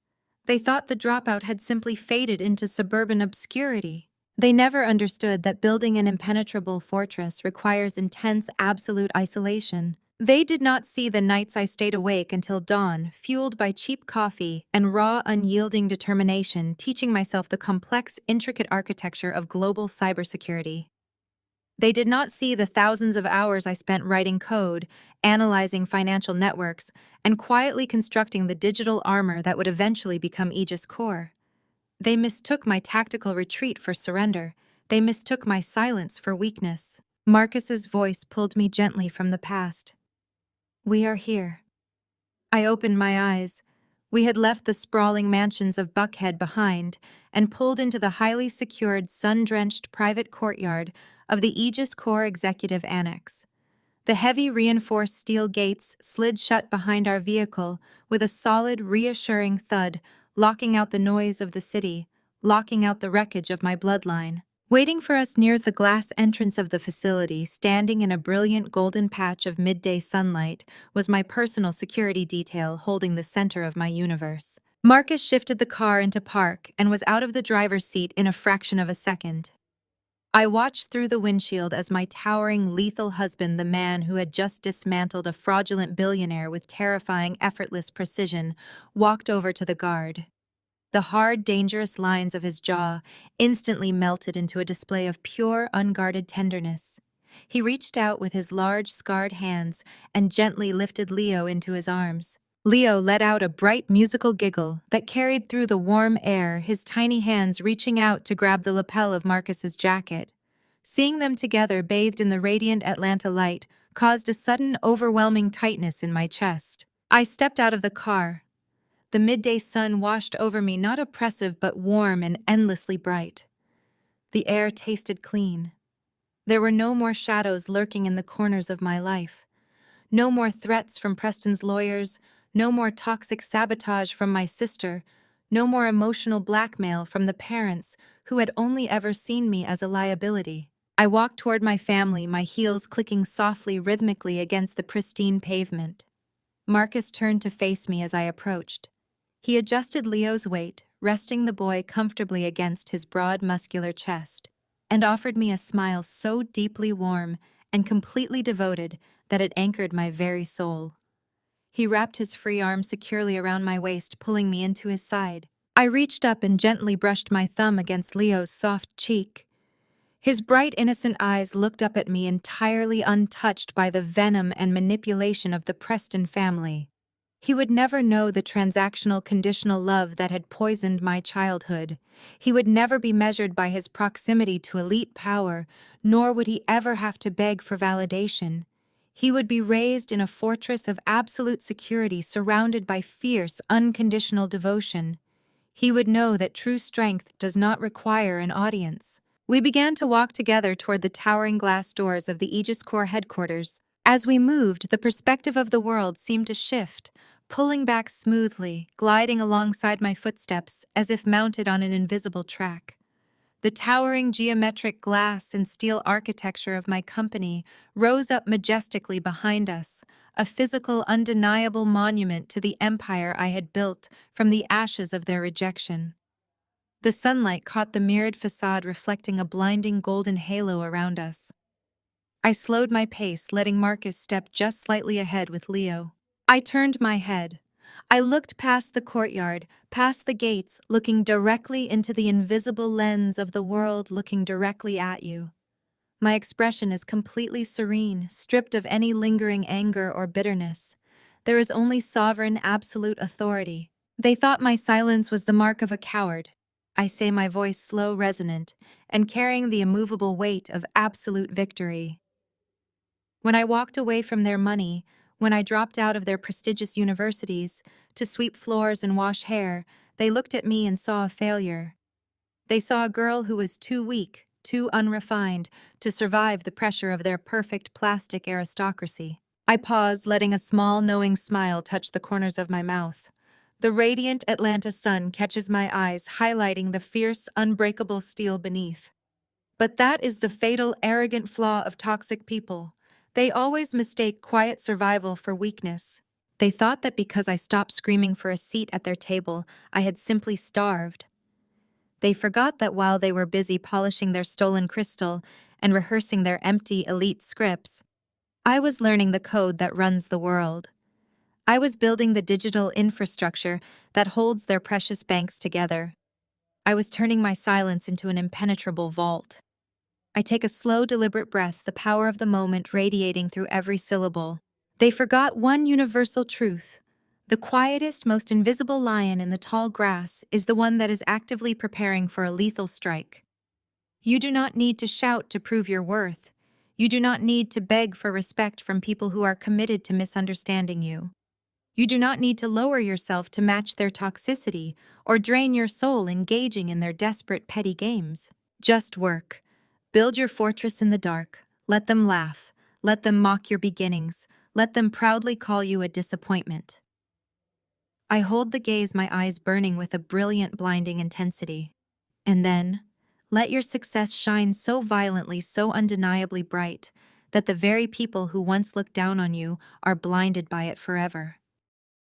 They thought the dropout had simply faded into suburban obscurity. They never understood that building an impenetrable fortress requires intense, absolute isolation. They did not see the nights I stayed awake until dawn, fueled by cheap coffee and raw, unyielding determination, teaching myself the complex, intricate architecture of global cybersecurity. They did not see the thousands of hours I spent writing code, analyzing financial networks, and quietly constructing the digital armor that would eventually become Aegis Core. They mistook my tactical retreat for surrender. They mistook my silence for weakness. Marcus's voice pulled me gently from the past. "We are here." I opened my eyes. We had left the sprawling mansions of Buckhead behind and pulled into the highly secured, sun-drenched private courtyard of the Aegis Core Executive Annex. The heavy reinforced steel gates slid shut behind our vehicle with a solid, reassuring thud, locking out the noise of the city, locking out the wreckage of my bloodline. Waiting for us near the glass entrance of the facility, standing in a brilliant golden patch of midday sunlight, was my personal security detail holding the center of my universe. Marcus shifted the car into park and was out of the driver's seat in a fraction of a second. I watched through the windshield as my towering, lethal husband, the man who had just dismantled a fraudulent billionaire with terrifying, effortless precision, walked over to the guard. The hard, dangerous lines of his jaw instantly melted into a display of pure, unguarded tenderness. He reached out with his large, scarred hands and gently lifted Leo into his arms. Leo let out a bright musical giggle that carried through the warm air, his tiny hands reaching out to grab the lapel of Marcus's jacket. Seeing them together bathed in the radiant Atlanta light caused a sudden, overwhelming tightness in my chest. I stepped out of the car. The midday sun washed over me, not oppressive but warm and endlessly bright. The air tasted clean. There were no more shadows lurking in the corners of my life. No more threats from Preston's lawyers, no more toxic sabotage from my sister, no more emotional blackmail from the parents who had only ever seen me as a liability. I walked toward my family, my heels clicking softly, rhythmically against the pristine pavement. Marcus turned to face me as I approached. He adjusted Leo's weight, resting the boy comfortably against his broad, muscular chest, and offered me a smile so deeply warm and completely devoted that it anchored my very soul. He wrapped his free arm securely around my waist, pulling me into his side. I reached up and gently brushed my thumb against Leo's soft cheek. His bright, innocent eyes looked up at me, entirely untouched by the venom and manipulation of the Preston family. He would never know the transactional, conditional love that had poisoned my childhood. He would never be measured by his proximity to elite power, nor would he ever have to beg for validation. He would be raised in a fortress of absolute security, surrounded by fierce, unconditional devotion. He would know that true strength does not require an audience. We began to walk together toward the towering glass doors of the Aegis Corps headquarters. As we moved, the perspective of the world seemed to shift, pulling back smoothly, gliding alongside my footsteps as if mounted on an invisible track. The towering geometric glass and steel architecture of my company rose up majestically behind us, a physical, undeniable monument to the empire I had built from the ashes of their rejection. The sunlight caught the mirrored facade, reflecting a blinding golden halo around us. I slowed my pace, letting Marcus step just slightly ahead with Leo. I turned my head. I looked past the courtyard, past the gates, looking directly into the invisible lens of the world looking directly at you. My expression is completely serene, stripped of any lingering anger or bitterness. There is only sovereign, absolute authority. They thought my silence was the mark of a coward. I say, my voice slow, resonant, and carrying the immovable weight of absolute victory. When I walked away from their money, when I dropped out of their prestigious universities to sweep floors and wash hair, they looked at me and saw a failure. They saw a girl who was too weak, too unrefined, to survive the pressure of their perfect plastic aristocracy. I paused, letting a small, knowing smile touch the corners of my mouth. The radiant Atlanta sun catches my eyes, highlighting the fierce, unbreakable steel beneath. But that is the fatal, arrogant flaw of toxic people. They always mistake quiet survival for weakness. They thought that because I stopped screaming for a seat at their table, I had simply starved. They forgot that while they were busy polishing their stolen crystal and rehearsing their empty, elite scripts, I was learning the code that runs the world. I was building the digital infrastructure that holds their precious banks together. I was turning my silence into an impenetrable vault. I take a slow, deliberate breath, the power of the moment radiating through every syllable. They forgot one universal truth. The quietest, most invisible lion in the tall grass is the one that is actively preparing for a lethal strike. You do not need to shout to prove your worth. You do not need to beg for respect from people who are committed to misunderstanding you. You do not need to lower yourself to match their toxicity or drain your soul engaging in their desperate, petty games. Just work. Build your fortress in the dark. Let them laugh. Let them mock your beginnings. Let them proudly call you a disappointment. I hold the gaze, my eyes burning with a brilliant, blinding intensity. And then, let your success shine so violently, so undeniably bright, that the very people who once looked down on you are blinded by it forever.